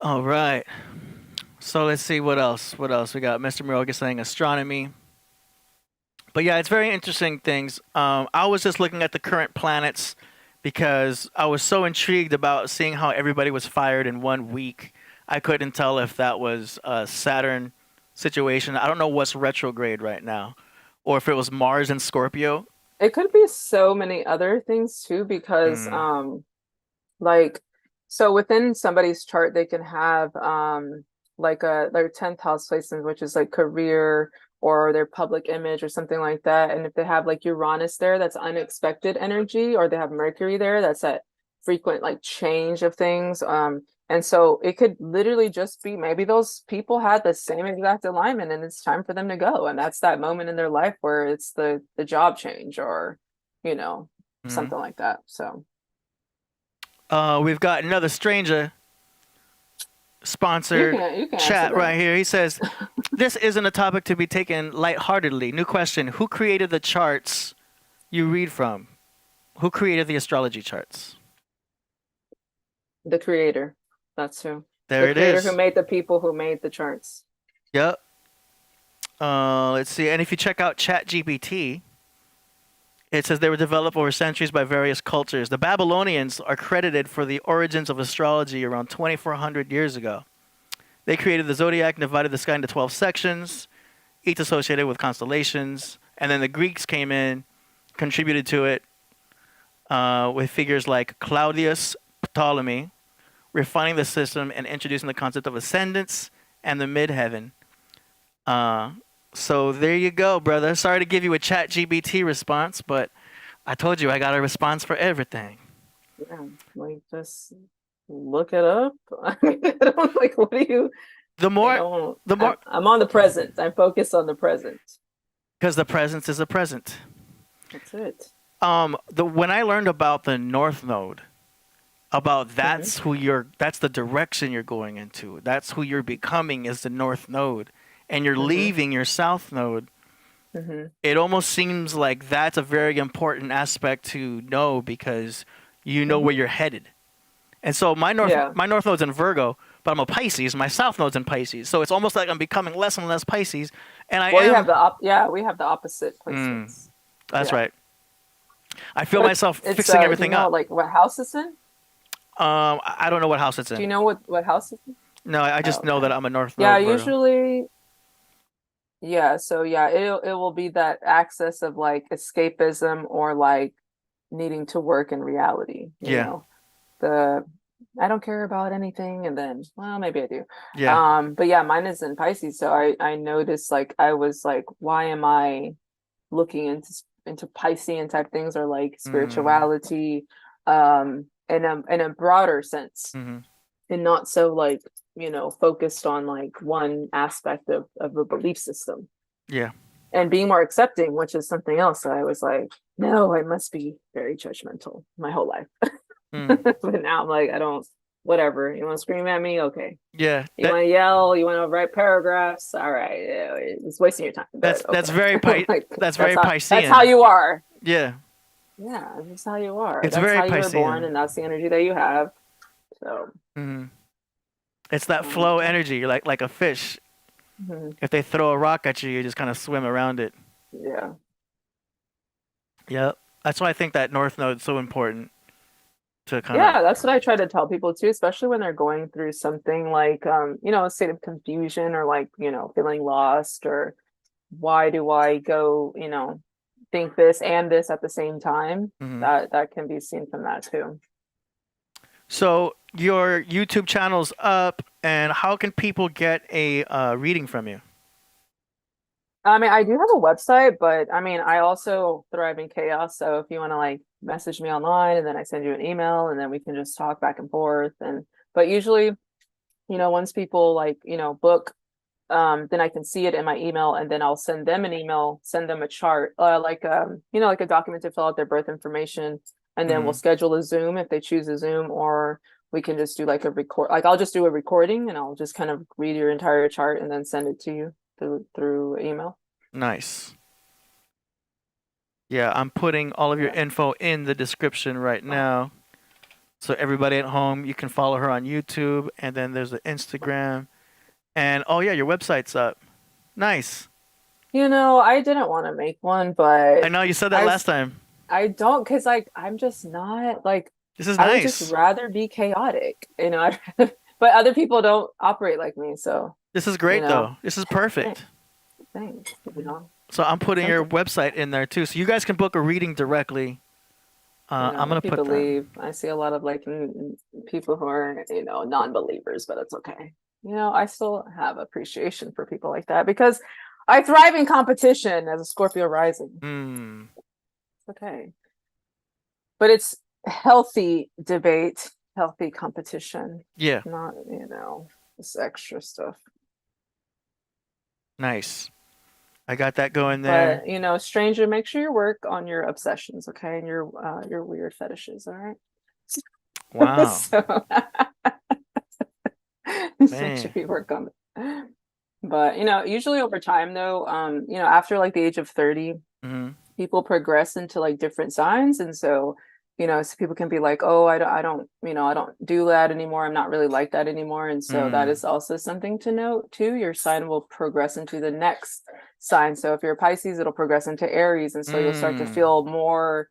All right. So let's see what else. What else we got? Mr. Miroga saying astronomy. But yeah, it's very interesting things. I was just looking at the current planets because I was so intrigued about seeing how everybody was fired in 1 week. I couldn't tell if that was a Saturn situation. I don't know what's retrograde right now, or if it was Mars and Scorpio. It could be so many other things too, because like, so within somebody's chart, they can have like their 10th house placement, which is like career or their public image or something like that. And if they have like Uranus there, that's unexpected energy, or they have Mercury there, that's that frequent like change of things. And so it could literally just be maybe those people had the same exact alignment and it's time for them to go. And that's that moment in their life where it's the job change or, you know, something like that. So we've got another stranger sponsored chat right here. He says, this isn't a topic to be taken lightheartedly. New question. Who created the charts you read from? Who created the astrology charts? The creator. That's who. There it is. The creator who made the people who made the charts. Yep. Let's see. And if you check out ChatGPT, it says they were developed over centuries by various cultures. The Babylonians are credited for the origins of astrology around 2,400 years ago. They created the zodiac and divided the sky into 12 sections, each associated with constellations. And then the Greeks came in, contributed to it with figures like Claudius Ptolemy, refining the system and introducing the concept of ascendants and the midheaven. So there you go, brother. Sorry to give you a ChatGPT response, but I told you I got a response for everything. Yeah, like just look it up. I don't like. What do you? The more. I'm on the present. I'm focused on the present. Because the present is a present. That's it. When I learned about the North Node, about that's that's the direction you're going into. That's who you're becoming is the North Node. And you're leaving your South Node. It almost seems like that's a very important aspect to know because you know where you're headed. And so my North Node's in Virgo, but I'm a Pisces. My South Node's in Pisces. So it's almost like I'm becoming less and less Pisces. And we have the opposite placements. That's right. I feel myself fixing everything up. Like what house it's in? I don't know what house it's in. Do you know what house it's in? No, I just know that I'm a North Node. Yeah, usually. Yeah, so yeah, it will be that access of like escapism or like needing to work in reality. You know? I don't care about anything, and then well, maybe I do. Yeah. But yeah, mine is in Pisces, so I noticed like I was like, why am I looking into Piscean type things or like spirituality, in a broader sense, and not so like, you know, focused on like one aspect of a belief system. Yeah. And being more accepting, which is something else that I was like, no, I must be very judgmental my whole life. But now I'm like, I don't, whatever. You want to scream at me? Okay. Yeah. You want to yell? You want to write paragraphs? All right. Yeah, it's wasting your time. That's very like, that's very Piscean. That's how you are. Yeah. Yeah, that's how you are. It's that's very how you Piscean. were born, and that's the energy that you have. So. It's that flow energy. You're like a fish. If they throw a rock at you, you just kind of swim around it. Yeah. Yep. That's why I think that North Node is so important to kind of. Yeah, that's what I try to tell people too, especially when they're going through something like, you know, a state of confusion or like, you know, feeling lost or why do I go, you know, think this and this at the same time. That can be seen from that too. So your YouTube channel's up, and how can people get a reading from you? I mean, I do have a website, but I mean, I also thrive in chaos. So if you want to like message me online, and then I send you an email, and then we can just talk back and forth. But usually, once people like, book, then I can see it in my email, and then I'll send them an email, send them a chart, like a document to fill out their birth information, and then we'll schedule a Zoom if they choose a Zoom, or we can just do like a record. Like I'll just do a recording and I'll just kind of read your entire chart and then send it to you through email. Nice. Yeah, I'm putting all of your info in the description right now. So everybody at home, you can follow her on YouTube, and then there's the Instagram. And oh yeah, your website's up. Nice. I didn't want to make one, but I know you said that last time. I don't, because like I'm just not like, this is I nice. would just rather be chaotic, but other people don't operate like me, so this is great though. This is perfect. Thanks. So I'm putting your website in there too, so you guys can book a reading directly. I'm gonna put that. I see a lot of like people who are non-believers, but it's okay. I still have appreciation for people like that because I thrive in competition as a Scorpio rising. It's okay, but it's healthy debate, healthy competition. Yeah. Not this extra stuff. Nice. I got that going there. But stranger, make sure you work on your obsessions, okay, and your weird fetishes. All right. Wow. So, make sure you work on it. But usually over time, though, after like the age of 30, people progress into like different signs, and so so people can be like, oh, I don't do that anymore. I'm not really like that anymore. And so that is also something to note too. Your sign will progress into the next sign. So if you're a Pisces, it'll progress into Aries. And so you'll start to feel more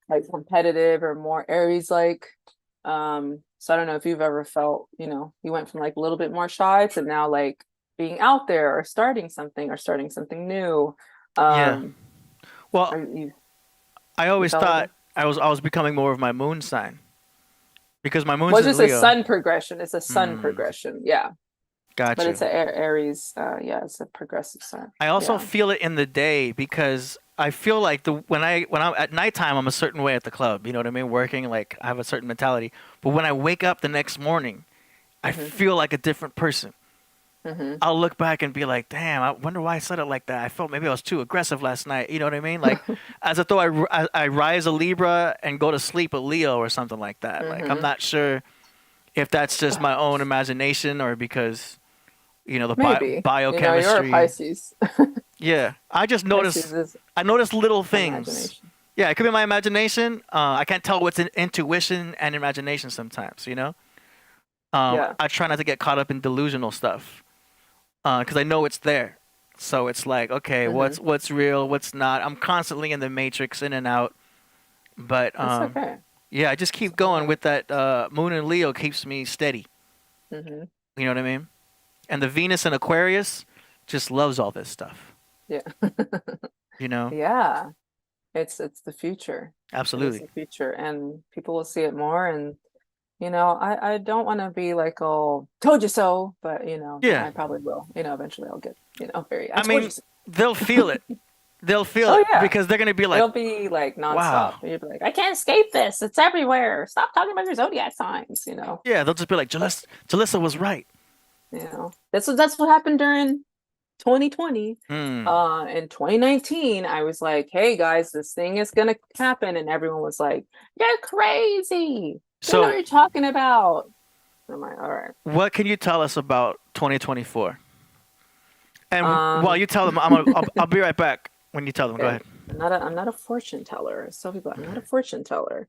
like competitive or more Aries like. So I don't know if you've ever felt, you went from like a little bit more shy to now like being out there or starting something new. Yeah. Well, I always thought I was becoming more of my moon sign, because my moon's just Leo. A sun progression. It's a sun progression. Yeah. Gotcha. But it's an Aries. It's a progressive sign. I also feel it in the day, because I feel like when I'm at nighttime, I'm a certain way at the club. You know what I mean? Working, like I have a certain mentality. But when I wake up the next morning, I feel like a different person. I'll look back and be like, damn, I wonder why I said it like that. I felt maybe I was too aggressive last night. You know what I mean? Like, as though I rise a Libra and go to sleep a Leo or something like that. Like, I'm not sure if that's just my own imagination or because, the biochemistry. You're a Pisces. Yeah. I just noticed, I noticed little things. Yeah, it could be my imagination. I can't tell what's intuition and imagination sometimes, I try not to get caught up in delusional stuff. Because I know it's there, so it's like, okay, what's real, what's not. I'm constantly in the matrix, in and out. But That's okay. Yeah, I just keep going with that. Moon and Leo keeps me steady. You know what I mean? And the Venus and Aquarius just loves all this stuff. Yeah. Yeah, it's the future. Absolutely. It's the future, and people will see it more. And I don't want to be like, oh, told you so, but I probably will. Eventually I'll get very. I mean, they'll feel it. They'll feel it because they're gonna be like, they'll be like nonstop. Wow. You'll be like, I can't escape this. It's everywhere. Stop talking about your zodiac signs. Yeah, they'll just be like, Jalisa was right. That's what happened during 2020. In 2019, I was like, hey guys, this thing is gonna happen, and everyone was like, you're crazy. So what are you talking about? I'm like, all right. What can you tell us about 2024? And while you tell them, I'll be right back when you tell them. Okay. Go ahead. I'm not a fortune teller. So people, I'm not a fortune teller.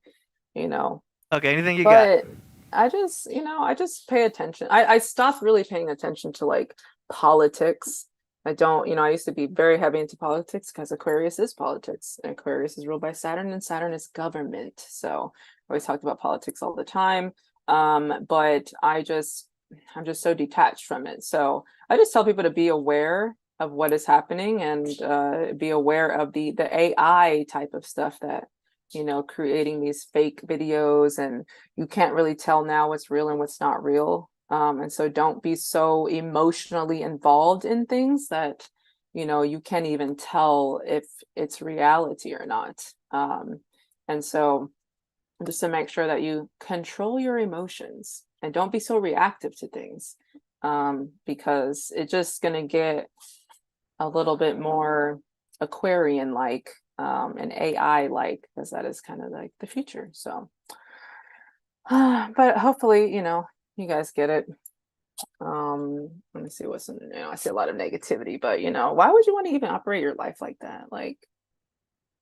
Okay, anything you got? I just pay attention. I stopped really paying attention to like politics. I don't, I used to be very heavy into politics because Aquarius is politics. And Aquarius is ruled by Saturn, and Saturn is government. So I always talked about politics all the time. But I'm just so detached from it. So I just tell people to be aware of what is happening, and be aware of the AI type of stuff that, creating these fake videos, and you can't really tell now what's real and what's not real. And so don't be so emotionally involved in things that, you can't even tell if it's reality or not. And so just to make sure that you control your emotions and don't be so reactive to things. because it's just gonna get a little bit more Aquarian like, and AI like, because that is kind of like the future. So, but hopefully, you guys get it. Let me see what's in, I see a lot of negativity, but why would you want to even operate your life like that? Like,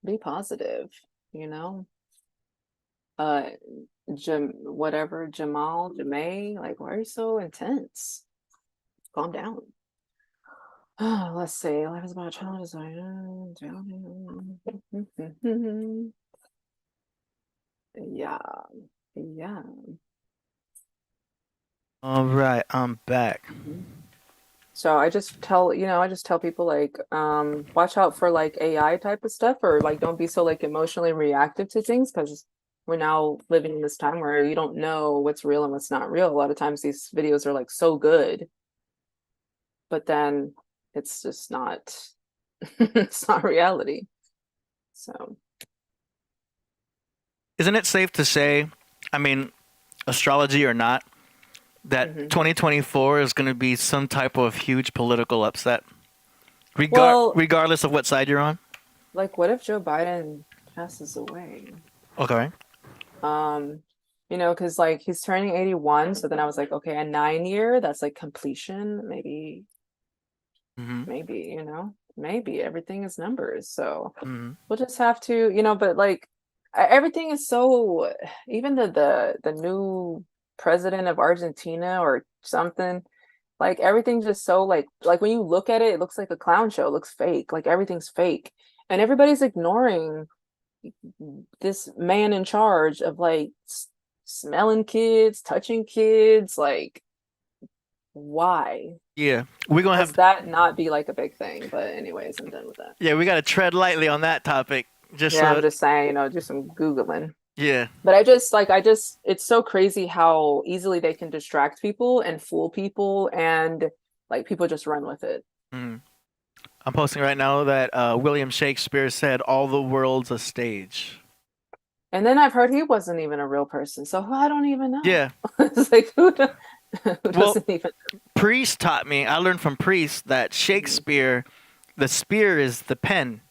be positive, Jamal, like, why are you so intense? Calm down. Let's see. Life is about child design. Yeah. All right, I'm back. So I just tell people like, watch out for like AI type of stuff, or like don't be so like emotionally reactive to things, because we're now living in this time where you don't know what's real and what's not real. A lot of times these videos are like so good, but then it's just not it's not reality. So Isn't it safe to say, I mean, astrology or not, that 2024 is going to be some type of huge political upset, regardless of what side you're on? Like, what if Joe Biden passes away? Okay. Because like he's turning 81, so then I was like, okay, a 9-year, that's like completion, maybe. Maybe, maybe everything is numbers. So we'll just have to, but like everything is so, even the new president of Argentina or something, like everything's just so like when you look at it, it looks like a clown show. It looks fake. Like everything's fake. And everybody's ignoring this man in charge of like smelling kids, touching kids. Like, why? Yeah, we're gonna have that not be like a big thing. But anyways, I'm done with that. Yeah, we gotta tread lightly on that topic. I'm just saying, do some Googling. Yeah. But it's so crazy how easily they can distract people and fool people, and like people just run with it. I'm posting right now that William Shakespeare said, "All the world's a stage." And then I've heard he wasn't even a real person, so I don't even know. Yeah. It's like who doesn't even. Priest taught me. I learned from Priest that Shakespeare, the spear is the pen,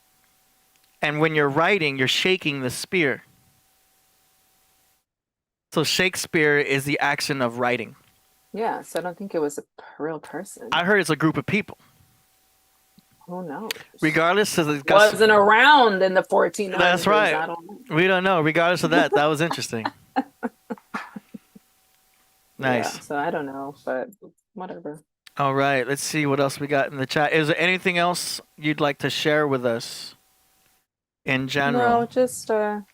and when you're writing, you're shaking the spear. So Shakespeare is the action of writing. Yeah, so I don't think it was a real person. I heard it's a group of people. Who knows? Regardless of the wasn't around in the 1400s. That's right. I don't know. We don't know. Regardless of that, that was interesting. Nice. Yeah, so I don't know, but whatever. All right, let's see what else we got in the chat. Is there anything else you'd like to share with us in general? No, just am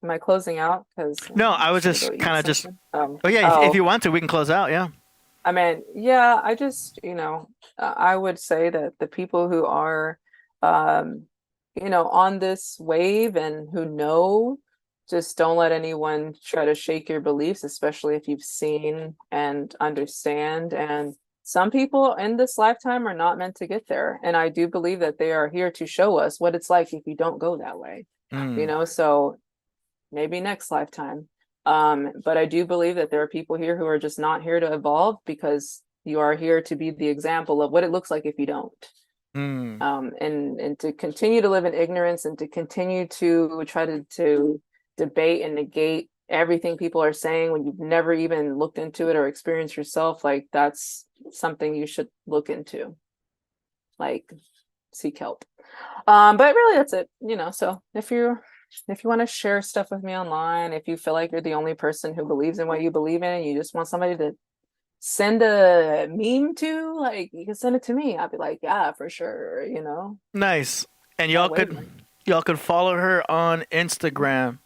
I closing out? Because no, I was just kind of just. If you want to, we can close out. Yeah. I mean, yeah, I just, I would say that the people who are, on this wave and who know, just don't let anyone try to shake your beliefs, especially if you've seen and understand. And some people in this lifetime are not meant to get there. And I do believe that they are here to show us what it's like if you don't go that way, so maybe next lifetime. But I do believe that there are people here who are just not here to evolve, because you are here to be the example of what it looks like if you don't. And to continue to live in ignorance and to continue to try to debate and negate everything people are saying when you've never even looked into it or experienced yourself, like that's something you should look into, like seek help. But really that's it, so if you want to share stuff with me online, if you feel like you're the only person who believes in what you believe in and you just want somebody to send a meme to, like, you can send it to me. I'll be like, yeah, for sure, Nice. And y'all could follow her on Instagram,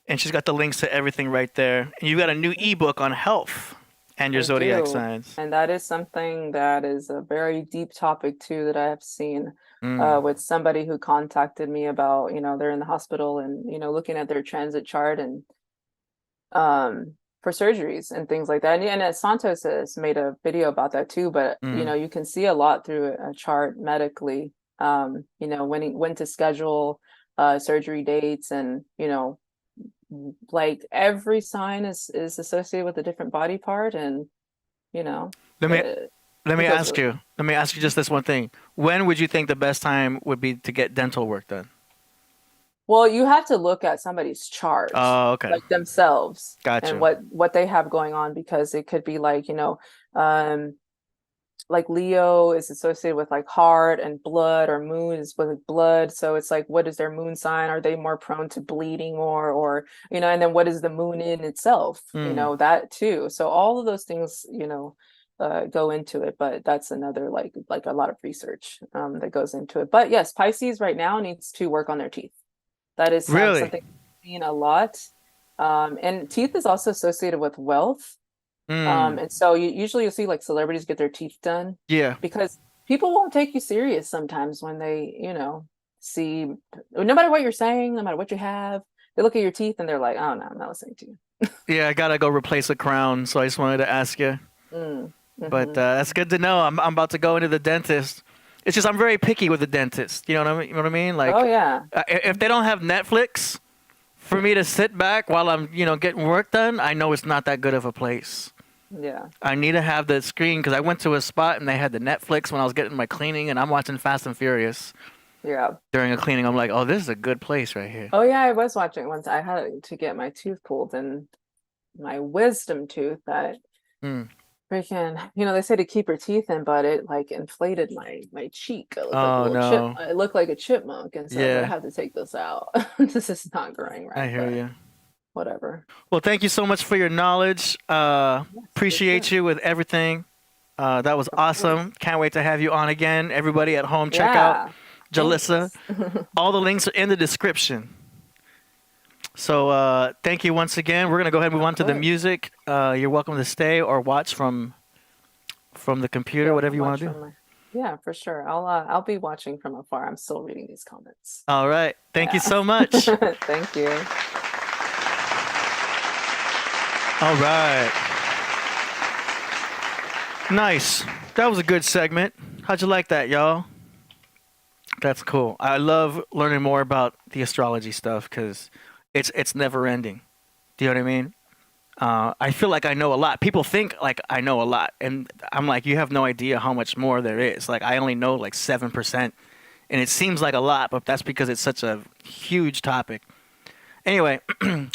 and she's got the links to everything right there. And you've got a new ebook on health and your zodiac signs. And that is something that is a very deep topic too that I have seen with somebody who contacted me about, they're in the hospital and, looking at their transit chart and for surgeries and things like that. And Santos has made a video about that too, but you can see a lot through a chart medically, when to schedule surgery dates, and like every sign is associated with a different body part, and Let me let me it goes ask really- you. Let me ask you just this one thing. When would you think the best time would be to get dental work done? Well, you have to look at somebody's chart, Oh, okay. like themselves, Gotcha. and what they have going on, because it could be like, like Leo is associated with like heart and blood, or moon is with blood. So it's like, what is their moon sign? Are they more prone to bleeding more, or, and then what is the moon in itself? That too. So all of those things, go into it, but that's another like a lot of research that goes into it. But yes, Pisces right now needs to work on their teeth. That is Really? something I've seen a lot. And teeth is also associated with wealth. And so usually you'll see like celebrities get their teeth done. Yeah. Because people won't take you serious sometimes when they, see, no matter what you're saying, no matter what you have, they look at your teeth and they're like, oh no, I'm not listening to you. Yeah, I gotta go replace a crown, so I just wanted to ask you. But that's good to know. I'm about to go into the dentist. It's just I'm very picky with the dentist. You know what I mean? Like, oh yeah. If they don't have Netflix for me to sit back while I'm, getting work done, I know it's not that good of a place. Yeah. I need to have the screen, because I went to a spot and they had the Netflix when I was getting my cleaning, and I'm watching Fast and Furious. Yeah. During a cleaning, I'm like, oh, this is a good place right here. Oh yeah, I was watching once. I had to get my tooth pulled, and my wisdom tooth that freaking, they say to keep your teeth in, but it like inflated my cheek. I looked like a chipmunk, and so I have to take this out. This is not growing right. I hear you. Whatever. Well, thank you so much for your knowledge. Appreciate you with everything. That was awesome. Can't wait to have you on again. Everybody at home, check out Jalisa. All the links are in the description. So thank you once again. We're going to go ahead and move on to the music. You're welcome to stay or watch from the computer, whatever you want to do. Yeah, for sure. I'll be watching from afar. I'm still reading these comments. All right. Thank you so much. Thank you. All right. Nice. That was a good segment. How'd you like that, y'all? That's cool. I love learning more about the astrology stuff because it's never ending. Do you know what I mean? I feel like I know a lot. People think like I know a lot, and I'm like, you have no idea how much more there is. Like I only know like 7%, and it seems like a lot, but that's because it's such a huge topic. Anyway,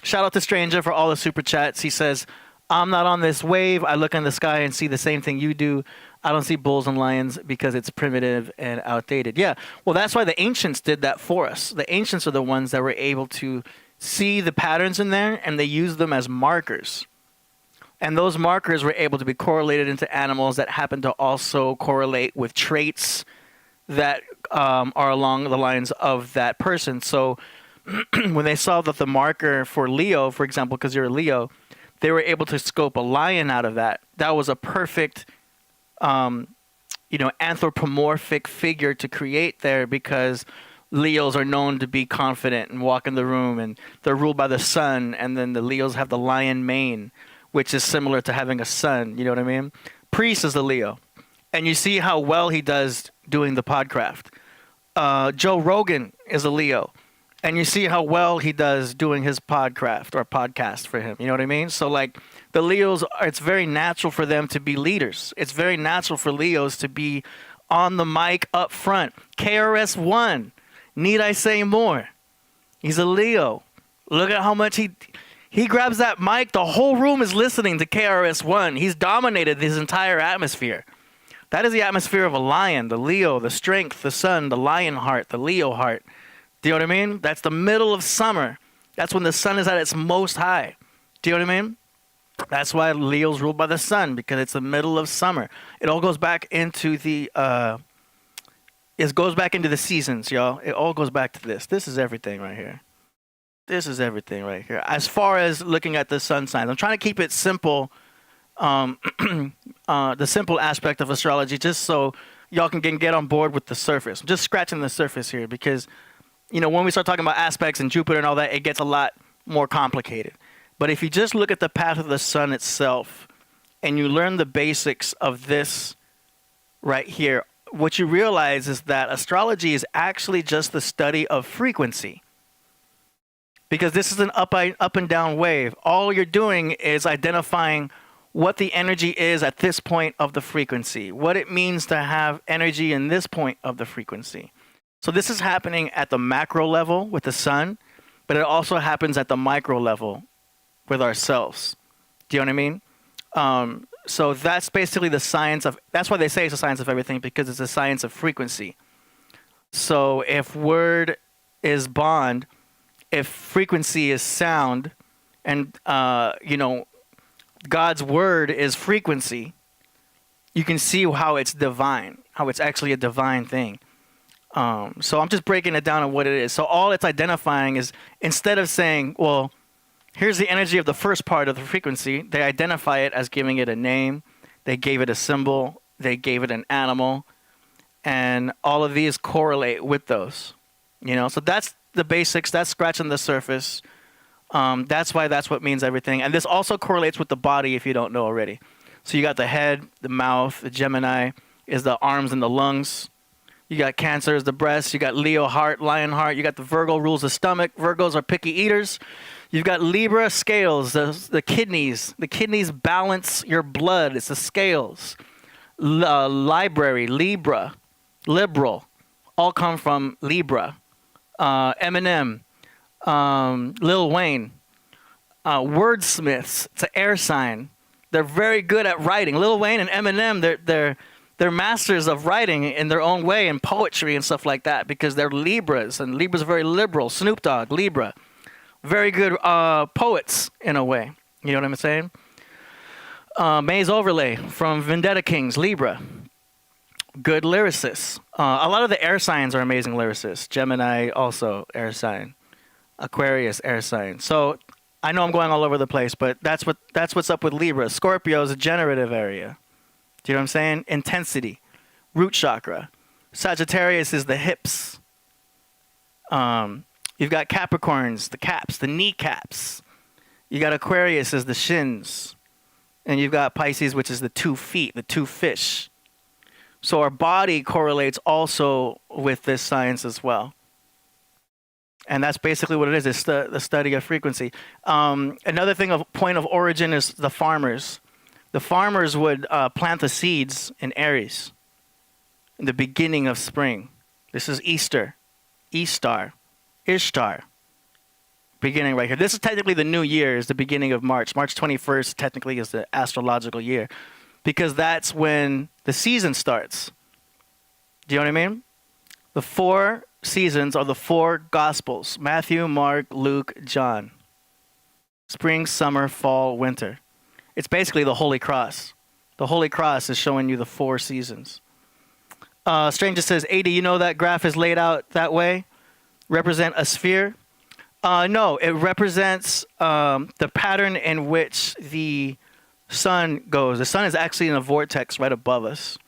shout out to Stranger for all the super chats. He says, I'm not on this wave. I look in the sky and see the same thing you do. I don't see bulls and lions because it's primitive and outdated. Yeah, well, that's why the ancients did that for us. The ancients are the ones that were able to see the patterns in there, and they used them as markers. And those markers were able to be correlated into animals that happen to also correlate with traits that are along the lines of that person. So when they saw that the marker for Leo, for example, because you're a Leo, they were able to scope a lion out of that. That was a perfect, anthropomorphic figure to create there, because Leos are known to be confident and walk in the room, and they're ruled by the sun. And then the Leos have the lion mane, which is similar to having a sun. You know what I mean? Priest is the Leo. And you see how well he does doing the Podcraft. Joe Rogan is a Leo. And you see how well he does doing his Podcraft or podcast for him. You know what I mean? So like the Leos, it's very natural for them to be leaders. It's very natural for Leos to be on the mic up front. KRS-One, need I say more? He's a Leo. Look at how much he grabs that mic. The whole room is listening to KRS-One. He's dominated his entire atmosphere. That is the atmosphere of a lion, the Leo, the strength, the sun, the lion heart, the Leo heart. Do you know what I mean? That's the middle of summer. That's when the sun is at its most high. Do you know what I mean? That's why Leo's ruled by the sun, because it's the middle of summer. It all goes back into the seasons, y'all. It all goes back to this. This is everything right here. This is everything right here. As far as looking at the sun signs, I'm trying to keep it simple, the simple aspect of astrology, just so y'all can get on board with the surface. I'm just scratching the surface here, because when we start talking about aspects and Jupiter and all that, it gets a lot more complicated. But if you just look at the path of the sun itself and you learn the basics of this right here, what you realize is that astrology is actually just the study of frequency. Because this is an up and down wave. All you're doing is identifying what the energy is at this point of the frequency, what it means to have energy in this point of the frequency. So this is happening at the macro level with the sun, but it also happens at the micro level with ourselves. Do you know what I mean? So that's basically the science of, that's why they say it's a science of everything, because it's a science of frequency. So if word is bond, if frequency is sound, and, you know, God's word is frequency, you can see how it's divine, how it's actually a divine thing. So I'm just breaking it down on what it is. So all it's identifying is, instead of saying, well, here's the energy of the first part of the frequency, they identify it as giving it a name. They gave it a symbol. They gave it an animal. And all of these correlate with those. You know, so that's the basics. That's scratching the surface. That's why that's what means everything. And this also correlates with the body if you don't know already. So you got the head, the mouth, the Gemini is the arms and the lungs. You got Cancer is the breast. You got Leo heart, Lion heart. You got the Virgo rules the stomach. Virgos are picky eaters. You've got Libra scales, the kidneys. The kidneys balance your blood. It's the scales. Library, Libra, liberal, all come from Libra. Eminem, Lil Wayne, wordsmiths. It's an air sign. They're very good at writing. Lil Wayne and Eminem, they're masters of writing in their own way, and poetry and stuff like that, because they're Libras, and Libras are very liberal. Snoop Dogg, Libra. Very good poets in a way. You know what I'm saying? Maze Overlay from Vendetta Kings, Libra. Good lyricists. A lot of the air signs are amazing lyricists. Gemini also air sign. Aquarius air sign. So I know I'm going all over the place, but that's what's up with Libra. Scorpio is a generative area. Do you know what I'm saying? Intensity. Root chakra. Sagittarius is the hips. You've got Capricorns, the caps, the kneecaps. You got Aquarius as the shins. And you've got Pisces, which is the 2 feet, the 2 fish. So our body correlates also with this science as well. And that's basically what it is. It's the study of frequency. Another thing of point of origin is the farmers. The farmers would plant the seeds in Aries in the beginning of spring. This is Easter, Ishtar, beginning right here. This is technically the new year, is the beginning of March. March 21st technically is the astrological year, because that's when the season starts. Do you know what I mean? The 4 seasons are the 4 Gospels: Matthew, Mark, Luke, John. Spring, summer, fall, winter. It's basically the Holy Cross. The Holy Cross is showing you the 4 seasons. Stranger says, AD, you know that graph is laid out that way? Represent a sphere? No, it represents the pattern in which the sun goes. The sun is actually in a vortex right above us.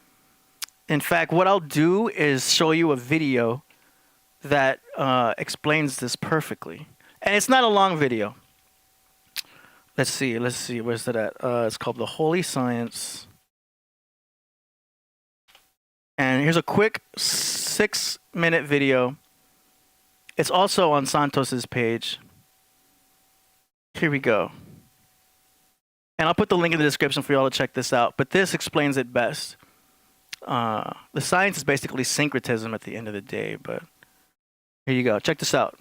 In fact, what I'll do is show you a video that explains this perfectly. And it's not a long video. Let's see, where's it at? It's called The Holy Science. And here's a quick 6-minute video. It's also on Santos's page. Here we go. And I'll put the link in the description for you all to check this out. But this explains it best. The science is basically syncretism at the end of the day. But here you go. Check this out.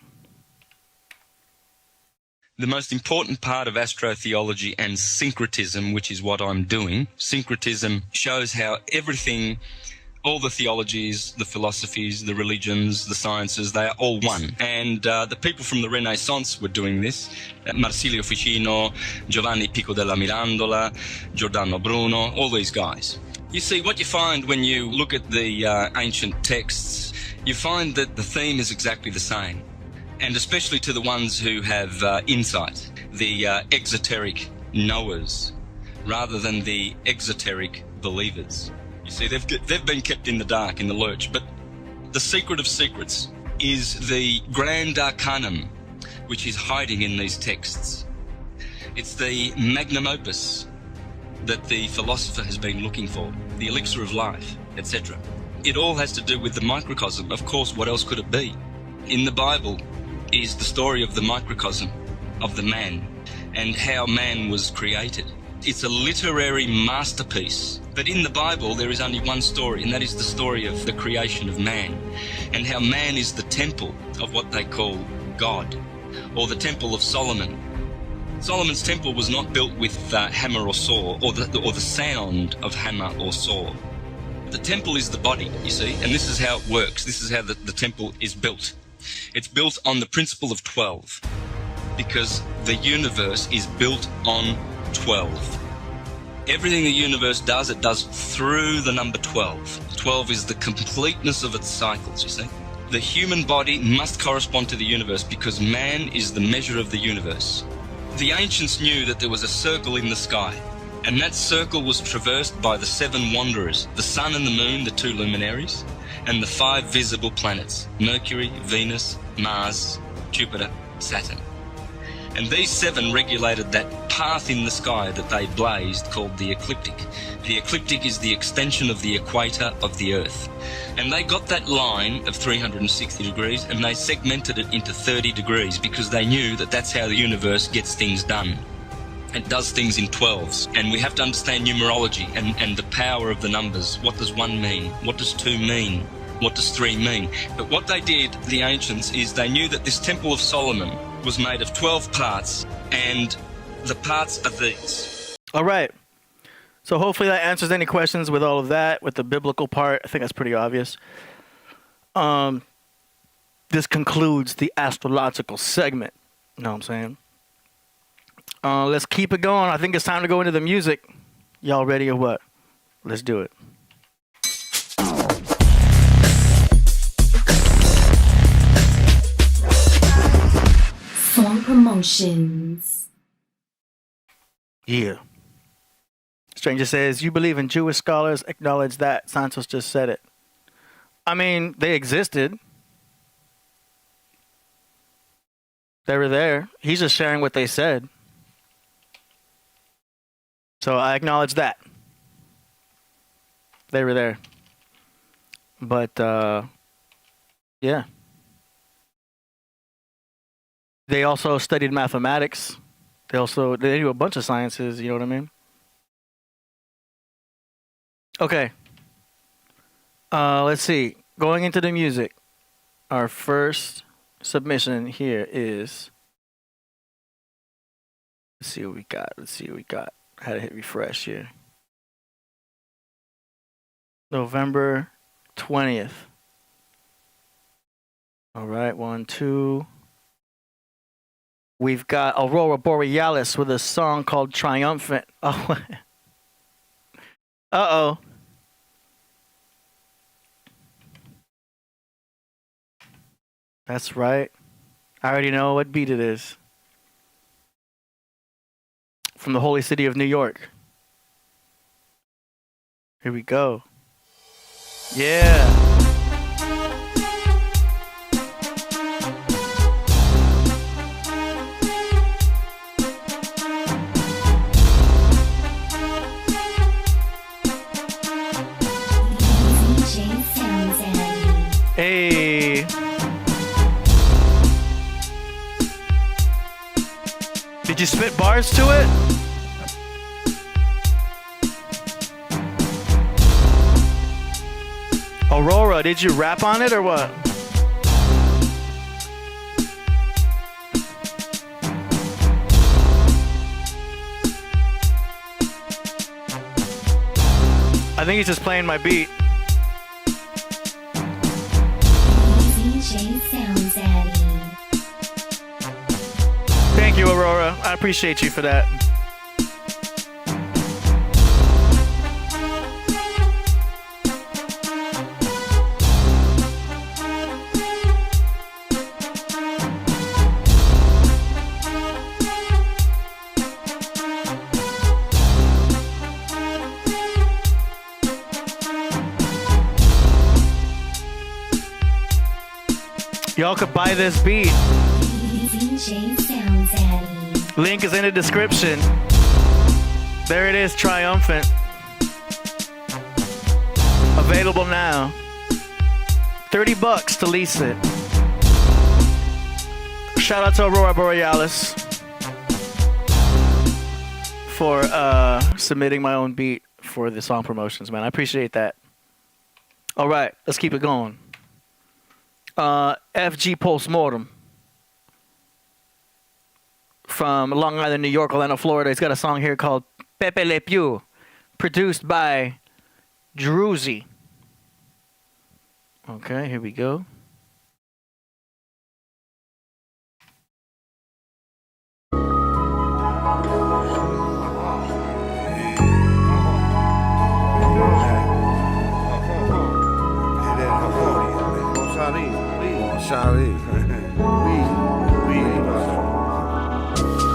The most important part of astrotheology and syncretism, which is what I'm doing, syncretism shows how everything, all the theologies, the philosophies, the religions, the sciences, they are all one. And the people from the Renaissance were doing this. Marsilio Ficino, Giovanni Pico della Mirandola, Giordano Bruno, all these guys. You see, what you find when you look at the ancient texts, you find that the theme is exactly the same. And especially to the ones who have insight, the exoteric knowers, rather than the exoteric believers. You see, they've been kept in the dark, in the lurch. But the secret of secrets is the grand arcanum, which is hiding in these texts. It's the magnum opus that the philosopher has been looking for, the elixir of life, etc. It all has to do with the microcosm. Of course, what else could it be? In the Bible is the story of the microcosm of the man and how man was created. It's a literary masterpiece. But in the Bible, there is only one story, and that is the story of the creation of man, and how man is the temple of what they call God, or the temple of Solomon. Solomon's temple was not built with hammer or saw, or the sound of hammer or saw. The temple is the body, you see, and this is how it works. This is how the temple is built. It's built on the principle of 12, because the universe is built on 12. Everything the universe does, it does through the number 12. 12 is the completeness of its cycles, you see. The human body must correspond to the universe because man is the measure of the universe. The ancients knew that there was a circle in the sky, and that circle was traversed by the 7 wanderers, the sun and the moon, the 2 luminaries, and the 5 visible planets, Mercury, Venus, Mars, Jupiter, Saturn. And these 7 regulated that path in the sky that they blazed called the ecliptic. The ecliptic is the extension of the equator of the Earth. And they got that line of 360 degrees and they segmented it into 30 degrees because they knew that that's how the universe gets things done. It does things in 12s. And we have to understand numerology and the power of the numbers. What does 1 mean? What does 2 mean? What does 3 mean? But what they did, the ancients, is they knew that this Temple of Solomon was made of 12 parts, and the parts are these. All right. So hopefully that answers any questions with all of that, with the biblical part. I think that's pretty obvious. This concludes the astrological segment. You know what I'm saying? Let's keep it going. I think it's time to go into the music. Y'all ready or what? Let's do it. Song promotions. Yeah. Stranger says, you believe in Jewish scholars? Acknowledge that. Santos just said it. I mean, they existed. They were there. He's just sharing what they said. So I acknowledge that. They were there. But, yeah. They also studied mathematics. They do a bunch of sciences, you know what I mean? Okay. Let's see. Going into the music. Our first submission here is... Let's see what we got. I had to hit refresh here. November 20th. All right, 1, 2... We've got Aurora Borealis with a song called Triumphant. Oh. Uh-oh. That's right. I already know what beat it is. From the holy city of New York. Here we go. Yeah. Hey. Did you spit bars to it? Aurora, did you rap on it or what? I think he's just playing my beat. Thank you, Aurora. I appreciate you for that. Y'all could buy this beat. Link is in the description. There it is, Triumphant. Available now. $30 to lease it. Shout out to Aurora Borealis. for submitting my own beat for the song promotions, man. I appreciate that. All right, let's keep it going. FG Postmortem from Long Island, New York, Orlando, Florida. He's got a song here called Pepe Le Pew, produced by Druzy. Okay, here we go.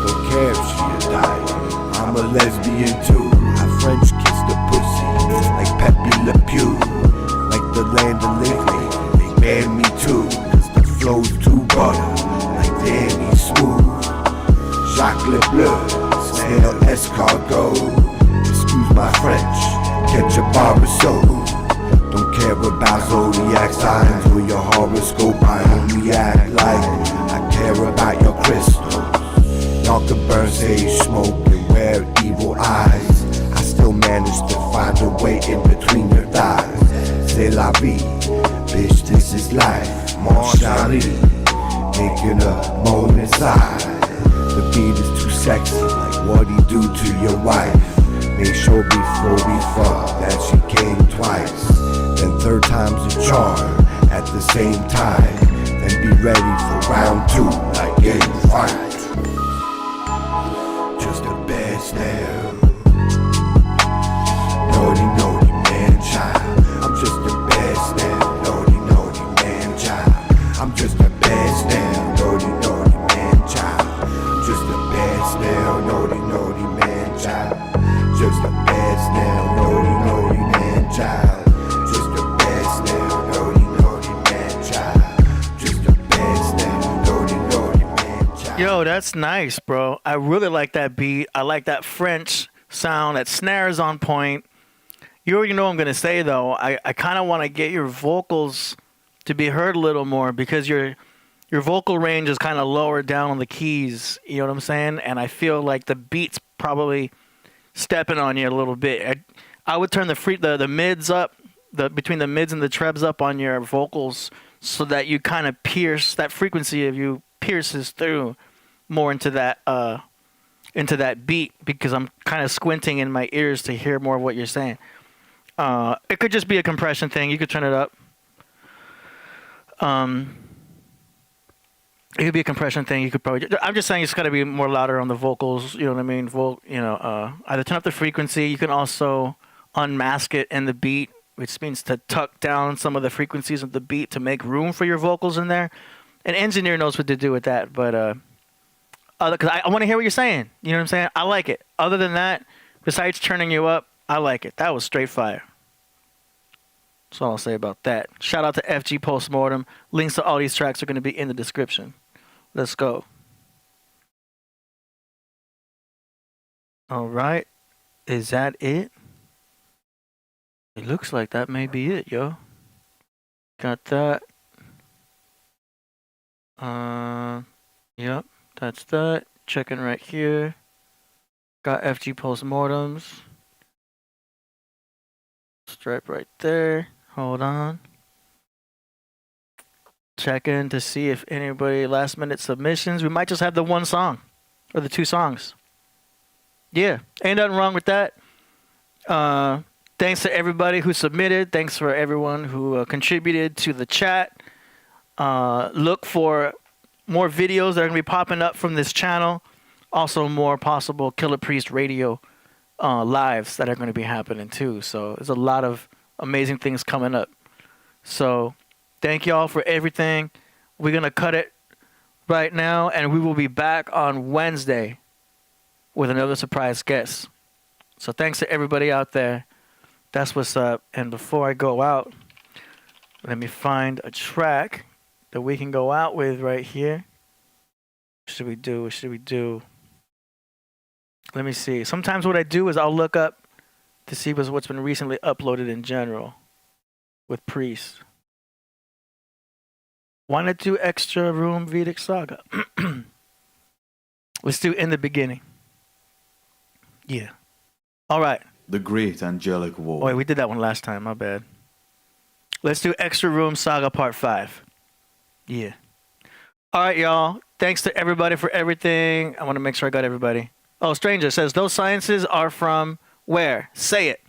Don't care if she a dyke, I'm a lesbian too. I French kiss the pussy, like Pepe Le Pew. Like the land of Lately, they ban me too. Cause the flow's too butter, like Danny Smooth. Jacques Le Bleu, snail escargot. Excuse my French, catch a barbershop. Don't care about zodiac signs or your horoscope. I only act like I care about your crystals. Y'all can burn sage smoke and wear evil eyes. I still manage to find a way in between your thighs. C'est la vie, bitch, this is life. Mon chéri, making a moan inside. The beat is too sexy, like what he do to your wife. Make sure before we fuck that she came twice. Then third time's a charm at the same time. And be ready for round 2 like game fight. Just a bad stare. Naughty, naughty man child. I'm just a bad stare. Naughty, naughty man child. I'm just a bad stare. Naughty, naughty man child. I'm just a bad stare. Naughty, naughty man child. Just a bad stare. Naughty, naughty man child. Yo, that's nice, bro. I really like that beat. I like that French sound. That snare is on point. You already know what I'm going to say, though. I kind of want to get your vocals to be heard a little more because your vocal range is kind of lower down on the keys. You know what I'm saying? And I feel like the beat's probably stepping on you a little bit. I would turn the mids up, between the mids and the trebs up on your vocals so that you kind of pierce, that frequency of you pierces through more into that beat because I'm kind of squinting in my ears to hear more of what you're saying. It could just be a compression thing. You could turn it up. It could be a compression thing. You could probably. I'm just saying it's got to be more louder on the vocals. You know what I mean? Either turn up the frequency. You can also unmask it in the beat, which means to tuck down some of the frequencies of the beat to make room for your vocals in there. An engineer knows what to do with that, but because I want to hear what you're saying. You know what I'm saying? I like it. Other than that, besides turning you up, I like it. That was straight fire. That's all I'll say about that. Shout out to FG Postmortem. Links to all these tracks are going to be in the description. Let's go. All right. Is that it? It looks like that may be it, yo. Got that. Yep, that's that. Checking right here. Got FG Postmortems. Stripe right there. Hold on. Checking to see if anybody last minute submissions. We might just have the one song or the 2 songs. Yeah, ain't nothing wrong with that. Thanks to everybody who submitted. Thanks for everyone who contributed to the chat. Look for more videos that are going to be popping up from this channel. Also more possible Killah Priest radio lives that are going to be happening too. So there's a lot of amazing things coming up. So thank y'all for everything. We're going to cut it right now and we will be back on Wednesday with another surprise guest. So thanks to everybody out there. That's what's up. And before I go out, let me find a track that we can go out with right here. What should we do? What should we do? Let me see. Sometimes what I do is I'll look up to see what's been recently uploaded in general with Priest. Why not do Extra Room Vedic Saga? Let's do In the Beginning. Yeah. All right. The Great Angelic War. Oh, wait, we did that one last time. My bad. Let's do Extra Room Saga Part 5. Yeah. All right, y'all. Thanks to everybody for everything. I want to make sure I got everybody. Oh, Stranger says, those sciences are from where? Say it.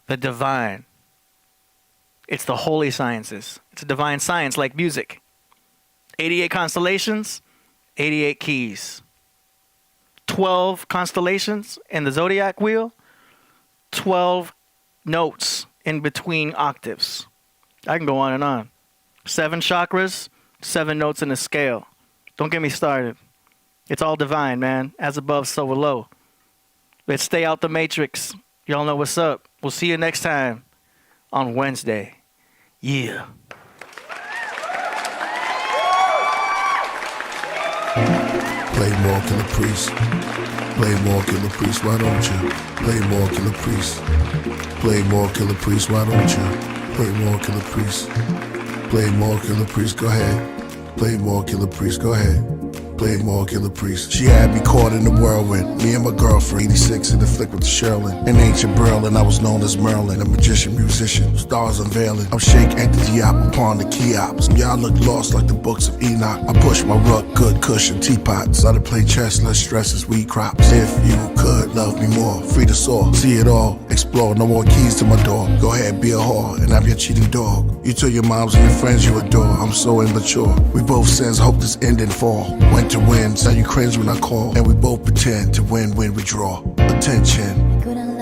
The divine. It's the holy sciences. It's a divine science like music. 88 constellations, 88 keys. 12 constellations in the zodiac wheel, 12 notes in between octaves. I can go on and on. 7 chakras, 7 notes in a scale. Don't get me started. It's all divine, man. As above, so below. Let's stay out the matrix. Y'all know what's up. We'll see you next time on Wednesday. Yeah. Play more, Killah Priest. Play more, Killah Priest, why don't you? Play more, Killah Priest. Play more, Killah Priest, why don't you? Play more, Killah Priest. Play more, Killah Priest, go ahead. Play more, Killah Priest, go ahead. Play more, Killah Priest. She had me caught in the whirlwind. Me and my girlfriend, 86 in the flick with the Sherlin. In ancient Berlin, I was known as Merlin, a magician, musician, stars unveiling. I'm Sheikh Entity Op upon the Keops. Y'all look lost like the books of Enoch. I push my rug, good cushion, teapot. Started play chess, less stress as weed crops. If you could love me more, free to soar, see it all, explore. No more keys to my door. Go ahead, be a whore, and I'm your cheating dog. You tell your moms and your friends you adore. I'm so immature. We both sins, hope this end and fall. When to win, so you cringe when I call, and we both pretend to win when we draw. Attention.